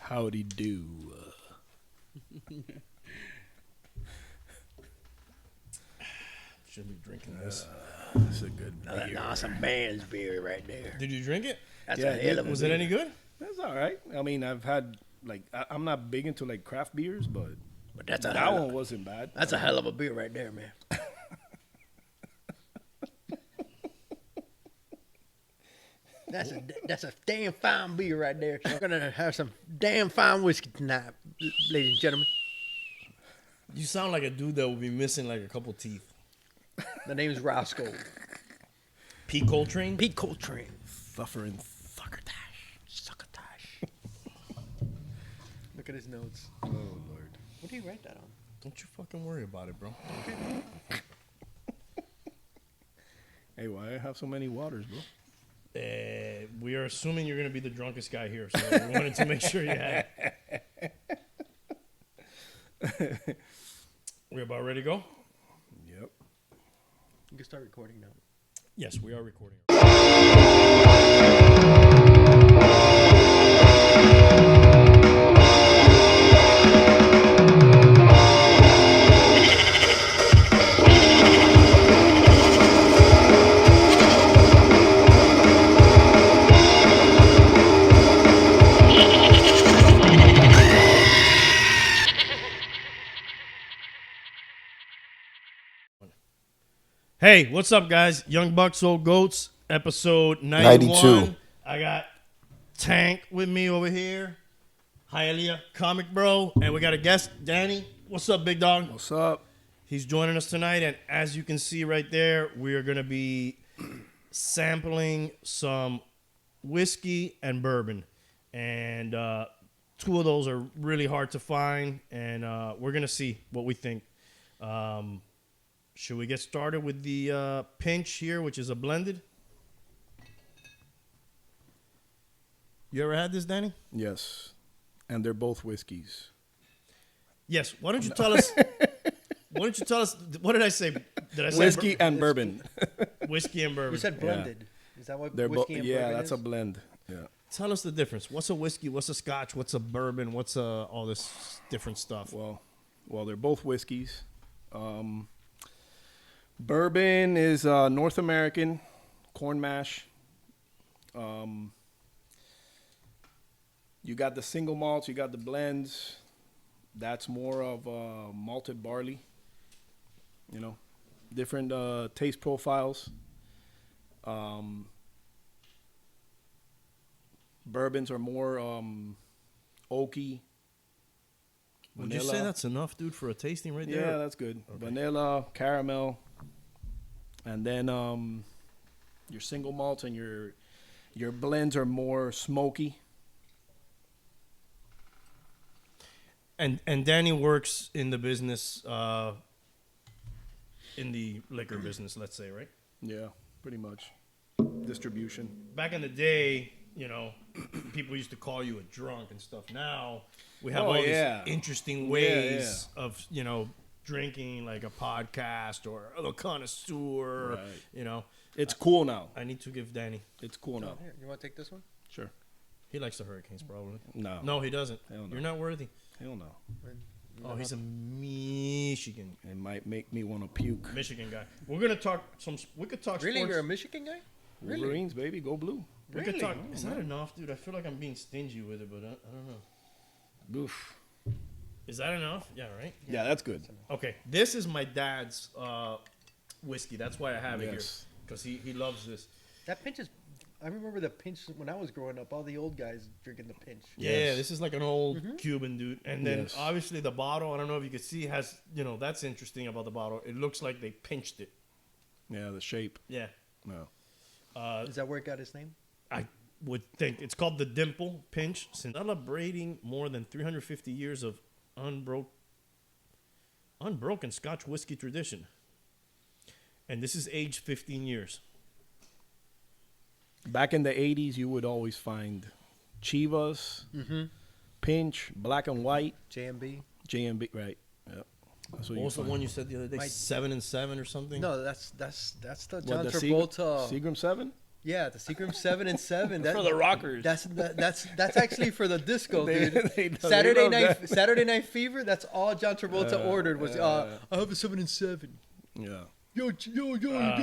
Howdy do. Should be drinking this. That's a good beer. Nah, some man's beer right there. Did you drink it? That's Yeah, a hell of a Was beer. it any good? That's all right. I mean, I've had, like, I'm not big into, like, craft beers, but But that's a that hell one of, wasn't bad. that's a hell of a beer right there, man. That's a damn fine beer right there. We're gonna have some damn fine whiskey tonight, ladies and gentlemen. You sound like a dude that would be missing like a couple teeth. The name's Roscoe. Pete Coltrane? Pete Coltrane. Thuffer and Succotash. Look at his notes. oh, Lord. What do you write that on? Don't you fucking worry about it, bro. Hey, why I have so many waters, bro? We are assuming you're going to be the drunkest guy here, so we wanted to make sure you had it. We're about ready to go? Yep. You can start recording now. Yes, we are recording. Hey, what's up, guys? Young Bucks, Old Goats, episode 91. 92. I got Tank with me over here, Hialeah, Comic Bro, and we got a guest, Danny. What's up, big dog? What's up? He's joining us tonight, and as you can see right there, we are going to be sampling some whiskey and bourbon. And two of those are really hard to find, and we're going to see what we think. Should we get started with the pinch here, which is a blended? You ever had this, Danny? Yes. And they're both whiskeys. Yes. Why don't you tell us? Why don't you tell us? What did I say? Did I say Whiskey and bourbon. whiskey and bourbon? You said blended. Is that what They're both. whiskey and Yeah, bourbon that's is? a blend. Yeah. Tell us the difference. What's a whiskey? What's a scotch? What's a bourbon? What's all this different stuff? Well, they're both whiskeys. Bourbon is North American corn mash. You got the single malts, you got the blends. That's more of malted barley. You know, different taste profiles. Bourbons are more oaky. Would you say that's enough, dude, for a tasting right there? Yeah, that's good. Okay. Vanilla, caramel, and then your single malts and your blends are more smoky. And Danny works in the business, in the liquor business, let's say, right? Yeah, pretty much. Distribution. Back in the day, you know, people used to call you a drunk and stuff. Now we have all these interesting ways of, you know, drinking, like a podcast or a connoisseur. Right. You know, It's cool now. I need to give Danny. It's cool now. Here, you want to take this one? Sure. He likes the Hurricanes, probably. No. No, he doesn't. Hell no. You're not worthy. Hell no. Oh, he's a Michigan It might make me want to puke. Michigan guy. We're gonna talk some. We could talk Really? sports. You're a Michigan guy? Really? Wolverines, baby, go blue. We could talk. Oh, Is that enough, dude? I feel like I'm being stingy with it, but I don't know. Oof. Is that enough? Yeah, right. Yeah, that's good. Okay, this is my dad's whiskey. That's why I have it here, Yes. because he loves this. That pinch is... I remember the pinch when I was growing up. All the old guys drinking the pinch. Yeah, Yes. this is like an old Cuban dude. And then Yes. obviously the bottle, I don't know if you can see, has, you know, that's interesting about the bottle. It looks like they pinched it. Yeah, the shape. Yeah. No. Is that where it got its name? I would think. It's called the Dimple Pinch. Celebrating more than 350 years of unbroken Scotch whiskey tradition. And this is aged 15 years. Back in the 80s, you would always find Chivas, Pinch, Black and White, JMB? JMB, right. Yep. That's What was the find. one you said the other day? My- 7 and 7 or something? No, that's the What, John the Travolta. Seagram 7? Yeah, the Seagram 7 and 7. For the rockers. That's actually for the disco, dude. They love Saturday Night Fever. That's all John Travolta ordered was. I have a 7 and 7. Yeah. Yo,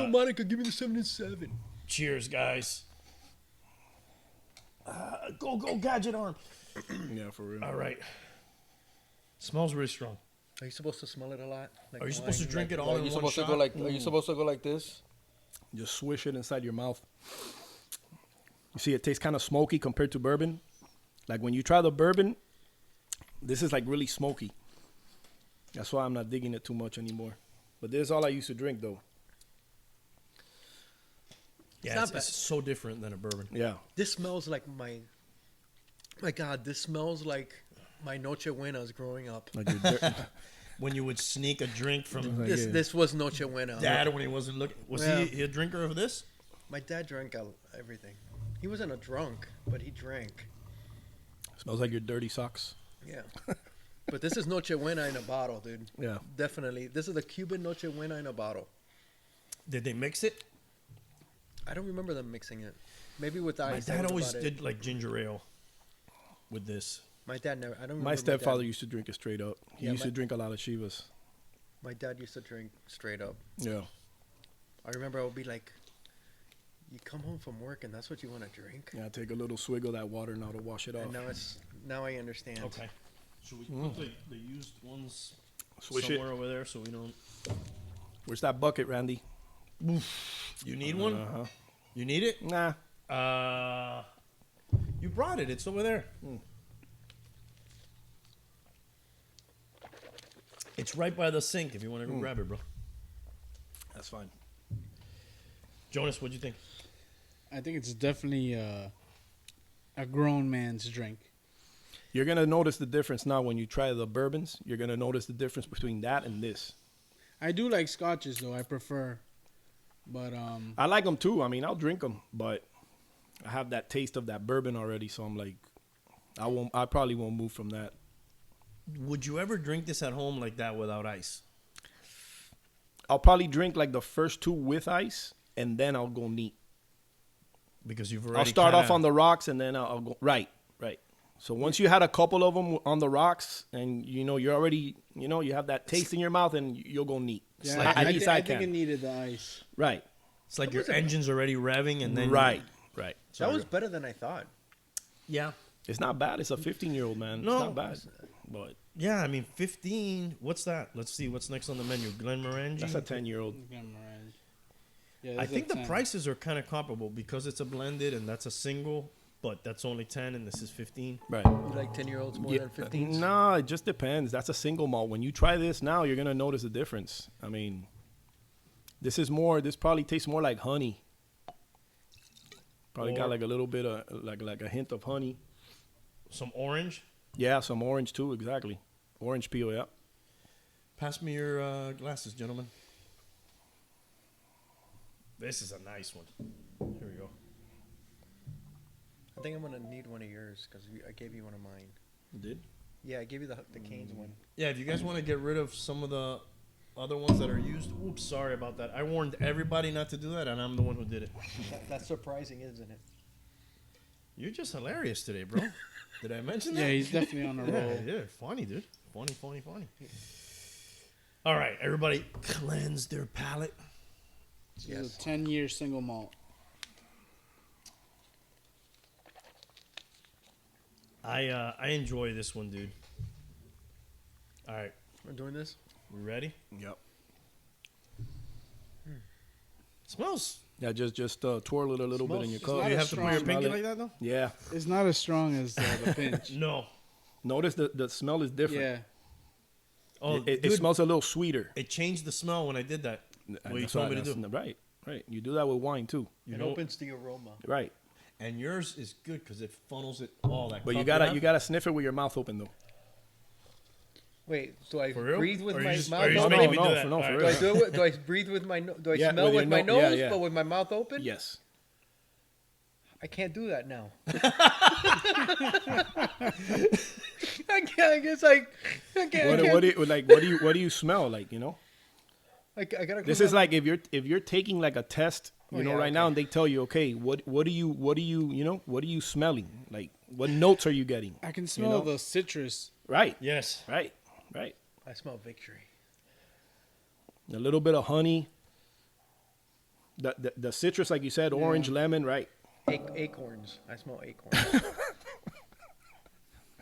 Monica, give me the 7 and 7. Cheers, guys. Go, gadget arm. Yeah, for real. All right. Smells really strong. Are you supposed to smell it a lot? Like Are you wine? supposed to drink it Are all in you one supposed to shot? go like? Are you supposed to go like this? Just swish it inside your mouth. You see, it tastes kind of smoky compared to bourbon. Like when you try the bourbon, this is like really smoky. That's why I'm not digging it too much anymore. But this is all I used to drink, though. Yeah, not it's bad. so different than a bourbon. Yeah. This smells like my God, this smells like my Noche Buenas growing up. Like your dirt. When you would sneak a drink from Like, This yeah. this was Noche Buena. dad when he wasn't looking. Was Yeah. he a drinker of this? My dad drank everything. He wasn't a drunk, but he drank. Smells like your dirty socks. Yeah. But this is Noche Buena in a bottle, dude. Yeah. Definitely. This is the Cuban Noche Buena in a bottle. Did they mix it? I don't remember them mixing it. Maybe with My ice. that dad was always about it. did like ginger ale with this. My dad never. I don't remember. My stepfather dad. used to drink it straight up. He Yeah, used my- to drink a lot of Chivas. My dad used to drink straight up. Yeah. I remember I would be like, "You come home from work and that's what you want to drink." Yeah, take a little swig of that water now to wash it And off. now I understand. Okay. Should we put the used ones Swish it. somewhere over there so we don't? Where's that bucket, Randy? You need one? Uh-huh. You need it? Nah. You brought it. It's over there. It's right by the sink if you want to go grab it, bro. That's fine. Jonas, what'd you think? I think it's definitely a grown man's drink. You're going to notice the difference now when you try the bourbons. You're going to notice the difference between that and this. I do like scotches though. I prefer, but I like them too. I mean, I'll drink them, but I have that taste of that bourbon already, so I'm like, I probably won't move from that. Would you ever drink this at home like that without ice? I'll probably drink like the first two with ice, and then I'll go neat. Because you've already I'll start off kinda- on the rocks, and then I'll go right. So once you had a couple of them on the rocks, and you're already, you have that taste in your mouth, and you'll go neat. yeah, like- at I, least thi- I I think it can. needed the ice. Right. It's like your engine's already revving and then Right. That Sorry. was better than I thought. Yeah. It's not bad. It's a 15-year-old man. No. It's not bad. But Yeah, I mean 15. What's that? Let's see what's next on the menu. Glenmorangie. that's a 10-year-old. Yeah, I that's think a the 10. prices are kind of comparable because it's a blended and that's a single, but that's only 10 and this is 15. Right. You like 10-year-olds more than 15s? No, it just depends. That's a single malt. When you try this now, you're gonna notice the difference. I mean, this probably tastes more like honey. Probably got Or- like a little bit of like a hint of honey. Some orange. Yeah, some orange too. Exactly, orange peel. Yeah. Pass me your glasses, gentlemen. This is a nice one. Here we go. I think I'm gonna need one of yours because I gave you one of mine. Did? Yeah, I gave you the Canes one. Yeah, if you guys want to get rid of some of the other ones that are used, oops, sorry about that. I warned everybody not to do that, and I'm the one who did it. That's surprising, isn't it? You're just hilarious today, bro. Did I mention that? Yeah, he's definitely on a roll. Yeah, funny, dude. Funny. All right, everybody cleanse their palate. This is a 10-year single malt. I enjoy this one, dude. All right, We're doing this? we ready? Yep. Smells. Yeah, just twirl it a little bit in your It's cup. not Do you as have to put your strong. pinky Smell it. like that, though? Yeah. It's not as strong as the pinch. No. Notice the smell is different. Yeah. Oh, It dude, smells a little sweeter. it changed the smell when I did that. What you That's told right, me to do. that's- Right. You do that with wine too. You It know, opens the aroma. Right. and yours is good because it funnels it all that. But cup you gotta sniff it with your mouth open though. Wait, do I For real? breathe with Or you my just- mouth or you just open? making me do that? no, All for right. real. Do I do it? Do I breathe with my? Do I Yeah, smell with with your my no- yeah, nose, yeah. but with my mouth open? Yes. I can't do that now. I can't. I guess I can't. What do you smell like? I gotta. This go is back. like if you're taking like a test You know, yeah, right now, and they tell you, okay, what are you smelling? Like, what notes are you getting? I can smell know? the citrus. Right, Yes. right. I smell victory. A little bit of honey. The citrus, like you said, orange, lemon, right? Acorns. I smell acorns.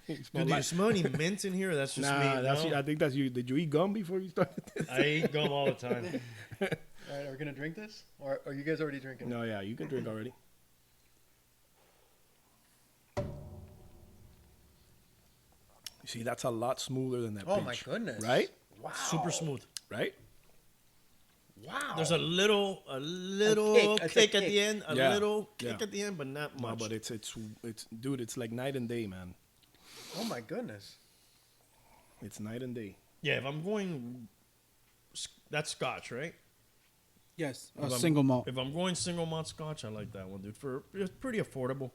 Dude, do you smell any mint in here? That's just Nah, me. that's No? I think that's you. Did you eat gum before you started this? I eat gum all the time. All right, are we gonna drink this, or are you guys already drinking? No, yeah, you can drink already. You see, that's a lot smoother than that. Oh pinch, my goodness! Right? Wow. Super smooth. Right? Wow. There's a little It's a kick at kick. the end, a Yeah. little kick Yeah. at the end, but not No, much. but it's dude, it's like night and day, man. Oh my goodness. It's night and day. Yeah, if I'm going, that's Scotch, right? Yes, If a I'm- single malt. If I'm going single malt Scotch, I like that one, dude. It's pretty affordable.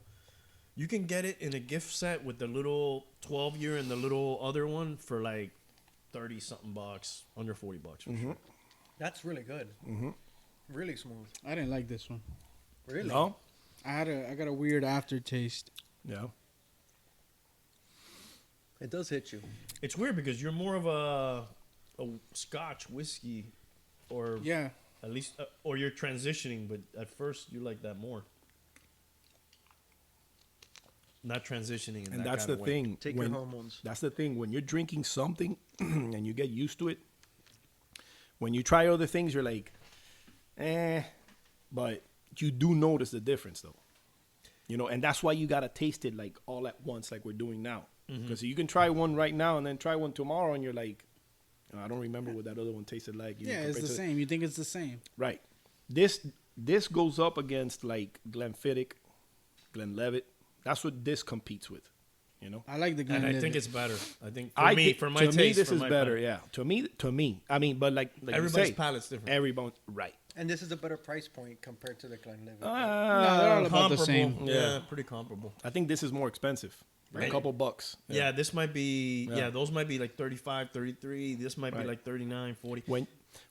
You can get it in a gift set with the little 12-year and the little other one for like 30 something bucks, under $40 for sure. That's really good. Mm-hmm. Really smooth. I didn't like this one. Really? No? I got a weird aftertaste. Yeah. It does hit you. It's weird because you're more of a Scotch whiskey, or Yeah, at least, or you're transitioning. But at first, you like that more. Not transitioning, in And that that's kind the of way. thing. Take your hormones. That's the thing. When you're drinking something and you get used to it, when you try other things, you're like, but you do notice the difference, though. You know, and that's why you gotta taste it like all at once, like we're doing now. Because you can try one right now and then try one tomorrow, and you're like, "Oh, I don't remember what that other one tasted like. You know, yeah, it's compared the to- same. You think it's the same? Right. This goes up against like Glenfiddich, Glenlivet. That's what this competes with. You know. I like the And Glenlivet. I think it's better. I think for I me, think- for my to taste, me, this for is my better. palate. Yeah. To me. I mean, but like Everybody's you say, palate's different. everybody, right? And this is a better price point compared to the Glenlivet. no, they're all about the Comparable. same. Yeah, Yeah. pretty comparable. I think this is more expensive. Like Right. a couple bucks. Yeah, this might be, Yeah. those might be like 35, 33. This might be Right. like 39, 40.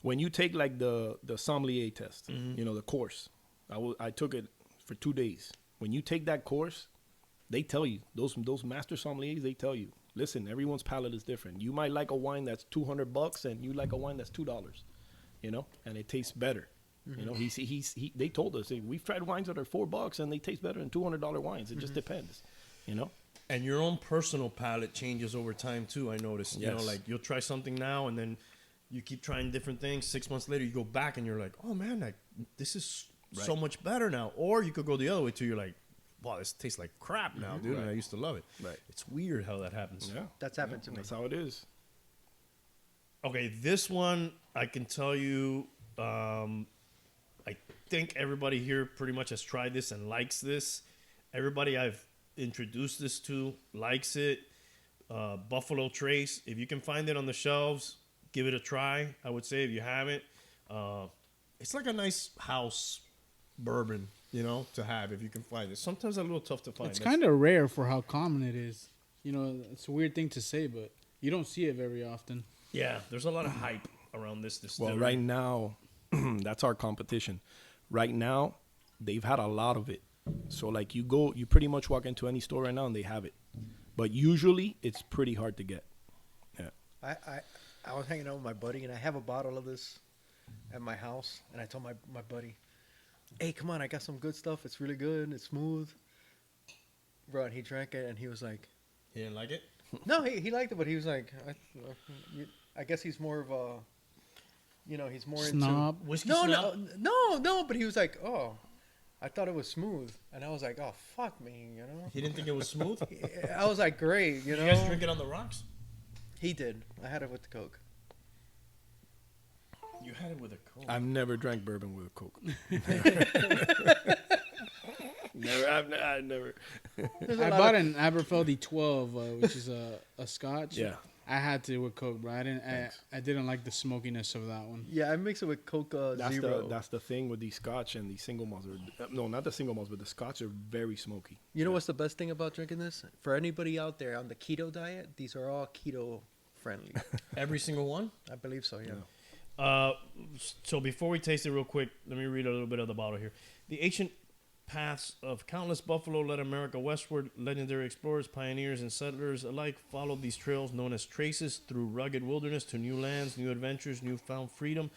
When you take like the sommelier test, Mm-hmm. you know, the course. I took it for 2 days. When you take that course, they tell you, those master sommeliers, they tell you, listen, everyone's palate is different. You might like a wine that's $200 and you like a wine that's $2, you know, and it tastes better. You know, they told us, hey, we've tried wines that are $4 and they taste better than $200 wines. It just depends, you know. And your own personal palate changes over time too. I noticed. You know, Yes. like you'll try something now, and then you keep trying different things. 6 months later, you go back and you're like, "Oh man, like this is so Right. much better now." Or you could go the other way too. You're like, "Wow, this tastes like crap now, dude." And I used to love it. Right. It's weird how that happens. Yeah, That's happened to me. that's how it is. Okay, this one I can tell you. I think everybody here pretty much has tried this and likes this. Everybody I've introduced this to likes it. Buffalo Trace. If you can find it on the shelves, give it a try. I would say if you haven't, it's like a nice house bourbon, you know, to have if you can find it. Sometimes a little tough to find. It's kind of rare for how common it is. You know, it's a weird thing to say, but you don't see it very often. Yeah, there's a lot of hype around this distillery. Well, right now, that's our competition. Right now, they've had a lot of it. So, like, you pretty much walk into any store right now and they have it. But usually, it's pretty hard to get. Yeah. I was hanging out with my buddy, and I have a bottle of this at my house. And I told my buddy, "Hey, come on, I got some good stuff. It's really good. It's smooth." Bro, and he drank it, and he was like, You didn't like it? "No, he liked it, but he was like, I guess he's more of a, you know, he's more Snob. Whiskey into snob? no. But he was like, oh, I thought it was smooth, and I was like, oh, fuck me, you know. He didn't think it was smooth? I was like, great, you Did know. you guys drink it on the rocks? He did. I had it with the Coke. You had it with a Coke. I've never drank bourbon with a Coke. Never. I've never. I bought an Aberfeldy 12, which is a Scotch. Yeah. I had to with Coke, bro. I didn't like the smokiness of that one. Yeah, I mix it with Coke That's Zero. that's the thing with these Scotch and these single malts. No, not the single malts, but the Scotch are very smoky. You know what's the best thing about drinking this? For anybody out there on the keto diet, these are all keto friendly. Every single one? I believe so, yeah. So before we taste it real quick, let me read a little bit of the bottle here. The ancient paths of countless buffalo led America westward. Legendary explorers, pioneers, and settlers alike followed these trails known as traces through rugged wilderness to new lands, new adventures, newfound freedom.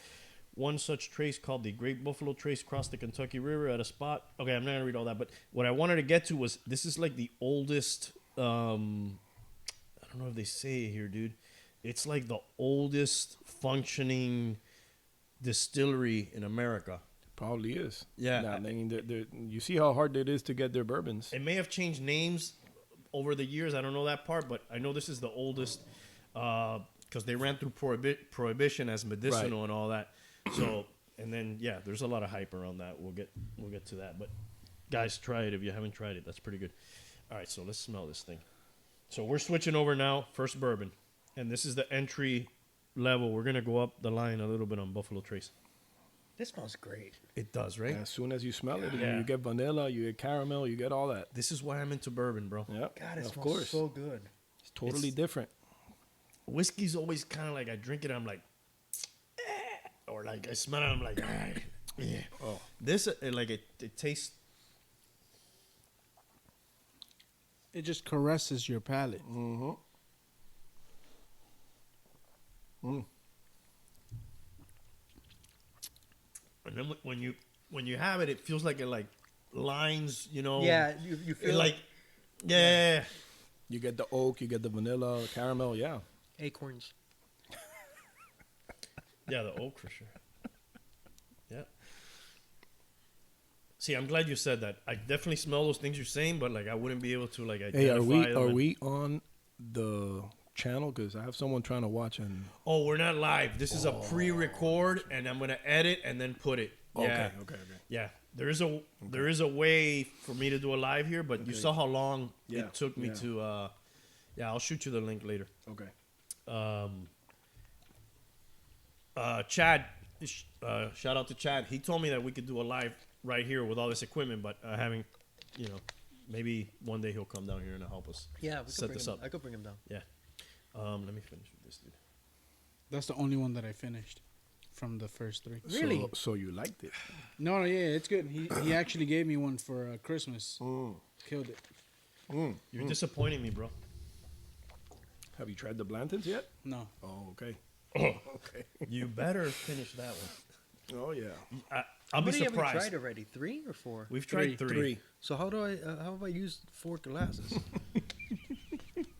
One such trace called the Great Buffalo Trace crossed the Kentucky River at a spot. Okay, I'm not going to read all that, but what I wanted to get to was this is like the oldest, I don't know if they say it here, dude. It's like the oldest functioning distillery in America. Probably is. Yeah. Nah, I mean, you see how hard it is to get their bourbons. It may have changed names over the years. I don't know that part, but I know this is the oldest because they ran through prohibition as medicinal and all that. So, and then yeah, there's a lot of hype around that. We'll get to that. But guys, try it if you haven't tried it. That's pretty good. All right, so let's smell this thing. So we're switching over now. First bourbon, and this is the entry level. We're gonna go up the line a little bit on Buffalo Trace. This smells great. It does, right? As soon as you smell it, Yeah. you get vanilla, you get caramel, you get all that. This is why I'm into bourbon, bro. Yep. God, it of smells course. so good. It's totally different. Whiskey's always kind of like I drink it, I'm like, or like I smell it, I'm like, yeah. Oh. This it tastes. It just caresses your palate. Mm-hmm. Mm. And then when you have it, it feels like it like lines, you know. Yeah, you It feel like, yeah. You get the oak, you get the vanilla, caramel, yeah. acorns. Yeah, the oak for sure. Yeah. See, I'm glad you said that. I definitely smell those things you're saying, but like I wouldn't be able to like identify Hey, them. are we on the channel? Because I have someone trying to watch and. Oh, we're not live. This is a pre-record, and I'm gonna edit and then put it. Yeah. Okay. Yeah, there is a way for me to do a live here, but you saw how long Yeah, it took me yeah. to. Yeah, I'll shoot you the link later. Okay. Chad, shout out to Chad. He told me that we could do a live right here with all this equipment, but I haven't. Maybe one day he'll come down here and help us. Yeah, we could Set bring this him, up. I could bring him down. Yeah. Let me finish with this, dude. That's the only one that I finished from the first three. Really? So you liked it? No, yeah, it's good. He actually gave me one for Christmas. Mm. Killed it. You're disappointing me, bro. Have you tried the Blantons yet? No. Oh, okay. Okay. You better finish that one. Oh, yeah. I'll How be many have we surprised. tried already? 3 or 4? We've tried three. So how do I? How have I used 4 glasses?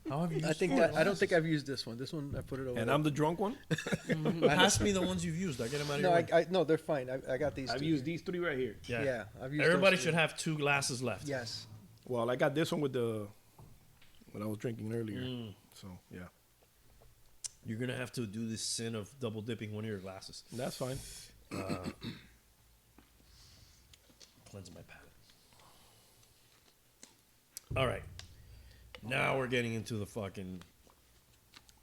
How have you? I think I don't think I've used this one. This one I put it over. And there. I'm the drunk one? Pass me the ones you've used. I get them out of no, your way. no, they're fine. I got these. I've two used here. these 3 right here. Yeah, I've used. Everybody those should two. have 2 glasses left. Yes. Well, I got this one with what I was drinking earlier. So, yeah. You're gonna have to do this sin of double dipping one of your glasses. That's fine. Cleanse my palate. All right. Now we're getting into the fucking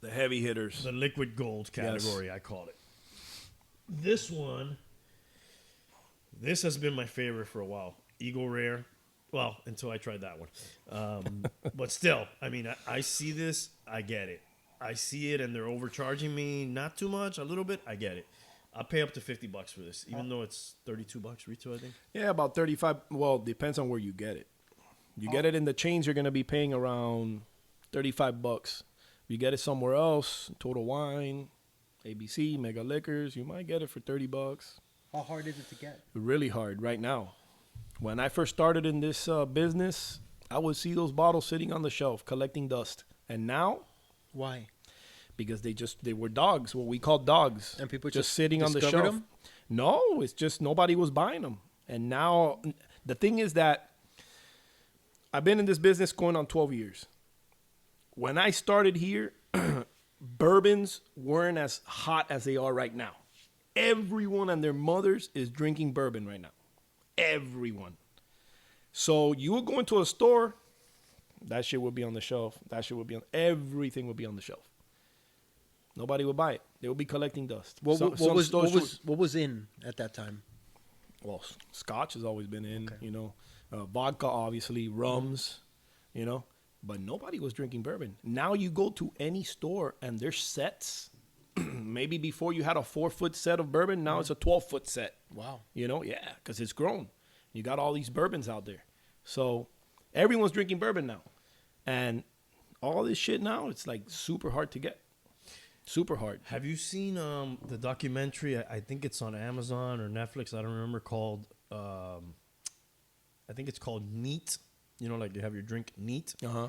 The heavy hitters. the liquid gold category, I call it. This one, this has been my favorite for a while. Eagle Rare. Well, until I tried that one. But still, I mean, I see this, I get it. I see it and they're overcharging me, not too much, a little bit, I get it. I'll pay up to $50 for this, even though it's $32 retail, I think. Yeah, about 35. Well, depends on where you get it. You get it in the chains, you're going to be paying around $35. If you get it somewhere else, Total Wine, ABC, Mega Liquors, you might get it for $30. How hard is it to get? Really hard right now. When I first started in this business, I would see those bottles sitting on the shelf collecting dust. And now, Why? because they were dogs, what we call dogs. And people just just sitting on the discovered shelf. them? No, it's just nobody was buying them. And now, the thing is that I've been in this business going on 12 years. When I started here, bourbons weren't as hot as they are right now. Everyone and their mothers is drinking bourbon right now. Everyone. So you would go into a store, that shit would be on the shelf. That shit would be on, everything would be on the shelf. Nobody would buy it. They would be collecting dust. What Some was stores what was in at that time? well, scotch has always been in, vodka, obviously, rums, but nobody was drinking bourbon. Now you go to any store and there's sets maybe before you had a 4-foot set of bourbon, now it's a 12-foot set. Wow. You know, yeah, because it's grown. You got all these bourbons out there. So everyone's drinking bourbon now. And all this shit now, it's like super hard to get. Super hard. Have you seen the documentary? I think it's on Amazon or Netflix. I don't remember. Called I think it's called Neat. You know, like you have your drink neat. Uh-huh.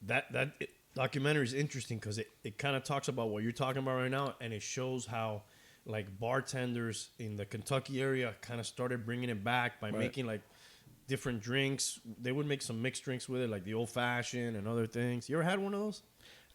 That documentary is interesting because it kind of talks about what you're talking about right now, and it shows how like bartenders in the Kentucky area kind of started bringing it back by making like different drinks. They would make some mixed drinks with it, like the old fashioned and other things. You ever had one of those?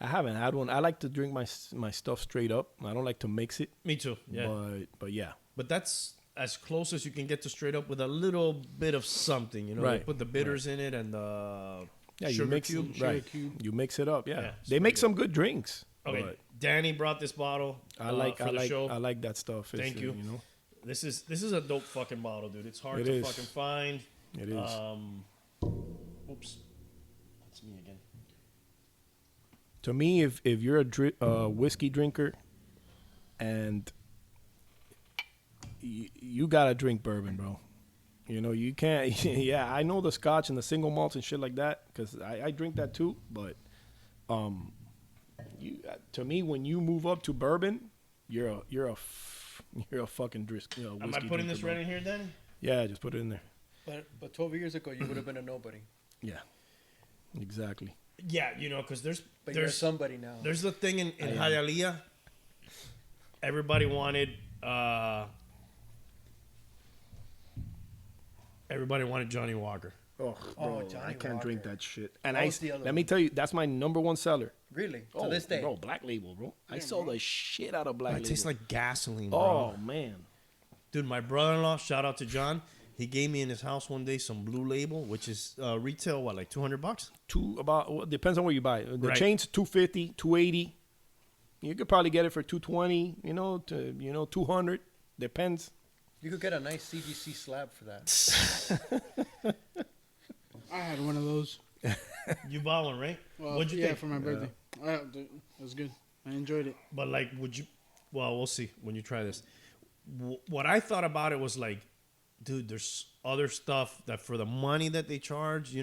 I haven't had one. I like to drink my stuff straight up. I don't like to mix it. Me too. Yeah. But yeah. But that's as close as you can get to straight up with a little bit of something. You know, Right. they put the bitters in it and the You sugar mix cube. right. You mix it up. Yeah. Yeah, They super make good. some good drinks. Okay, but Danny brought this bottle. I like for the show. I like that stuff. It's, Thank you. You know, This is a dope fucking bottle, dude. It's hard It to is. fucking find. it is. Oops, that's me again. To me, if you're a whiskey drinker, and you gotta drink bourbon, bro. You know, you can't. Yeah, I know the Scotch and the single malts and shit like that because I drink that too. But to me, when you move up to bourbon, you're a fucking whiskey. Am I putting this right in here, Danny? Yeah, just put it in there. But 12 years ago, you would have been a nobody. Yeah, exactly. Yeah, you know, because But you're somebody now. there's the thing in Hialeah. Everybody wanted Johnny Walker. Oh, Oh, bro, Johnny I can't drink Walker. that shit. And What was the other let me one? tell you, that's my number one seller. Really? Oh, To this day? bro, Black Label, bro. I sold the shit out of Black It Label. tastes like gasoline, bro. Oh man, Dude, my brother-in-law, shout out to John. He gave me in his house one day some Blue Label, which is retail, what, like $200? depends on where you buy it. The Right. chain's $250, $280. You could probably get it for $220. 200. Depends. You could get a nice CGC slab for that. I had one of those. You bought one, right? Well, What'd you yeah, think? for my birthday. It was good. I enjoyed it. But like, well, we'll see when you try this. What I thought about it was like, dude, there's other stuff that for the money that they charge,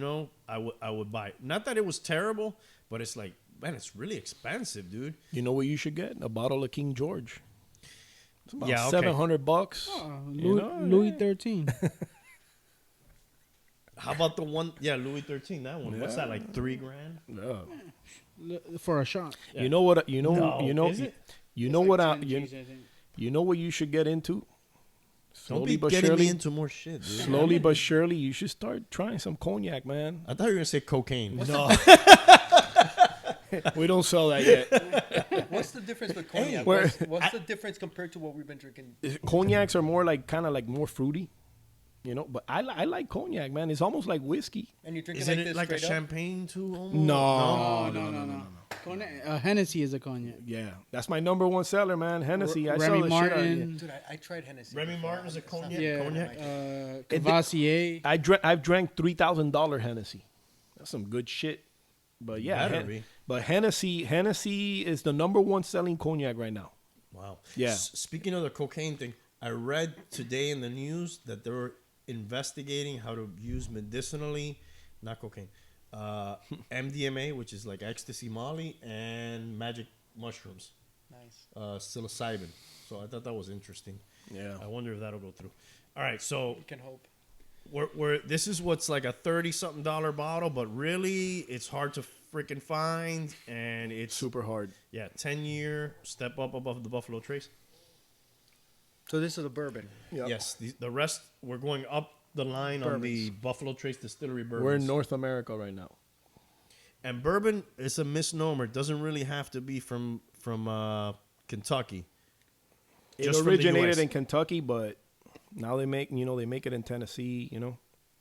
I would buy. Not that it was terrible, but it's like, man, it's really expensive, dude. You know what you should get? A bottle of King George. It's about Yeah, okay. $700. Oh, You Louis know, 13. How about the one? Yeah, Louis 13. That one. What's that? Like $3,000? Yeah. For a shot. Yeah. You know what? No, is it? You It's know like what? 10 G's, I think. You know what you should get into? Don't Slowly be but getting surely. me into more shit, dude. Slowly but surely, you should start trying some cognac, man. I thought you were gonna say cocaine. No. We don't sell that yet. What's the difference with cognac? Where- What's the difference compared to what we've been drinking? Cognacs are more like kind of like more fruity, but I like cognac, man. It's almost like whiskey. And you're drinking Isn't like it this like a straight up? champagne too? Almost? No. No. Cognac, Hennessy is a cognac. Yeah, that's my number one seller, man. Hennessy. I sell Remy the shit out of Martin. Dude, I tried Hennessy. Remy before. Martin is a cognac. Yeah. Cognac. Cavassier. I've drank $3,000 Hennessy. That's some good shit. But yeah, Better be. but Hennessy is the number one selling cognac right now. Wow. Yeah. Speaking of the cocaine thing, I read today in the news that they were investigating how to use medicinally, not cocaine, MDMA, which is like ecstasy, Molly, and magic mushrooms, Nice. psilocybin. So I thought that was interesting. Yeah. I wonder if that'll go through. All right, so We can hope. we're this is what's like a $30-something bottle, but really it's hard to freaking find, and it's Super hard. 10-year step up above the Buffalo Trace. So this is a bourbon. Yep. Yes, the rest we're going up the line on the Buffalo Trace Distillery bourbons. We're in North America right now. And bourbon is a misnomer. It doesn't really have to be from Kentucky. It Just from the originated US. in Kentucky, but now they make it in Tennessee.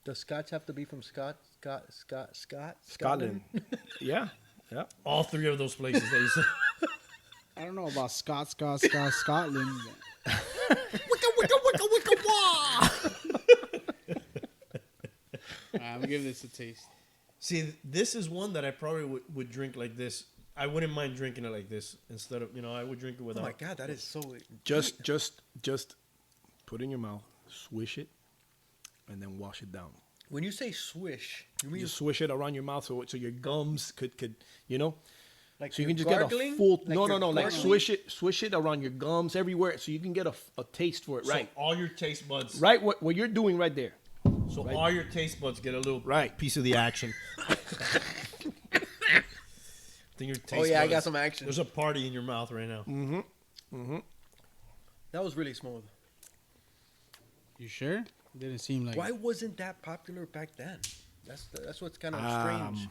Does Scotch have to be from Scotland? Scotland. Yeah. All three of those places that you said. I don't know about Scotland. I'm gonna give this a taste. See, this is one that I probably would drink like this I wouldn't mind drinking it like this instead of I would drink it Oh without. my god, that is so. Just put it in your mouth, swish it, and then wash it down. When you say swish, you mean You swish it around your mouth so your gums could like so you you're can just gargling? get a full. Like No, you're like gargling? swish it around your gums everywhere, so you can get a taste for it. So Right, all your taste buds. right. What you're doing right there. So Right. all your taste buds get a little Right. piece of the action. Then your taste Oh yeah, I got buds- some action. There's a party in your mouth right now. That was really smooth. You sure? Didn't seem like. Why wasn't that popular back then? That's what's kind of strange.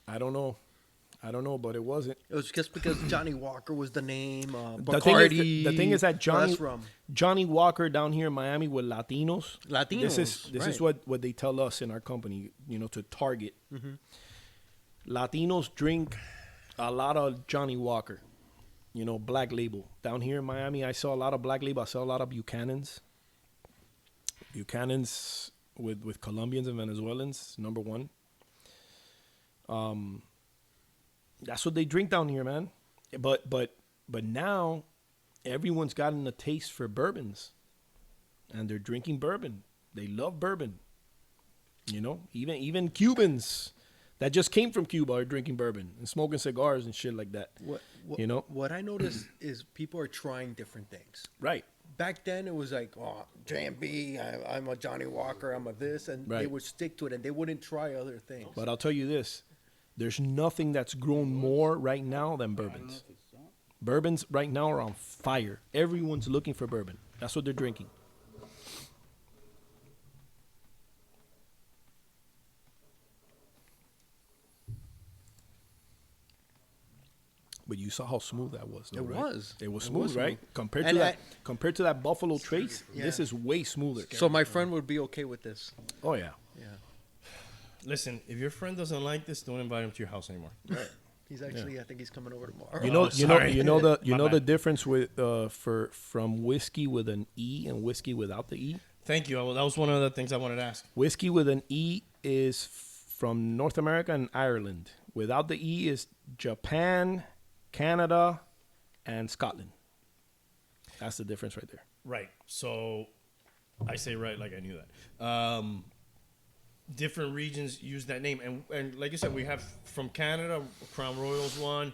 I don't know, but it wasn't. It was just because Johnny Walker was the name. The thing Bacardi. is that No, Johnny that's rum. Johnny Walker down here in Miami with Latinos. This is right. what they tell us in our company. To target. Mm-hmm. Latinos drink a lot of Johnny Walker. Black label. Down here in Miami, I saw a lot of black label. I saw a lot of Buchanan's. Buchanan's with Colombians and Venezuelans, number one. That's what they drink down here, man. But now everyone's gotten a taste for bourbons, and they're drinking bourbon. They love bourbon. Even Cubans that just came from Cuba are drinking bourbon and smoking cigars and shit like that. What I noticed is people are trying different things. Right. Back then, it was like, oh, J&B, I'm a Johnny Walker, I'm a this, and they Right. would stick to it, and they wouldn't try other things. But I'll tell you this: there's nothing that's grown more right now than bourbons. Bourbons right now are on fire. Everyone's looking for bourbon. That's what they're drinking. But you saw how smooth that was, though, It right? was. It was It smooth, was right? smooth. Compared And to that Buffalo Trace, Yeah. this is way smoother. So my friend would be okay with this. Oh yeah. Yeah. Listen, if your friend doesn't like this, don't invite him to your house anymore. He's actually, I think he's coming over tomorrow. sorry. My the bad. difference with from whiskey with an E and whiskey without the E. Thank you. That was one of the things I wanted to ask. Whiskey with an E is from North America and Ireland. Without the E is Japan, Canada, and Scotland. That's the difference right there. Right. So I say right like I knew that. Different regions use that name. And like you said, we have from Canada, Crown Royal's one,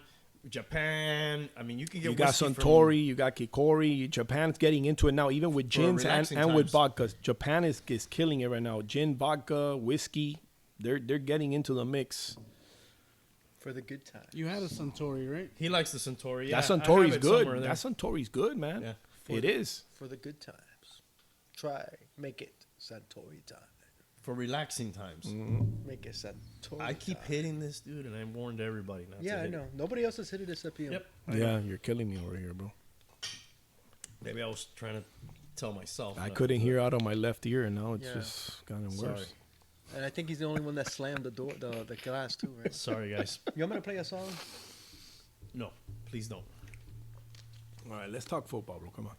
Japan. I mean, you can get You got whiskey Suntory, you got Kikori. Japan's getting into it now, even with gins and relaxing with times. vodkas. Japan is killing it right now. Gin, vodka, whiskey. They're getting into the mix. For the good time. You had a Suntory, right? He likes the Suntory. That Yeah, I Suntory's have it good. somewhere there. That Suntory's good, man. Yeah. It is. For the good times. Make it Santori time. For relaxing times. Make it Santori I keep time. hitting this, dude, and I warned everybody not to Yeah, I hit know. Nobody else has hit it except you. Yep. Yeah, you're killing me over here, bro. Maybe I was trying to tell myself. I but- couldn't hear out of my left ear, and now it's Yeah. just gotten Sorry. worse. And I think he's the only one that slammed the door, the glass too, right? Sorry, guys. You want me to play a song? No, please don't. All right, let's talk football, bro. Come on.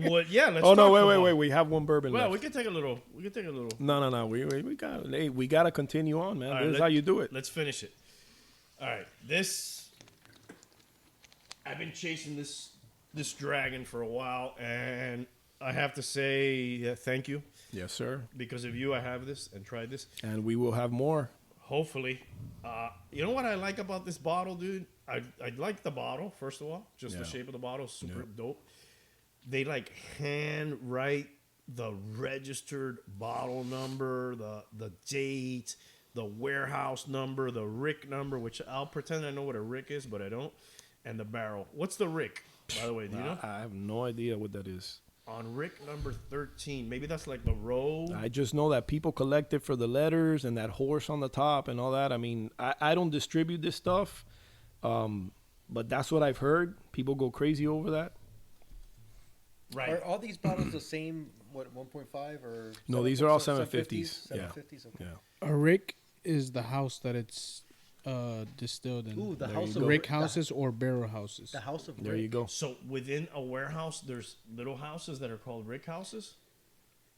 What? Yeah, let's. Oh no, talk wait. football. We have one bourbon Well, left. we can take a little. No. We got to continue on, man. All right, This is how you do it. Let's finish it. All right, this. I've been chasing this dragon for a while, and I have to say thank you. Yes, sir. Because of you, I have this and tried this. And we will have more. Hopefully, you know what I like about this bottle, dude? I like the bottle first of all, just the Yeah. shape of the bottle, is super Yeah. dope. They like hand write the registered bottle number, the date, the warehouse number, the Rick number, which I'll pretend I know what a Rick is, but I don't, and the barrel. What's the Rick, by the way? Do you know? I have no idea what that is. On Rick number 13, maybe that's like the row. I just know that people collect it for the letters and that horse on the top and all that. I mean, I don't distribute this stuff, but that's what I've heard. People go crazy over that. Right. Are all these bottles the same? What 1.5 or? No, these are all 750s. 750s. Yeah. 750s. Okay. Yeah. A rick is the house that it's distilled in. Ooh, the There house you of go. Rick houses or barrel houses. The house of There Rick. you go. So within a warehouse, there's little houses that are called Rick houses,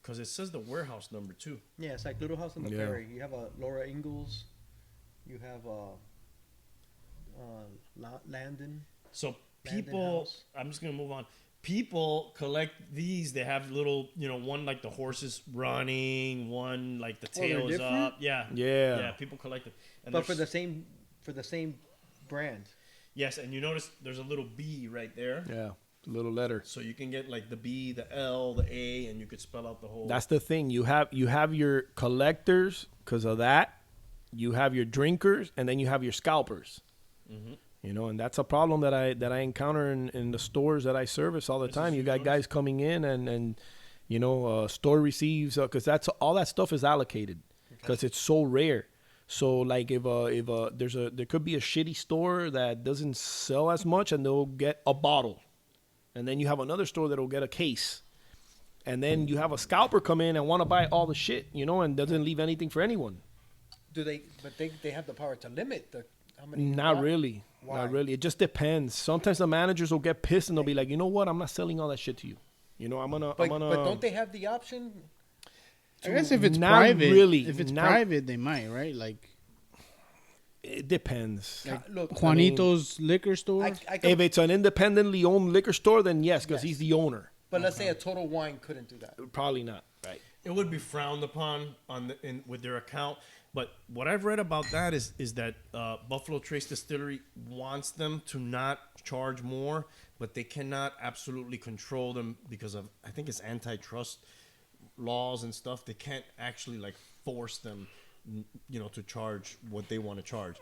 because it says the warehouse number too. Yeah, it's like Little House on the Yeah. Prairie. You have a Laura Ingalls. You have Landon. So Landon people, House. I'm just gonna move on. People collect these. They have little, one like the horses running, one like the they're tail is different? up. Yeah, Yeah. People collect them. And But for there's- the same brand. yes, and you notice there's a little B right there, Yeah. Little letter. so you can get like the B, the L, the A, and you could spell out the whole. That's the thing. You have your collectors because of that. You have your drinkers, and then you have your scalpers. Mhm. And that's a problem that I encounter in the stores that I service all the This time. is You got yours? guys coming in and store receives because that's all that stuff is allocated because it's so rare. So like if there could be a shitty store that doesn't sell as much and they'll get a bottle, and then you have another store that'll get a case, and then you have a scalper come in and want to buy all the shit, and doesn't leave anything for anyone. Do they? But they have the power to limit the how many. Not really. Why? Not really. It just depends. Sometimes the managers will get pissed and they'll be like, you know what? I'm not selling all that shit to you. But don't they have the option? I guess if it's Not private, really. if it's Not- private, they might, right? Like It depends. Look, Juanito's liquor store. I If it's an independently owned liquor store, then yes, because Yes. he's the owner. but let's say a Total Wine couldn't do that. Probably not. Right. It would be frowned upon with their account. But what I've read about that is that Buffalo Trace Distillery wants them to not charge more, but they cannot absolutely control them because of, I think it's antitrust laws and stuff. They can't actually like force them, to charge what they want to charge.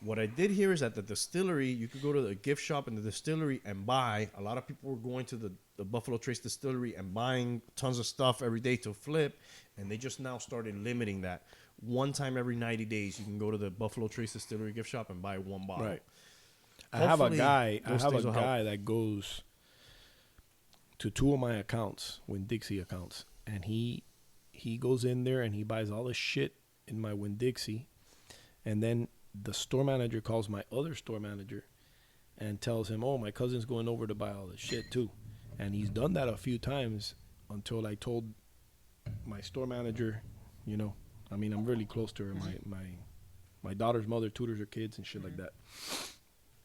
What I did hear is at the distillery, you could go to the gift shop in the distillery and buy. A lot of people were going to the Buffalo Trace Distillery and buying tons of stuff every day to flip, and they just now started limiting that. One time every 90 days, you can go to the Buffalo Trace Distillery gift shop and buy one bottle. Right. I have a Hopefully, guy. those things will help. That goes to two of my accounts, Winn-Dixie accounts, and he goes in there and he buys all the shit in my Winn-Dixie, and then the store manager calls my other store manager and tells him, "Oh, my cousin's going over to buy all this shit too," and he's done that a few times until I told my store manager, I'm really close to her. My daughter's mother tutors her kids and shit like that.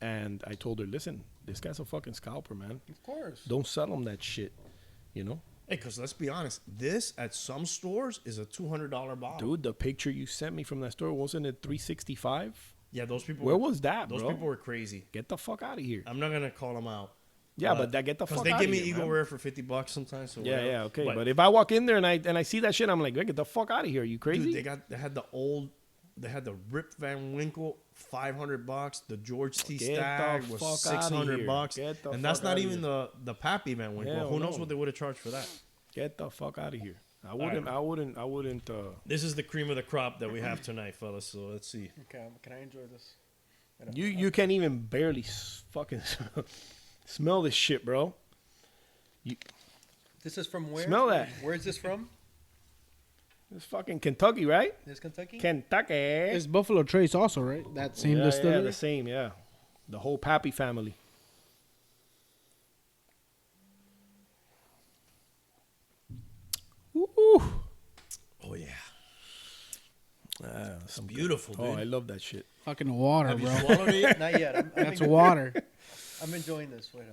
And I told her, listen, this guy's a fucking scalper, man. Of course. Don't sell him that shit, Hey, because let's be honest, this at some stores is a $200 bottle. Dude, the picture you sent me from that store, wasn't it $365? Yeah, those people. Where was that, those bro? people were crazy. Get the fuck out of here. I'm not gonna call them out. Yeah, but get the because fuck they out give of me here, Eagle man. Rare for $50 sometimes. So Yeah, whatever. yeah, okay. But if I walk in there and I see that shit, I'm like, get the fuck out of here. Are you crazy? dude, they had the Rip Van Winkle, $500. The George T. Get the Stagg was fuck outta here. $600, Get the and that's fuck not outta even the Pappy Van Winkle. Hell Who knows no. what they would have charged for that? Get the fuck out of here. I right. wouldn't. This is the cream of the crop that we have tonight, fellas. So let's see. Okay, can I enjoy this? You can't even barely fucking smell this shit, bro. This is from where? Smell that. Where is this from? It's fucking Kentucky, right? This is Kentucky. Kentucky. It's Buffalo Trace also, right? That same Yeah, distillery. the same, yeah. The whole Pappy family. Ooh. Oh yeah, It's beautiful, Oh, dude. I love that shit. Fucking water, Have you bro. swallowed it yet? Not yet. That's water. I'm enjoying this. Wait,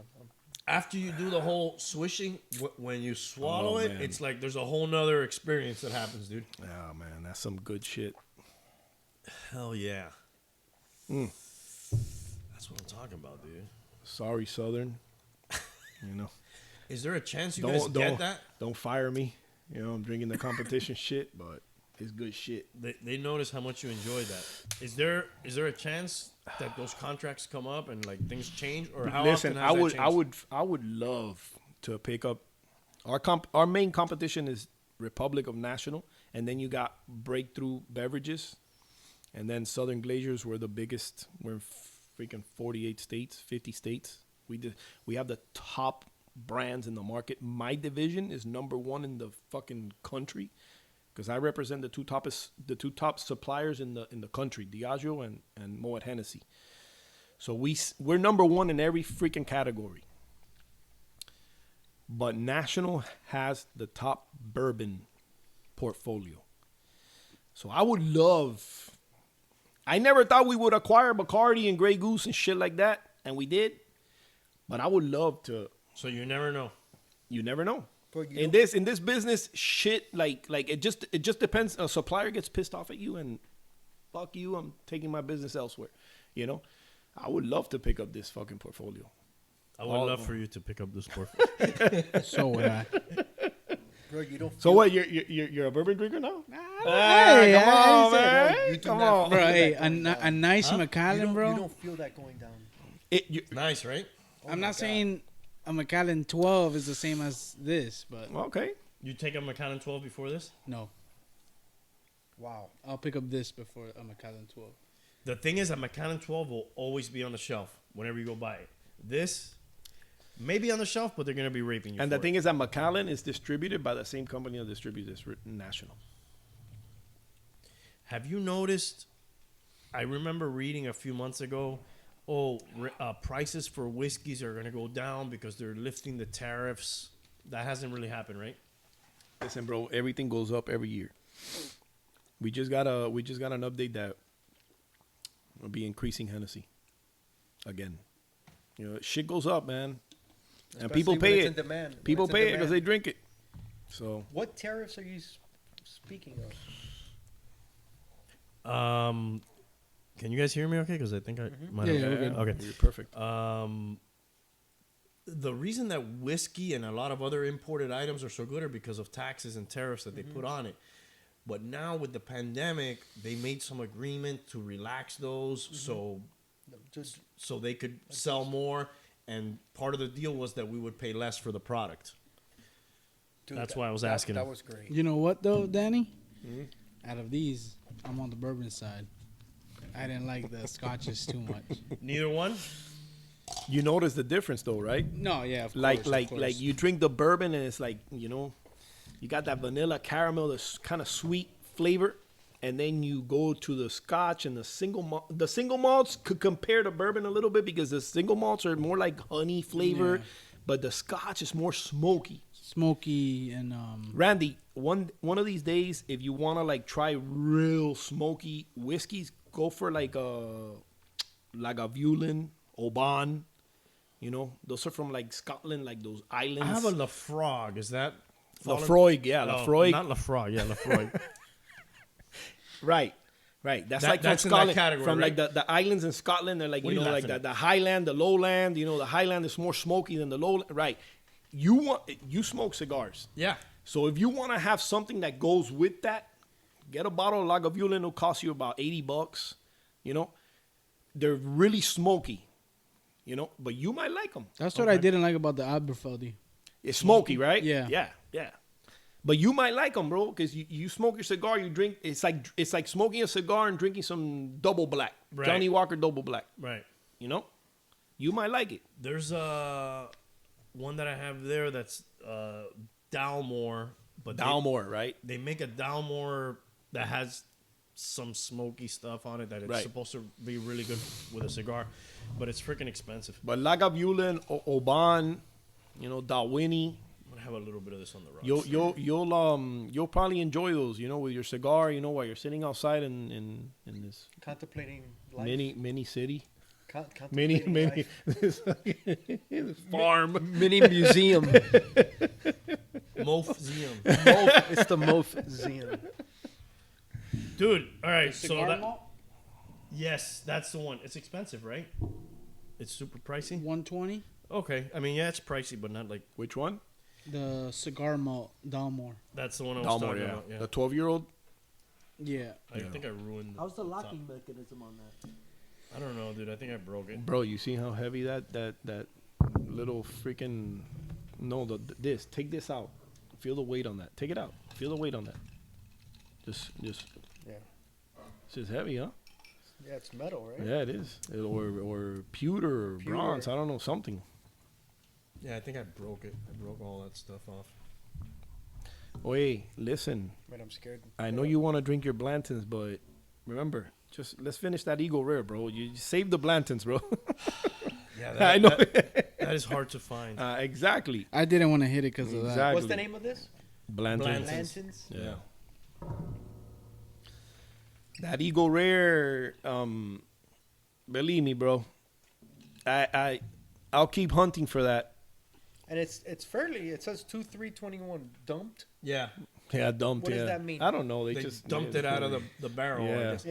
After you do the whole swishing, when you swallow Oh, it, man. it's like there's a whole nother experience that happens, dude. Oh, man, that's some good shit. Hell yeah. Mm. That's what I'm talking about, dude. Sorry, Southern. Is there a chance you guys get that? Don't fire me. I'm drinking the competition shit, but it's good shit. They notice how much you enjoy that. Is there a chance that those contracts come up and like things change, or how Listen, often has that changed? I would love to pick up our main competition is Republic of National, and then you got Breakthrough Beverages, and then Southern Glaciers were the biggest. We're in freaking 48 states, 50 states. We have the top brands in the market. My division is number one in the fucking country because I represent the two top suppliers in the country, Diageo and Moet Hennessy. So we're number one in every freaking category. But National has the top bourbon portfolio. So I would love I never thought we would acquire Bacardi and Grey Goose and shit like that, and we did. But I would love to. So you never know. You never know. Bro, you In this business, shit like it just depends. A supplier gets pissed off at you, and fuck you. I'm taking my business elsewhere. You know, I would love to pick up this fucking portfolio. I would love for you to pick up this portfolio. So would I. Bro, you don't. So what? You're a bourbon drinker now? Hey, come on, I said, man. bro, you do Come not on. Bro, hey, a nice you Macallan, don't, bro. You don't feel that going down. Nice, right? I'm my not God. saying a Macallan 12 is the same as this, but Okay. You take a Macallan 12 before this? no. Wow. I'll pick up this before a Macallan 12. The thing is, a Macallan 12 will always be on the shelf whenever you go buy it. This may be on the shelf, but they're going to be raping you. And for the thing it. is that Macallan is distributed by the same company that distributes this national. Have you noticed? I remember reading a few months ago, prices for whiskeys are going to go down because they're lifting the tariffs. That hasn't really happened, right? Listen, bro, everything goes up every year. We just got an update that will be increasing Hennessy again. You know, shit goes up, man, and people Especially when pay it's it. in demand. When People it's in pay it because demand. they drink it. So What tariffs are you speaking of? Can you guys hear me okay? Because I think I might Yeah, have. yeah, we're good. Okay. you're perfect. The reason that whiskey and a lot of other imported items are so good are because of taxes and tariffs that they put on it. But now with the pandemic, they made some agreement to relax those so Just they could sell more. And part of the deal was that we would pay less for the product. dude, That's why I was asking That him. was great. You know what, though, Danny? Out of these, I'm on the bourbon side. I didn't like the scotches too much. Neither one? You notice the difference, though, right? No, yeah, of Like course, of like course. like you drink the bourbon and it's like, you know, you got that vanilla caramel, this kind of sweet flavor, and then you go to the scotch and the single malt. The single malts could compare to bourbon a little bit because the single malts are more like honey flavor, Yeah. but the scotch is more smoky. Smoky and Randy, one of these days, if you want to like try real smoky whiskeys, go for like a Lagavulin, Oban. You know, those are from like Scotland, like those islands. I have a Lafroig. Is that? Lafroig, yeah, No, Lafroig. Not Lafroig. Yeah, Lafroig. Right. That's like that's from in that Scotland, category, from like right? the islands in Scotland. They're like, What you are you know, like laughing the at? highland, the lowland. You know, the highland is more smoky than the lowland. Right. You smoke cigars. Yeah. So if you want to have something that goes with that, get a bottle of Lagavulin. It'll cost you about $80. You know, they're really smoky. You know, but you might like them. that's what I didn't like about the Aberfeldy. It's smoky, right? Yeah. Yeah. But you might like them, bro, because you smoke your cigar, you drink. It's like smoking a cigar and drinking some double black, Right. Johnny Walker double black. Right. You know, you might like it. There's one that I have there that's Dalmore, but Dalmore, right? They make a Dalmore that has some smoky stuff on it that it's Right. supposed to be really good with a cigar, but it's freaking expensive. But Lagavulin, Oban, you know, Dalwhinnie, I'm gonna have a little bit of this on the rocks. you'll probably enjoy those, you know, with your cigar, you know, while you're sitting outside in this Contemplating life. mini city, Contemplating mini life. this farm. Mini museum. Mofuseum. It's the Museum. Dude, all right, so Cigar that, malt, yes, that's the one. It's expensive, right? It's super pricey. 120. Okay, I mean, yeah, it's pricey, but not like Which one? The cigar malt, Dalmore. that's the one I was Dalmore, talking yeah. about. Yeah, The 12-year-old. Yeah. I think I ruined. How's the locking mechanism on that? I don't know, dude. I think I broke it. Bro, you see how heavy that little freaking this. Take this out. Feel the weight on that. Take it out. Feel the weight on that. Just Yeah. This is heavy, huh? Yeah, it's metal, right? Yeah, it is. Or pewter or Pewter. bronze. I don't know, something. Yeah, I think I broke it. I broke all that stuff off. Wait, listen. Man, I'm scared. I know you want to drink your Blantons, but remember, just let's finish that Eagle Rare, bro. You save the Blantons, bro. Yeah, I know. that is hard to find. Exactly. I didn't want to hit it because of that. Exactly. What's the name of this? Blantons. Blantons. Blantons. Yeah. That Eagle Rare, believe me, bro. I'll keep hunting for that. And it's fairly. It says 2/3/21 dumped. Yeah, Yeah, dumped. What yeah. does that mean? I don't know. They, they just dumped it out of the barrel. I Yeah. guess.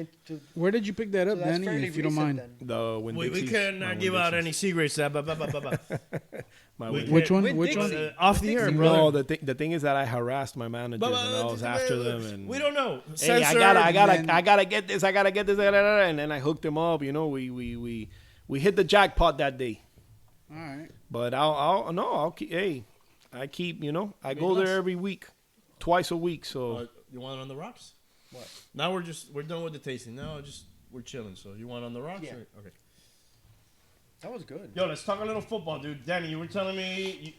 Where did you pick that up, So that's Danny? fairly If you don't recent mind. then. The We cannot give out any secrets. My We Winn- Which one? Winn Which Dixie. one? Off the air, Dixie. brother. No, the thing is that I harassed my managers and I was after them and we don't know. hey, Censored, I then- gotta get this, and then I hooked them up. You know, we hit the jackpot that day. All right. But I'll keep. Hey, I keep. You know, I go there every week, twice a week. So You want it on the rocks? What? Now we're done with the tasting. Now we're chilling. So you want it on the rocks? Yeah. Or- okay. That was good. Yo, let's talk a little football, dude. Danny, you were telling me.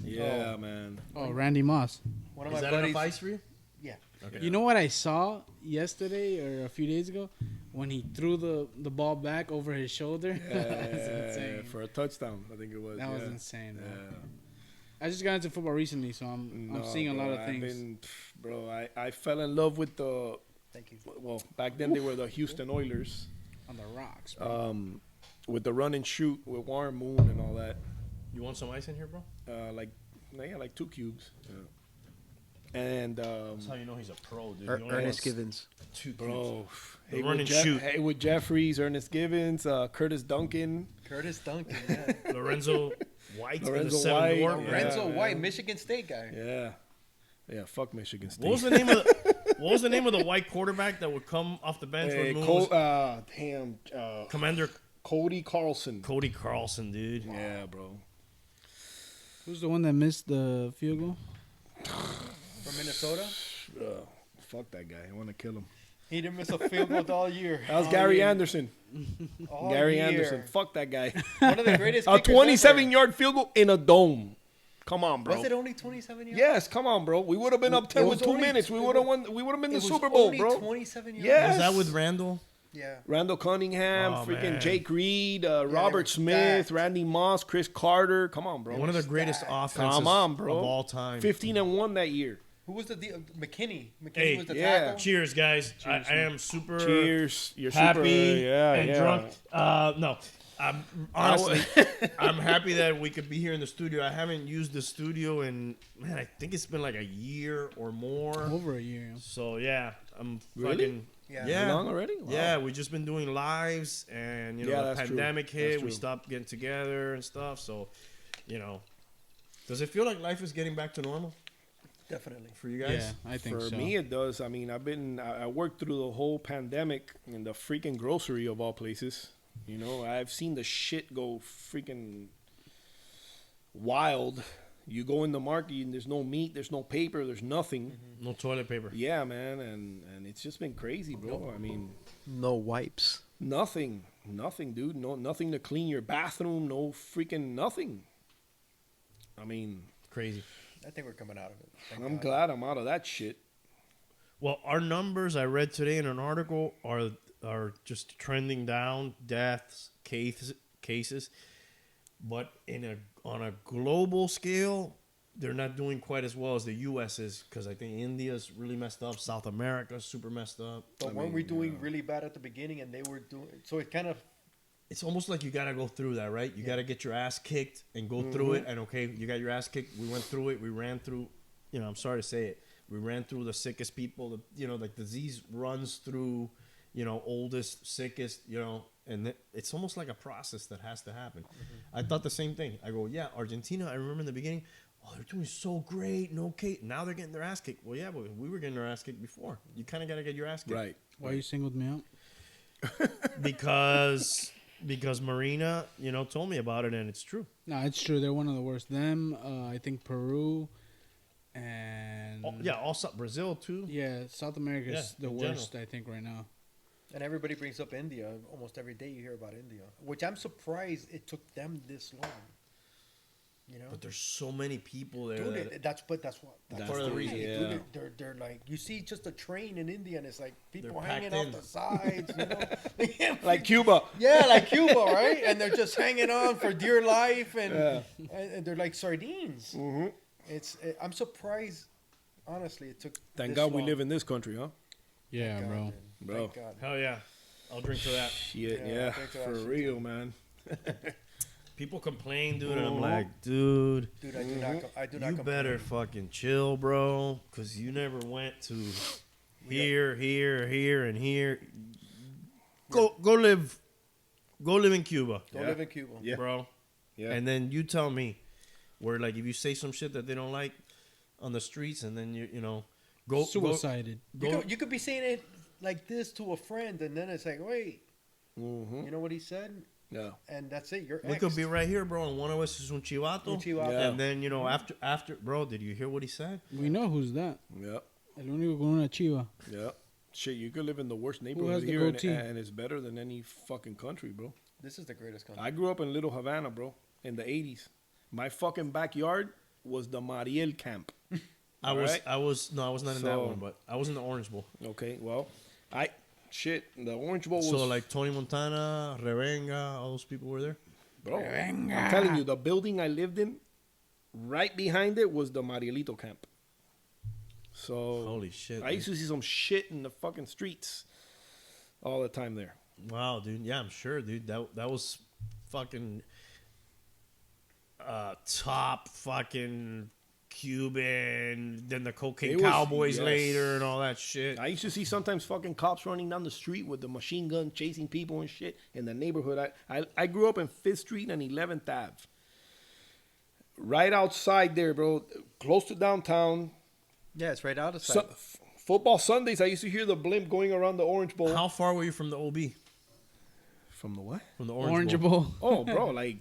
yeah, man. Oh, Randy Moss. One of Is my that buddies. enough ice for you? Yeah. Okay. You know what I saw yesterday or a few days ago when he threw the ball back over his shoulder? That was insane. For a touchdown, I think it was. That was yeah. insane. Bro. Yeah. I just got into football recently, so I'm No, seeing a bro, lot of I've things. been- bro, I fell in love with the. Thank you. Well, back then they were the Houston Oilers. On the rocks, bro. With the run and shoot with Warren Moon and all that. You want some ice in here, bro? Like 2 cubes. Yeah. And That's how you know he's a pro, dude. You only Ernest want Givens. 2 cubes. bro, The run and shoot. Hey, with Jeffries, Ernest Givens, Curtis Duncan, Curtis Duncan. Yeah. Lorenzo White. Lorenzo the seven White, dwarf. yeah. Lorenzo man. White, Michigan State guy. yeah. Fuck Michigan State. What was the name of what was the name of the white quarterback that would come off the bench Hey, when Moon was Commander Cody Carlson. Cody Carlson, dude? Yeah, bro. Who's the one that missed the field goal? From Minnesota. Fuck that guy. I want to kill him. He didn't miss a field goal all year. That was All Gary year. Anderson. All Gary year. Anderson. Fuck that guy. One of the greatest. A kickers 27-yard field goal in a dome. Come on, ever. bro. Was it only 27 yards? Yes, come on, bro. We would have been up 10 was with 2 only- minutes. We would have won. We would have been It the was Super Bowl, only bro. 27 yards. Yes. Was that with Randall? Yeah. Randall Cunningham, Oh, freaking man. Jake Reed, were Robert Smith, stacked. Randy Moss, Chris Carter. Come on, bro. One of the greatest offenses Come on, bro. of all time. 15-1 that year. Who was the McKinney? McKinney Hey, was the yeah. tackle. Cheers, guys. I am super Cheers. You're happy super. Yeah, and yeah. drunk. No, I'm honestly, I'm happy that we could be here in the studio. I haven't used the studio in, man, I think it's been like a year or more. Over a year. So yeah, I'm Really? fucking Yeah. yeah. Long already? Wow. Yeah, we just been doing lives, and you know, Yeah, the that's true. pandemic That's hit. We true. stopped getting together and stuff. So, you know, does it feel like life is getting back to normal Definitely. for you guys? Yeah, I think For so. me, it does. I mean, I worked through the whole pandemic in the freaking grocery of all places. You know, I've seen the shit go freaking wild. You go in the market and there's no meat, there's no paper, there's nothing. No toilet paper. Yeah, man, and it's just been crazy, bro. I mean, No wipes. nothing, dude. No, nothing to clean your bathroom. No freaking nothing. I mean, Crazy. I think we're coming out of it. Thank I'm God. glad I'm out of that shit. Well, our numbers I read today in an article are just trending down, deaths, cases, but on a global scale, they're not doing quite as well as the U.S. is, because I think India's really messed up, South America's super messed up. But weren't we doing really bad at the beginning, and they were doing? So it kind of. It's almost like you gotta go through that, right? You gotta get your ass kicked and go through it. And okay, you got your ass kicked. We went through it. We ran through. You know, I'm sorry to say it. We ran through the sickest people. Like disease runs through. Oldest, sickest. And it's almost like a process that has to happen. I thought the same thing. I go, yeah, Argentina. I remember in the beginning. Oh, they're doing so great. No case. Now they're getting their ass kicked. Well, yeah, but we were getting our ass kicked before. You kind of gotta get your ass kicked, Right. Why you singled me out? Because Marina, told me about it, and it's true. No, it's true. They're one of the worst. Them, I think Peru, and Brazil too. yeah, South America is Yeah, the in worst. I think right now. And everybody brings up India. Almost every day you hear about India, which I'm surprised it took them this long. But there's so many people there. Dude, that's what. That's part of the reason. Yeah. Dude, they're like, you see just a train in India, and it's like people They're hanging packed off in. the sides, Like Cuba. yeah, like Cuba, right? And they're just hanging on for dear life, and they're like sardines. Mm-hmm. I'm surprised honestly, it took. Thank this God we long. live in this country, huh? Yeah, Thank God, bro. man. Bro. Thank God. Hell yeah. I'll drink to that. Shit, Yeah, yeah, drink to that for shit, real, too. man. People complain, dude, and I'm Mhm. like, dude, Dude, I do not. I do not. you better complain. fucking chill, bro, because you never went to here, and here. Go live in Cuba, Go Yeah. live in Cuba. Yeah. bro. Yeah. And then you tell me, where like if you say some shit that they don't like on the streets, and then you know go Suicided. You could be saying it like this to a friend, and then it's like, wait, Mm-hmm. you know what he said, Yeah. and that's it. You're We could be right here, bro, and one of us is un chivato. Yeah. And then, you know, after, bro, did you hear what he said? We know who's that. Yeah. El único con una chiva. Yeah. Shit, you could live in the worst has neighborhood the here, and, goatee? and it's better than any fucking country, bro. This is the greatest country. I grew up in Little Havana, bro, in the 80s. My fucking backyard was the Mariel camp. I was Alright. not in that So- one, but I was in the Orange Bowl. Okay, well, the Orange Bowl was, So like Tony Montana, Revenga, all those people were there. bro, I'm telling you, the building I lived in, right behind it was the Marielito camp. So, Holy shit. I used to see some shit in the fucking streets all the time there. Wow, dude. Yeah, I'm sure, dude. That was fucking top fucking Cuban, then the cocaine It was- cowboys yes. later and all that shit. I used to see sometimes fucking cops running down the street with the machine gun chasing people and shit in the neighborhood. I grew up in 5th Street and 11th Ave. Right outside there, bro, close to downtown. Yeah, it's right out of sight. Football Sundays, I used to hear the blimp going around the Orange Bowl. How far were you from the OB? From the what? From the Orange Bowl? Bowl. Oh, bro, like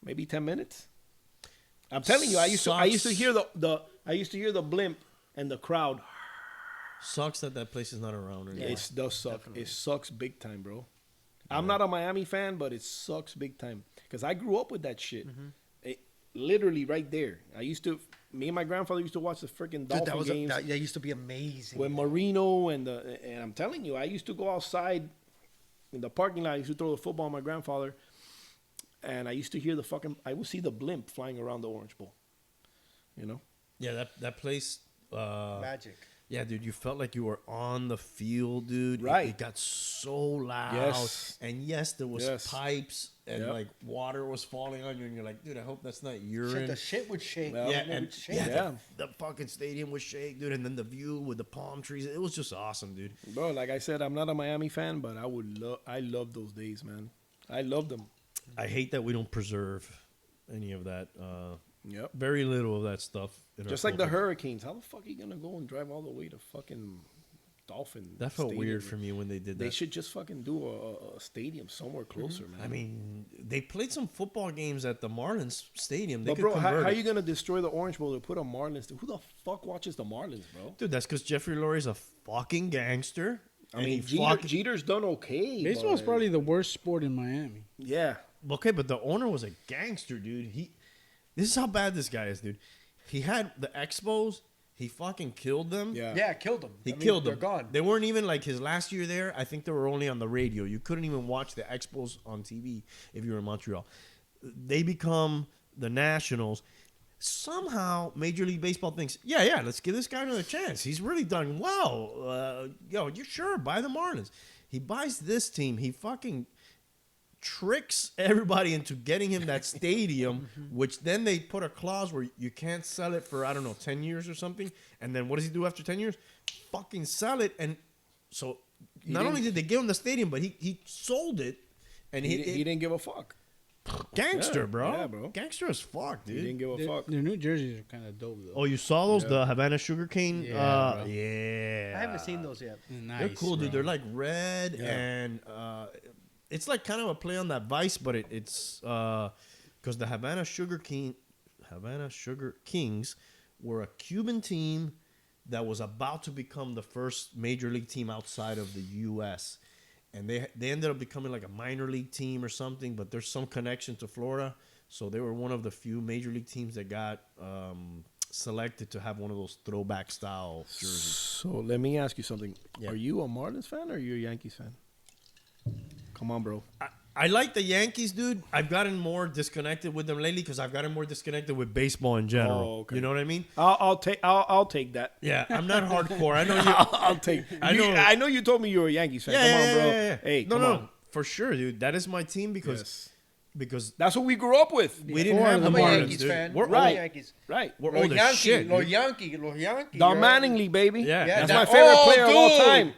maybe 10 minutes. I'm telling you, I used to hear the blimp and the crowd. Sucks that place is not around anymore. It does suck. definitely. It sucks big time, bro. I'm not a Miami fan, but it sucks big time because I grew up with that shit. It, literally right there. Me and my grandfather used to watch the freaking Dude, Dolphin games that used to be amazing. with Marino and I'm telling you, I used to go outside in the parking lot. I used to throw the football at my grandfather, and I used to hear I would see the blimp flying around the Orange Bowl. You know. Yeah, that place. Magic. Yeah, dude, you felt like you were on the field, dude. Right. It got so loud. Yes. And yes, there was Yes. pipes and Yep. like water was falling on you, and you're like, dude, I hope that's not Shit, urine. the shit would shake. Well, Yeah, It and would shake. Yeah. the fucking stadium was shake, dude, and then the view with the palm trees. It was just awesome, dude. Bro, like I said, I'm not a Miami fan, but I love those days, man. I love them. I hate that we don't preserve any of that. Yep. Very little of that stuff. In Just our like the culture. Hurricanes. How the fuck are you gonna go and drive all the way to fucking Dolphin? That felt Stadium? weird for me when they did that. They should just fucking do a stadium somewhere closer, man. I mean, they played some football games at the Marlins Stadium. They but could bro, convert how it. you gonna destroy the Orange Bowl to put a Marlins? Who the fuck watches the Marlins, bro? Dude, that's because Jeffrey Lurie's a fucking gangster. I and mean, he fucking- Jeter's done okay. Baseball's but- probably the worst sport in Miami. yeah. Okay, but the owner was a gangster, dude. This is how bad this guy is, dude. He had the Expos. He fucking killed them. Yeah. Yeah, killed them. He killed They're them. gone. They weren't even like his last year there. I think they were only on the radio. You couldn't even watch the Expos on TV if you were in Montreal. They become the Nationals. Somehow, Major League Baseball thinks, yeah, let's give this guy another chance. He's really done well. You sure buy the Marlins? He buys this team. He fucking tricks everybody into getting him that stadium, which then they put a clause where you can't sell it for, I don't know, 10 years or something. And then what does he do after 10 years? Fucking sell it. And so not only did they give him the stadium, but he sold it. And He didn't give a fuck. gangster, Yeah, bro. yeah, bro. Gangster as fuck, He didn't dude. give a fuck. Their New Jerseys are kind of dope though. Oh, you saw those? Yeah. The Havana sugarcane? Yeah, bro. Yeah. I haven't seen those yet. Nice, They're cool, dude. bro. They're like red Yeah. and it's like kind of a play on that Vice, but it's because the Havana Sugar Kings were a Cuban team that was about to become the first major league team outside of the U.S. And they ended up becoming like a minor league team or something, but there's some connection to Florida. So they were one of the few major league teams that got selected to have one of those throwback style jerseys. So let me ask you something. Yeah. Are you a Marlins fan or are you a Yankees fan? Come on, bro. I like the Yankees, dude. I've gotten more disconnected with them lately because I've gotten more disconnected with baseball in general. Oh, okay. You know what I mean? I'll take that. Yeah, I'm not hardcore. I know you. I'll take. I know you told me you were a Yankees fan. Come on, bro. Yeah. Hey, no, come no, on. for sure, dude. That is my team Yes. because That's what we grew up with. we didn't Four have of the them I'm a are- Marlins, Yankees dude. fan. We're I'm a right. old. Yankees. Right. We're Los old as Yankees, shit. Los dude. Yankees, Los Yankees. Don right? Mattingly, baby. Yeah. Yeah, That's that- my favorite oh, player of all dude. time.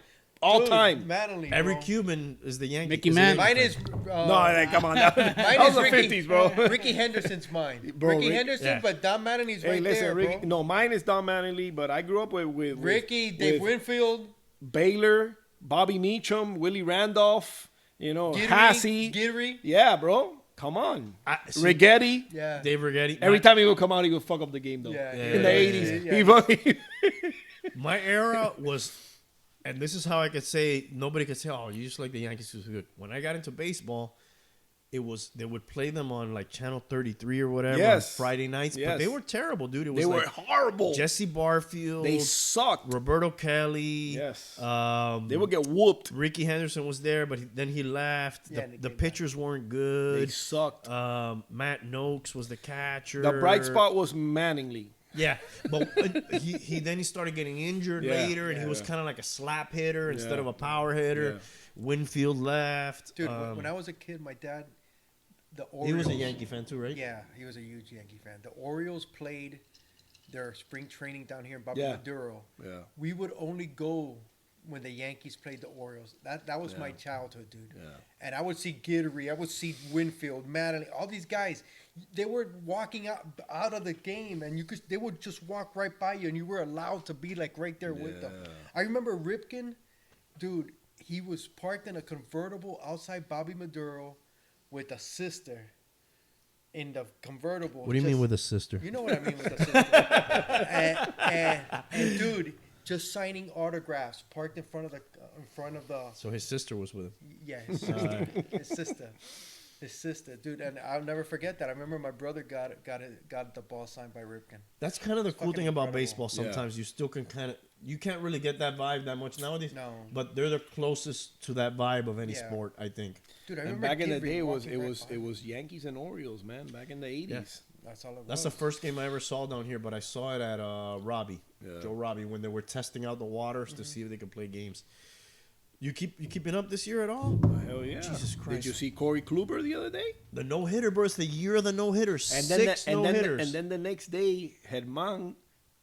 All Dude, time. Mattingly, Every bro. Cuban is the Yankee. Mickey is a Man. Yankee Mine fan. is. No, come on. That Mine was is the Ricky, 50s, bro. Ricky Henderson's mine. Bro, Ricky Rick- Henderson, yeah. but Don Mattingly's Hey, right listen, there, Ricky. bro. No, mine is Don Mattingly, but I grew up with Ricky, Dave with Winfield, Baylor, Bobby Meacham, Willie Randolph, Gittery, Hassey. Gittery. Yeah, bro. Come on. See, Rigetti. Yeah. Dave Rigetti. Every time he would come out, he would fuck up the game, though. Yeah, In the yeah, 80s. yeah. He fucking... My era was, and this is how I could say, nobody could say, oh, you just like the Yankees was good. When I got into baseball, it was, they would play them on like Channel 33 or whatever Yes. on Friday nights, but Yes. they were terrible, dude. It was They were like horrible. Jesse Barfield, They sucked. Roberto Kelly. Yes. They They would get whooped. Ricky Henderson was there, but then he left. Yeah, and The they came pitchers weren't They good. sucked. Matt Noakes was the catcher. The bright spot was Mattingly. Yeah, but he started getting injured Yeah, later, and he was yeah. kind of like a slap hitter instead Yeah. of a power hitter. Yeah. Winfield left. Dude, when I was a kid, my dad, the Orioles. he was a Yankee fan too, right? Yeah, he was a huge Yankee fan. The Orioles played their spring training down here in Bobby Yeah. Maduro. Yeah. We would only go when the Yankees played the Orioles. That was my Yeah. childhood, dude. Yeah. And I would see Gittery, I would see Winfield, Mattingly, all these guys. They were walking out of the game, and they would just walk right by you, and you were allowed to be like right there with them. Yeah. I remember Ripken, dude. He was parked in a convertible outside Bobby Maduro with a sister in the convertible. What do you mean with a sister? You know what I mean with the sister. and dude, just signing autographs, parked in front of the. So his sister was with him. Yeah, his sister, dude, and I'll never forget that. I remember my brother got the ball signed by Ripken. That's kind of the cool fucking thing about incredible. baseball. Sometimes you still can you can't really get that vibe that much nowadays. No. But they're the closest to that vibe of any Yeah. sport, I think. Dude, I And remember back in the Gittery day, it walking right by. was Yankees and Orioles, man. Back in the 80s. That's all it was. That's the first game I ever saw down here, but I saw it at Robbie, Yeah. Joe Robbie, when they were testing out the waters to see if they could play games. You keeping up this year at all? Hell yeah. Jesus Christ. Did you see Corey Kluber the other day? The no hitter, bro. It's the year of the no hitters. And Six then no hitters. and then the next day, Herman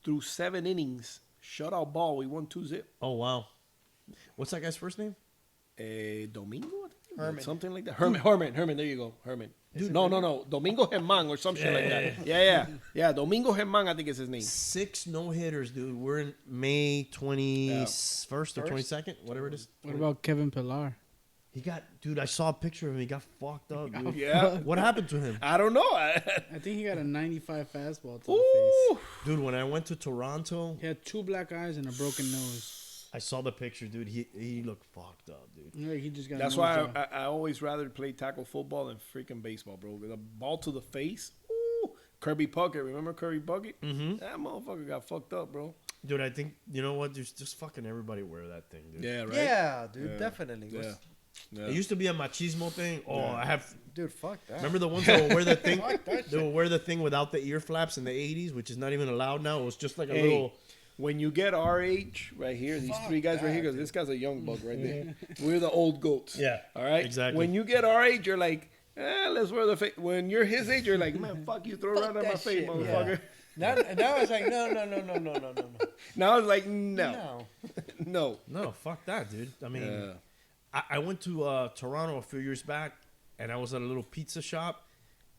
threw 7 innings, shutout ball. We won 2-0. Oh wow, what's that guy's first name? Domingo, I think? Herman. Something like that. Herman. There you go, Herman. No. Domingo Herman or some shit like that. Yeah. Domingo Herman, I think is his name. 6 no hitters, dude. We're in May 21st or 22nd, whatever it is. What about Kevin Pillar? He got, dude. I saw a picture of him. He got fucked up, dude. Yeah. What happened to him, I don't know. I think he got a 95 fastball to the Ooh. face. dude? When I went to Toronto, He had 2 black eyes and a broken nose. I saw the picture, dude. He looked fucked up, dude. Like he just got. That's a why nose job. I always rather play tackle football than freaking baseball, bro. The ball to the face. Ooh. Kirby Puckett. Remember Kirby Puckett? Mm-hmm. That motherfucker got fucked up, bro. Dude, I think you know what? There's just fucking everybody wear that thing, dude. Yeah, right? Yeah, dude, Yeah. definitely. Yeah. Yeah. It used to be a machismo thing. Oh, Yeah. I have. Dude, fuck that. Remember the ones that would wear the thing? Fuck that They shit. would wear the thing without the ear flaps in the '80s, which is not even allowed now. It was just like a Hey, little. when you get our age right here, these Fuck 3 guys right here, that, because this guy's a young buck right there. We're the old goats. Yeah, All right? exactly. When you get our age, you're like, let's wear the face. When you're his age, you're like, man, fuck you, throw it Fuck around in my that face, shit, motherfucker. Now it's like, no. Now it's like, no. No, fuck that, dude. I mean, Yeah. I went to Toronto a few years back, and I was at a little pizza shop,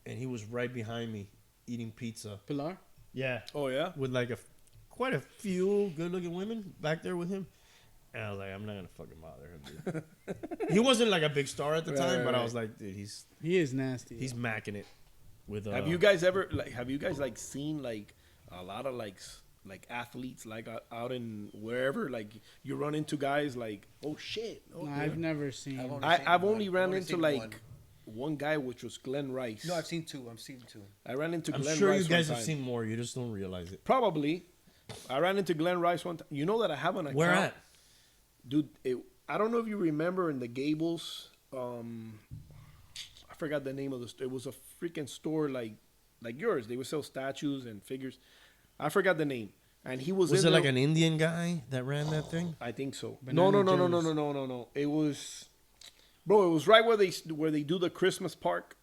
and he was right behind me eating pizza. Pilar. Yeah, Oh, yeah? with like quite a few good-looking women back there with him. And I was like, I'm not gonna fucking bother him, dude. He wasn't like a big star at the time, Right, but I right. was like, dude, he's He is nasty. macking it. With Have you guys ever, like, seen, like, a lot of, like athletes, like, out in wherever? Like, you run into guys like, oh, shit. Oh, No, yeah. I've never seen. I've only ran only into, seen like, one guy, which was Glenn Rice. No, I've seen 2. I ran into I'm Glenn sure Rice you guys one have time. seen more. You just don't realize it. Probably. I ran into Glenn Rice one time. You know that I have an account. Where at? Dude, I don't know if you remember in the Gables, forgot the name of the store. It was a freaking store like yours. They would sell statues and figures. I forgot the name. And he was Was in it like there- an Indian guy that ran that thing? I think so. Banana No. It was, bro. It was right where they do the Christmas park.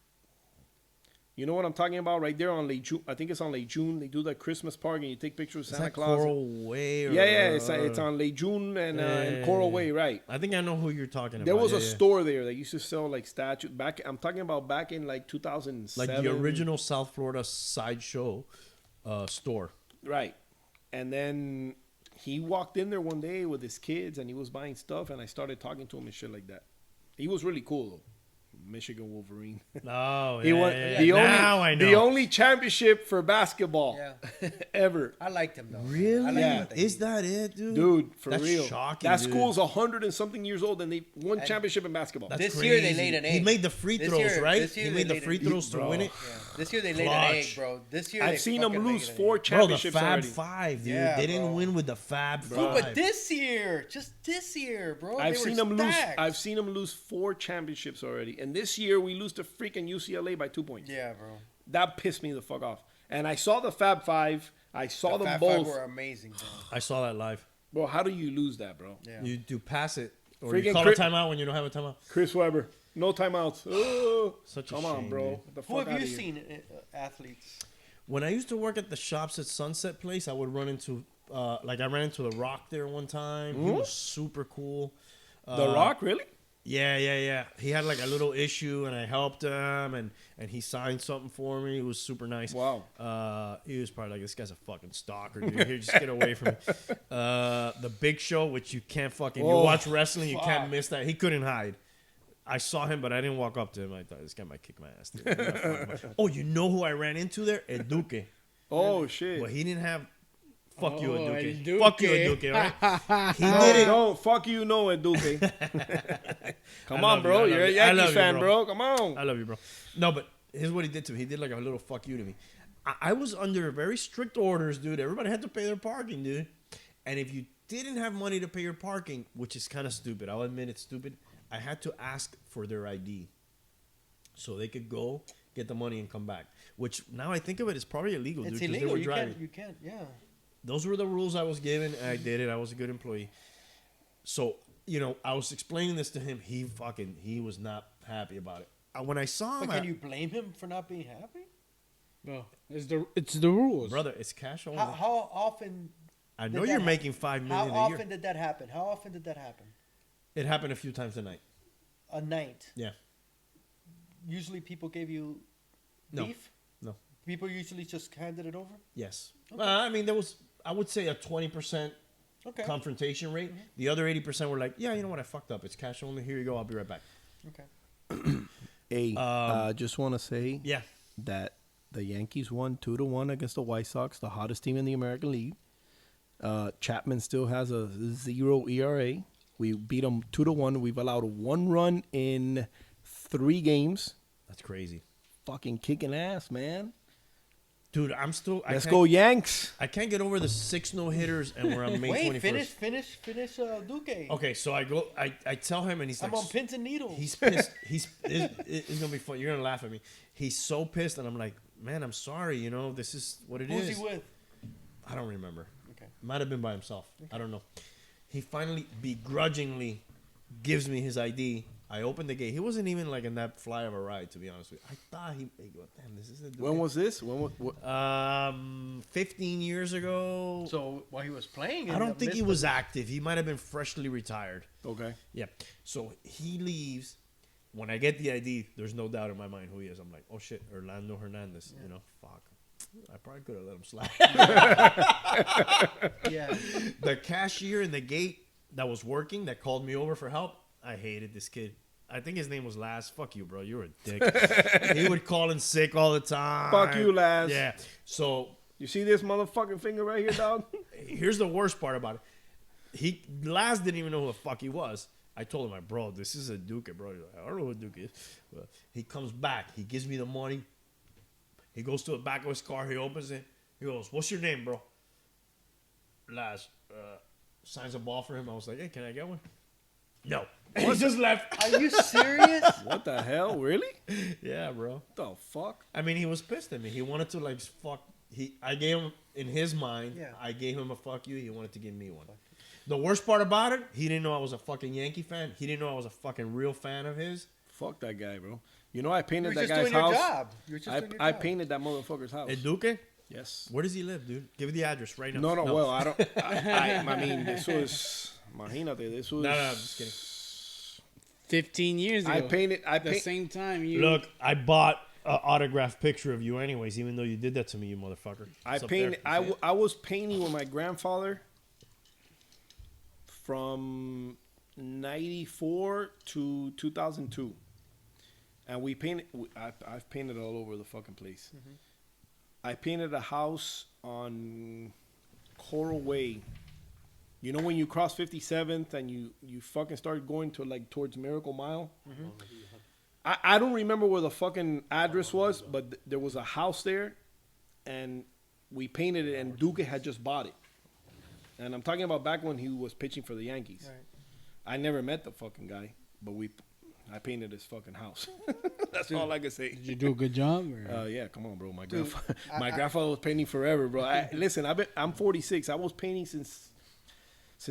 You know what I'm talking about? Right there on Lake June. I think it's on Lake June. They do the Christmas park and you take pictures Is of Santa that Claus. Coral Way? Or, Yeah. It's on Lake June and Coral Way, right? I think I know who you're talking about. There was Yeah, a yeah. store there that used to sell like statues. I'm talking about back in like 2007. Like the original South Florida sideshow store. Right. And then he walked in there one day with his kids and he was buying stuff and I started talking to him and shit like that. He was really cool though. Michigan Wolverine. Oh, He won now I know. the only championship for basketball Yeah. ever. I liked him though. Really? I liked Yeah. him at the Is Heat. that it, dude? Dude, for That's real. shocking, That dude. school's 100 and something years old and they won championship in basketball. That's This year they crazy. laid an He egg. made the free This throws, year- right? this year He they made the laid free an throws egg. to Bro. win it. Yeah. This year they laid an Clutch. egg, bro. This year I've they seen him fucking lose laid an 4 egg. Bro, the championships Fab already. Five, dude. Yeah, They didn't bro. win with the Fab Dude, Five. but this year, just this year, bro. I've they seen were him lose. stacked. I've seen him lose 4 championships already, and this year we lose to freaking UCLA by 2 points. Yeah, bro. That pissed me the fuck off. And I saw the Fab Five. I saw The them Fab both. Five were amazing, bro. I saw that live. Bro, how do you lose that, bro? Yeah. You do pass it, or Freaking you call Chris- a timeout when you don't have a timeout. Chris Webber, no timeouts. Oh, Such a come on, shame, bro. dude. Get the Who fuck have outta you here. seen athletes? When I used to work at the shops at Sunset Place, I would run into, like I ran into The Rock there one time. He was super cool. The Rock, really? Yeah. He had like a little issue, and I helped him, and he signed something for me. It was super nice. Wow. He was probably like, this guy's a fucking stalker, dude. Here, just get away from me. The Big Show, which you can't fucking, you Oh, watch wrestling, you fuck. can't miss that. He couldn't hide. I saw him, but I didn't walk up to him. I thought, this guy might kick my ass. Dude. I'm not fucking about- Oh, you know who I ran into there? El Duque. Oh shit. But he didn't have. Fuck you, Oh, El Duque. El Duque. Fuck you, El Duque. Right? He No, did it. no, fuck you, no, Duque. Come I on, love bro. you, I You're a love you. I love Yankees you, fan, bro. bro. Come on. I love you, bro. No, but here's what he did to me. He did like a little fuck you to me. I was under very strict orders, dude. Everybody had to pay their parking, dude. And if you didn't have money to pay your parking, which is kind of stupid, I'll admit it's stupid, I had to ask for their ID so they could go get the money and come back. Which now I think of it, is probably illegal, dude. It's 'cause they illegal. were You driving. can't. Yeah. Those were the rules I was given, and I did it. I was a good employee. So, you know, I was explaining this to him. He was not happy about it. When I saw him, But can you blame him for not being happy? Well, it's the rules. brother, it's cash only. How often? I did know that you're hap- making $5 How million a often year. did that happen? How often did that happen? It happened a few times a night. A night. Yeah. Usually, people gave you No. beef. No. People usually just handed it over. Yes. I mean, there was, I would say, a 20% Okay. confrontation rate. The other 80% were like, yeah, you know what? I fucked up. It's cash only. Here you go. I'll be right back. Okay. Hey, just want to say Yeah. that the Yankees won 2-1 against the White Sox, the hottest team in the American League. Chapman still has a 0 ERA. We beat them 2-1. We've allowed 1 run in 3 games. That's crazy. Fucking kicking ass, man. Dude, I'm still. Let's go Yanks. I can't get over the 6 no-hitters, and we're on May 21st. Wait, finish, Duque. Okay, so I tell him, and he's like, I'm on pins and needles. he's pissed. It's gonna be fun. You're gonna laugh at me. He's so pissed, and I'm like, man, I'm sorry. You know, this is what it is. Who's he with? I don't remember. Okay. Might have been by himself. I don't know. He finally begrudgingly gives me his ID. I opened the gate. He wasn't even like in that fly of a ride, to be honest with you. I thought he go, damn, this is a dude. When was this? What? 15 years ago. So while he was playing, I don't think he was active. He might have been freshly retired. Okay. Yeah. So he leaves. When I get the ID, there's no doubt in my mind who he is. I'm like, oh shit, Orlando Hernandez. You know, fuck. I probably could have let him slide. Yeah. The cashier in the gate that was working, that called me over for help, I hated this kid. I think his name was Laz. Fuck you, bro. You're a dick. He would call in sick all the time. Fuck you, Laz. Yeah. So You see this motherfucking finger right here, dog? here's the worst part about it. Laz didn't even know who the fuck he was. I told him, like, bro, this is a Duque, bro. He's like, I don't know who a Duque is. But he comes back. He gives me the money. He goes to the back of his car. He opens it. He goes, what's your name, bro? Laz. Signs a ball for him. I was like, hey, can I get one? No. He just left. Are you serious? What the hell? Really? Yeah, bro. What the fuck? I mean, he was pissed at me. He wanted to like fuck. I gave him in his mind. Yeah. I gave him a fuck you. He wanted to give me one. The worst part about it, he didn't know I was a fucking Yankee fan. He didn't know I was a fucking real fan of his. Fuck that guy, bro. You know I You painted were that just guy's doing your house. job. You were just doing your I job. painted that motherfucker's house. Hey, Duque, Yes. where does he live, dude? Give me the address right now. No, well, I don't. I mean, this was. Imagínate, this was. No, I'm just kidding. 15 years ago. I painted. At the same time you. Look, I bought an autographed picture of you, anyways. Even though you did that to me, you motherfucker. I It's up painted. there. I was painting with my grandfather from '94 to 2002, and we painted. I've painted all over the fucking place. I painted a house on Coral Way. You know when you cross 57th and you fucking start going to like towards Miracle Mile? I don't remember where the fucking address was, but there was a house there, and we painted it, and Duque had just bought it. And I'm talking about back when he was pitching for the Yankees. Right. I never met the fucking guy, but I painted his fucking house. That's all I can say. Did you do a good job? Or? Yeah, come on, bro. My Dude, grandfather was painting forever, bro. Listen, I'm 46. I was painting since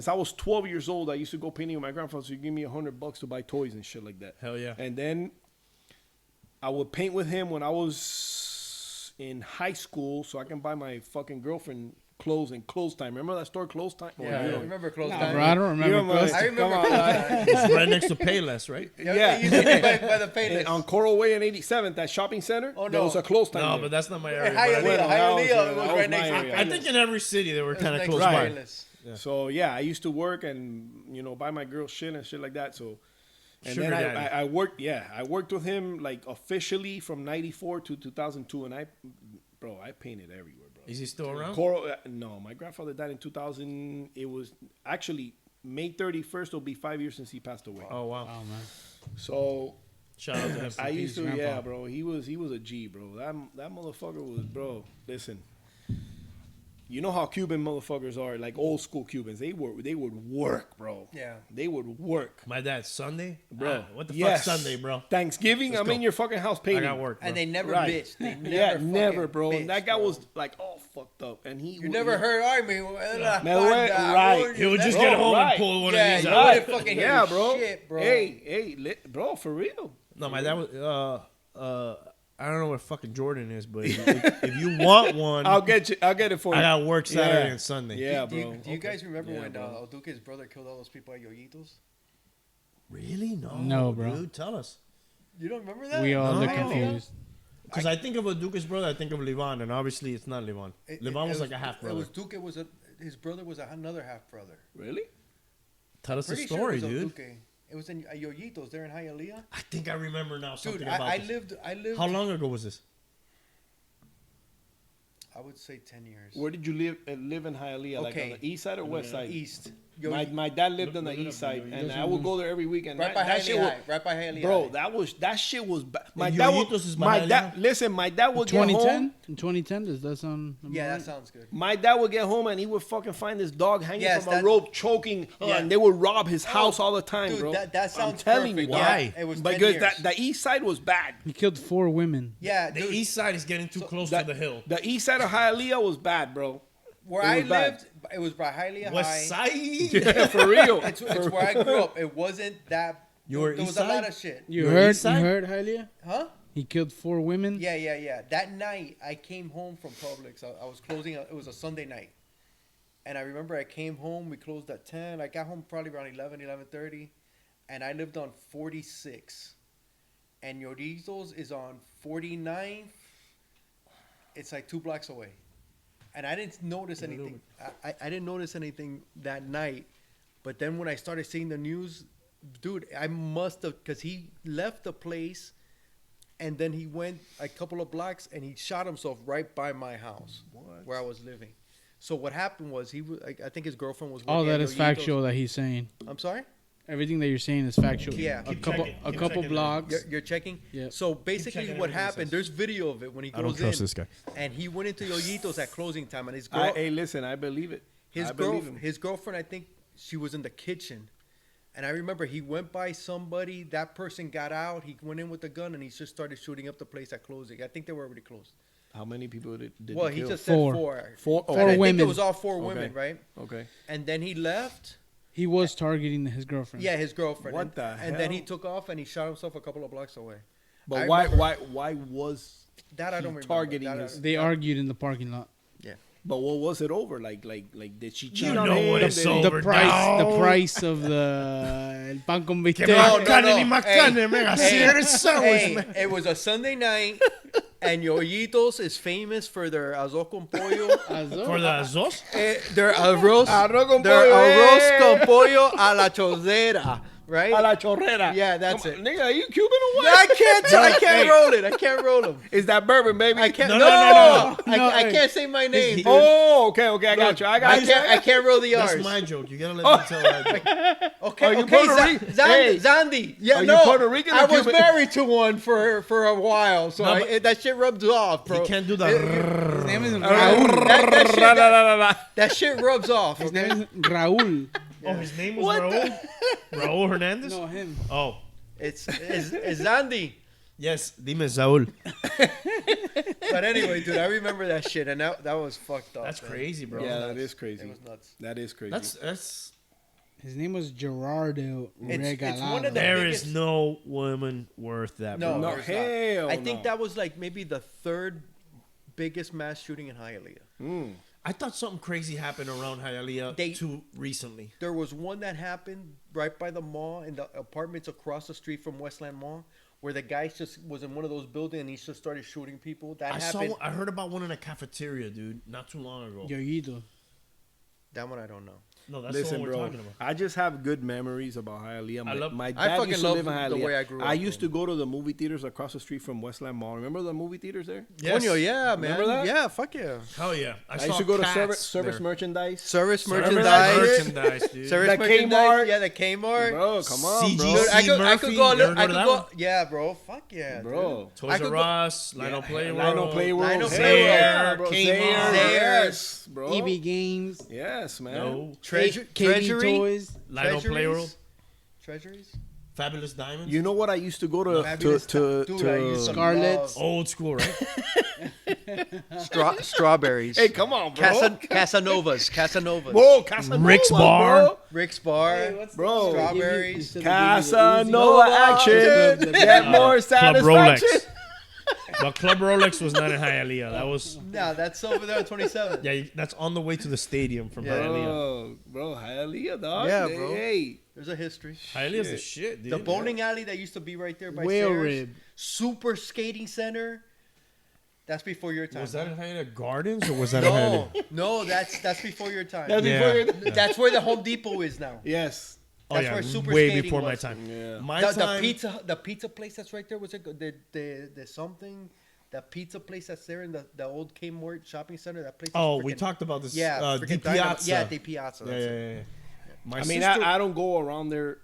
I was 12 years old. I used to go painting with my grandfather. So he give me $100 to buy toys and shit like that. Hell yeah. And then I would paint with him when I was in high school, so I can buy my fucking girlfriend clothes and Clothes Time. Remember that store, Clothes Time? Yeah, you I don't. remember close Nah, time. bro, I don't remember. You Close I to- remember Come on, close like- time. It's right next to Payless, right? Yeah. You used to be by the Payless. On Coral Way and 87th, that shopping center, Oh, there no. was a Clothes Time No, there. but that's not my Hey, area. but I Hialeah, think- that was- Hialeah was that right was next my to area. I think in every city they were kind of close Right. by. Payless. So yeah, I used to work and buy my girl shit and shit like that. So, and Sugar then daddy. I worked. Yeah, I worked with him like officially from '94 to 2002, and I painted everywhere, bro. Is he still around? Coral, no, my grandfather died in 2000. It was actually May 31st. Will be 5 years since he passed away. Oh wow! Oh man. So Shout out to him. I used to, Grandpa. yeah, bro. He was a G, bro. That motherfucker was, bro. Listen, you know how Cuban motherfuckers are, like old school Cubans. They would work, bro. Yeah. They would work, My dad's Sunday, bro. What the Yes. fuck Sunday, bro? Thanksgiving, Let's I'm go. in your fucking house I painting. got work. Bro. And they never Right. bitched. They never Yeah, fucking never, bro. bitched, And that guy bro. was like all fucked up, and he. You never heard me. Right. He would just Bro, get home right. and pull one Yeah, of these you out. wouldn't fucking hear Yeah, bro. shit, bro. Hey, bro, for real. No, my dad was. I don't know where fucking Jordan is, but if you want one, I'll get it for you. I got work Saturday Yeah. and Sunday. Yeah, Do you, bro. do you guys remember Yeah, when bro. Duque's brother killed all those people at Yoyitos? Really? No. No, bro. Dude, tell us. You don't remember that? We all No. look Hialeah? confused. Because I think of a Duke's brother, I think of Levon, and obviously it's not Levon. Levon It was like a half brother. It was Duque his brother was another half brother. Really? Tell us the Pretty story, sure it was dude. Duque. It was in Yoyitos there in Hialeah. I think I remember now something Dude, about I this. lived. How long ago was this? I would say 10 years. Where did you live in Hialeah? Like Okay. on the east side or west side? East. My dad lived on the east side, and I would go there every weekend. Right by that shit Hialeah was, High. Right by Hialeah bro, High. that shit was bad. My And dad Yoyitos would, is by my Hialeah? dad. Listen, my dad would get 2010? home. In 2010, does that sound? about Yeah, right? that sounds good. My dad would get home and he would fucking find this dog hanging Yes, from a that- rope, choking, Yeah. and they would rob his house all the time, Dude, bro. that sounds I'm telling perfect. you, Yeah, Why? it was 10 because years. the east side was bad. He killed 4 women. Yeah, The dude, east side is getting too close The, to the hill. the east side of Hialeah was bad, bro. where it I was bad. lived, it was by Hialeah West High. side? Yeah, for real. It's where I grew up. It wasn't that. You were there was east a lot side? of shit. You You're heard? east side? You heard, Hialeah? Huh? He killed 4 women. Yeah. That night, I came home from Publix. I was closing. It was a Sunday night, and I remember I came home. We closed at 10. I got home probably around 11:30, and I lived on 46, and Lloritos is on 49th. It's like 2 blocks away, and I didn't notice anything. I didn't notice anything that night, but then when I started seeing the news, dude, I must have, because he left the place. And then he went a couple of blocks and he shot himself right by my house where I was living. So what happened was I think his girlfriend was. All working that at is Yoyitos. factual that he's saying. I'm sorry. Everything that you're saying is factual. Yeah. A Keep couple, checking. a Keep couple checking. blocks. You're checking. Yeah. So basically, checking what everything he happened? says. There's video of it when he I don't goes trust in, this guy. and he went into Yoyitos at closing time, and his girl, Hey, listen, I believe it. his I believe him. his girlfriend, I think she was in the kitchen, And I remember he went by somebody. That person got out. He went in with a gun and he just started shooting up the place at closing. I think they were already closed. How many people did Well, he he kill? just said Four. four. Four? And Okay. I think women. it was all four women, Okay. right? Okay. And then he left. He was targeting his girlfriend. Yeah, his girlfriend. What and, the And then he hell? took off and he shot himself a couple of blocks away. But I why remember- why was That I he don't remember. targeting That I- his? They argued in the parking lot. But what was it over? Like did she cheat You on know him? what it's Did he- over. The price dog. of the el pan con bistec. No, no, Carne no. ni más carne, man. Así Hey, eres sandwich, hey, man. it was a Sunday night, and Yoyitos is famous for their arroz con pollo. For the Azos? Their arroz, Arroz con their pollo, arroz eh. con pollo a la chorrera, right? A la chorrera. Yeah, that's Come on, it. Nigga, are you Cuban or Yeah, what? I can't roll it. I can't roll them. Is that bourbon, baby? I can't. No, No, no, no, no. I can't say my name. dude. Oh, okay. I got you. I I got you. can't roll the R's. That's my joke. You gotta let me tell that joke. Okay, Are you okay, Puerto Rican? Hey. Zandi. Yeah, Are you no, Puerto Rican or I was Cuban? married to one for a while, so No, but- that shit rubs off, bro. You can't do His that. name is That, Raul. that shit rubs off. His Okay? name is Raul. Oh, his name was Raul? Raul Hernandez? No, him. Oh. It's Zandi. Yes, dime Saul. But anyway, dude, I remember that shit, and that was fucked up. That's man. crazy, bro. Yeah, that nuts. is crazy. It was nuts. That is crazy. That's His name was Gerardo It's one of Regalado. the- there biggest- is no woman worth that, No, bro. no, there's not. hell I think no. that was like maybe the third biggest mass shooting in Hialeah. Mm. I thought something crazy happened around Hialeah They- too recently. There was one that happened right by the mall in the apartments across the street from Westland Mall, where the guy just was in one of those buildings and he just started shooting people. That happened. I heard about one in a cafeteria, dude, not too long ago. Yoyito. That one I don't know. No, that's Listen, the one we're bro. talking about. I just have good memories about Hialeah. My I dad fucking used to love live in the Hialeah. way I grew I up, used bro. to go to the movie theaters across the street from Westland Mall. Remember the movie theaters there? Yes. Coño, yeah, man. Remember that? Yeah, fuck yeah. Hell yeah. I saw used to go to Cats service there. merchandise. Service Remember that merchandise. Merchandise, dude. Service The merchandise. Kmart. Yeah, the Kmart. Bro, come on, CG. bro. Dude, I could Murphy, go. you ever go I to could that go. one? Yeah, bro. Fuck yeah, Bro. Toys I R could go- Us, Lino Play World. Lino Play World. Lino Hell Play yeah, World. bro. Kmart. Zayers. Yes, bro. EB Games. Yes, man. No. Treasure, KB treasury. Toys. Lino Play World. Treasuries. Treasuries. Fabulous Diamonds. You know what I used to go to Fabulous Dude, I used to Scarlett's. love Old school, right? strawberries. Hey, come on, bro. Casanovas. Casanovas. Whoa, Casanova, Rick's Bar. bro. Rick's Bar. Bro. Strawberries. Casanova action. The- Get more Club satisfaction. Rolex. But Club Rolex was not in Hialeah. That was No, that's over there on 27. yeah. That's on the way to the stadium from Yeah. Hialeah. Bro, Hialeah, dog. Yeah, bro. Hey. There's a history. Hialeah's the shit, dude. The bowling alley that used to be right there by Whale Sayers. Rib. Super Skating Center. That's before your time. Was that in Hialeah Gardens or was that in Hialeah? No, that's before your time. That's Yeah. before your- That's where the Home Depot is now. Yes. Oh That's yeah, where super way skating before my was. time. Yeah. My The time. pizza place that's right there was it the something, the pizza place that's there in the old Kmart shopping center. That place. is Oh, we freaking- talked about this. Yeah, Di freaking dynamite. Piazza. Yeah, Di Piazza. Yeah, That's yeah, it. yeah. My I mean, sister, I don't go around there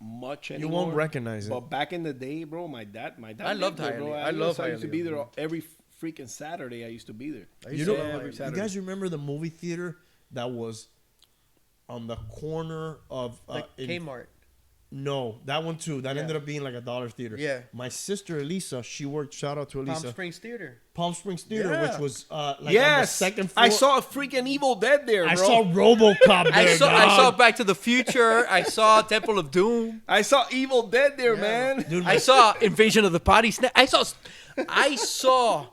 much you anymore. won't recognize it. But back in the day, bro, my dad I loved lived there, bro. Hialeah. I love used to be Hialeah, there bro. every freaking Saturday. I used to be there. I used You to know, love every Hialeah. Saturday. you guys remember the movie theater that was on the corner of Like Kmart. No, that one too. That Yeah. ended up being like a dollar theater. Yeah. My sister Elisa, she worked. Shout out to Elisa. Palm Springs Theater. Palm Springs Theater, Yeah. which was like on the Yes, second floor. I saw a freaking Evil Dead there, bro. I saw RoboCop there. I saw dog. Back to the Future. I saw Temple of Doom. I saw Evil Dead there, Yeah. man. Dude, I saw Invasion of the Body Snatch. I saw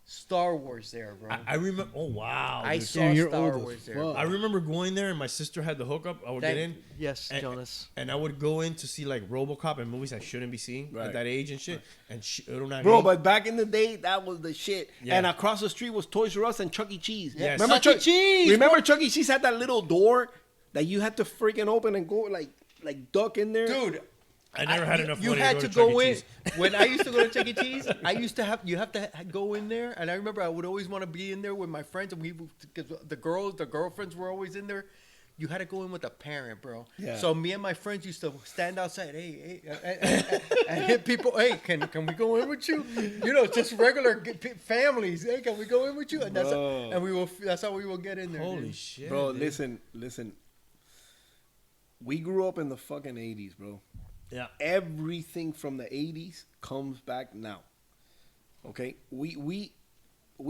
Star Wars there, bro. I remember. Oh wow. I dude. saw Damn, you're Star old as Wars there. fuck. I remember going there, and my sister had the hookup. I would get in. Yes, And- Jonas. And I would go in to see like RoboCop and movies I shouldn't be seeing Right. at that age and shit. And era una Bro, gay. but back in the day, that was the shit. Yeah. And across the street was Toys R Us and Chuck E. Cheese. Yes. Remember Chuck E. Cheese, Remember Chuck E. Cheese had that little door that you had to freaking open and go like duck in there. Dude, I never had enough you money had to to go, go to Chuck E. in. Cheese. When I used to go to Chuck E. Cheese, you have to go in there. And I remember I would always want to be in there with my friends, and because the girlfriends were always in there. You had to go in with a parent, bro. Yeah. So me and my friends used to stand outside, and hit people. Hey, can we go in with you? You know, just regular families. Hey, can we go in with you? And Bro. that's how we will get in there. Holy dude. shit, Bro, dude. listen. we grew up in the fucking 80s, bro. Yeah. Everything from the 80s comes back now. Okay? We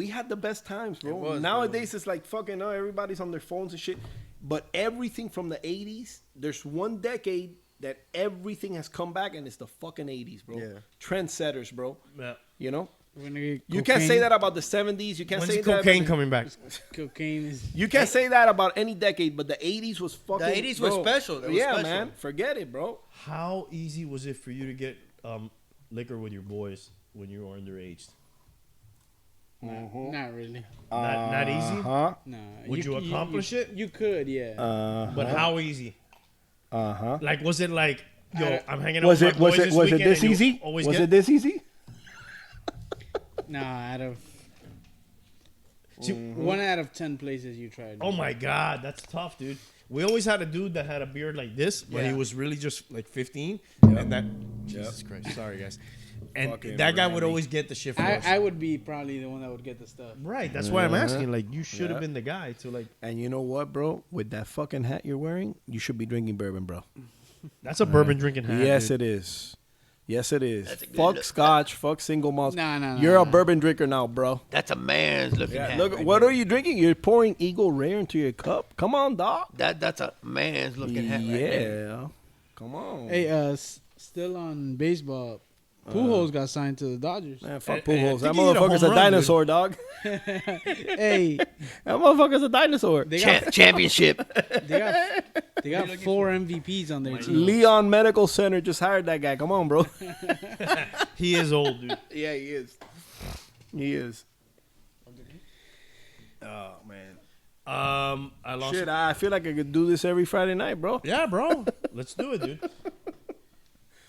had the best times, bro. It was, Nowadays, it's like fucking, everybody's on their phones and shit. But everything from the 80s, there's one decade that everything has come back, and it's the fucking 80s, bro. Yeah. Trendsetters, bro. Yeah. You know? We're gonna get You can't say cocaine. that about the 70s. You can't When's say the that. cocaine coming back? Cocaine is. You can't say that about any decade, but the 80s was fucking. The 80s were bro. special. It was yeah, special. man. Forget it, bro. How easy was it for you to get liquor with your boys when you were underage? Not really. Not easy? Huh? No. Would you accomplish it? You could, yeah. But how easy? Uh-huh. Like, was it like, yo, I'm hanging out Was with it my was boys it this was it weekend this and you easy? always Was get- it this easy? No, out of See, 1 out of 10 places you tried. Oh my God, that's tough, dude. We always had a dude that had a beard like this, but he Yeah. was really just like 15. And that, Jesus Christ, sorry guys. And Fucking that guy would Randy. always get the shit for us. I would be probably the one that would get the stuff. Right, that's why I'm asking. Like, you should have Yeah. been the guy to like. And you know what, bro? With that fucking hat you're wearing, you should be drinking bourbon, bro. That's a bourbon drinking hat. Yes, dude. it is. Yes, it is. That's a good Fuck look. scotch. Fuck single malts. No. You're a bourbon drinker now, bro. That's a man's looking Yeah, hat. look, right what there. are you drinking? You're pouring Eagle Rare into your cup. Come on, dog. That's a man's looking hat right there. Yeah. Come on. Hey, still on baseball. Pujols got signed to the Dodgers. Man, fuck Hey, I Pujols. think That he hit a motherfucker's a home run, dinosaur, dog. Hey, That motherfucker's a dinosaur. they got Championship. they got 4 MVPs on their team. Leon Medical Center just hired that guy. Come on, bro. He is old, dude. Yeah, he is. He is. Oh, man. I lost. Shit, I feel like I could do this every Friday night, bro. Yeah, bro. Let's do it, dude.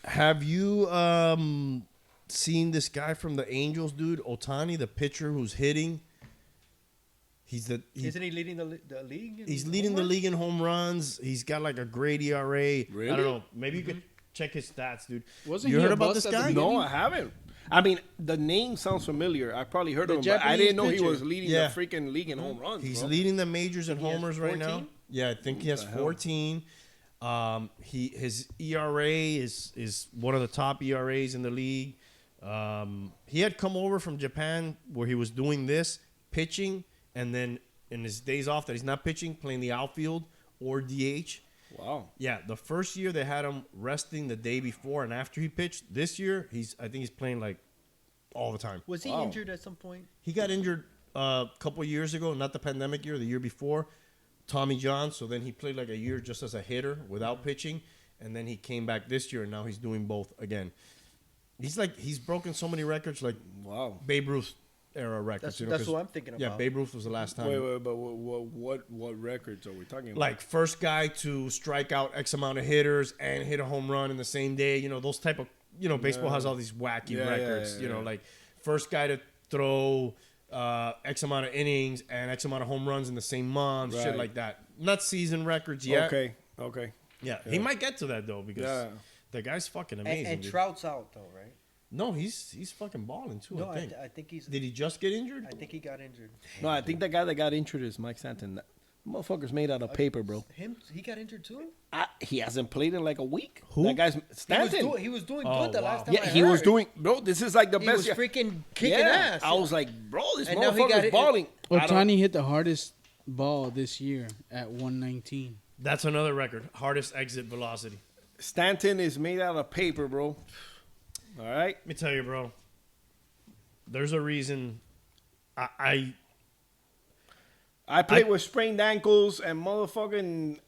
Have you seen this guy from the Angels, dude? Otani, the pitcher who's hitting. Isn't he leading the league? in He's home leading the runs? league in home runs. He's got like a great ERA. Really? I don't know. Maybe you could check his stats, dude. Wasn't you he heard a about bust this at the guy? beginning? No, I haven't. I mean, the name sounds familiar. I probably heard The of him, but I Japanese didn't know he pitcher. was leading Yeah. the freaking league in home runs. He's bro. leading the majors in He has homers right now. 14? Yeah, I think he has the hell? 14. His ERA is one of the top ERAs in the league. He had come over from Japan where he was doing this, pitching, and then in his days off that he's not pitching, playing the outfield or DH. Wow. Yeah, the first year they had him resting the day before and after he pitched. This year, I think he's playing like all the time. Was he Wow. injured at some point? He got injured a couple of years ago, not the pandemic year, the year before. Tommy John. So then he played like a year just as a hitter without pitching, and then he came back this year, and now he's doing both again. He's broken so many records, like Wow. Babe Ruth era records. That's 'cause- what I'm thinking Yeah, about. Babe Ruth was the last time. Wait, but what records are we talking about? Like first guy to strike out X amount of hitters and hit a home run in the same day. You know those type of baseball has all these wacky Yeah, records. yeah, You know, yeah. like first guy to throw X amount of innings and X amount of home runs in the same month. Shit Right. like that. Not season records yet. Okay. Yeah, he might get to that though because Yeah. the guy's fucking amazing. And dude. Trout's out though, right? No, he's fucking balling too. No, I think. I think he's. Did he just get injured? I think he got injured. No, I think the guy that got injured is Mike Stanton. That motherfucker's made out of paper, bro. He got injured too. He hasn't played in like a week. Who? That guy's Stanton. He was doing Oh, good the wow. last time. Yeah, he was doing. Bro, this is like the He best. was year. freaking kicking Yeah. ass. I was like, bro, this And now he got motherfucker's it- balling. I don't- Otani hit the hardest ball this year at 119. That's another record. Hardest exit velocity. Stanton is made out of paper, bro. All right. Let me tell you, bro. There's a reason. I played with sprained ankles and motherfucking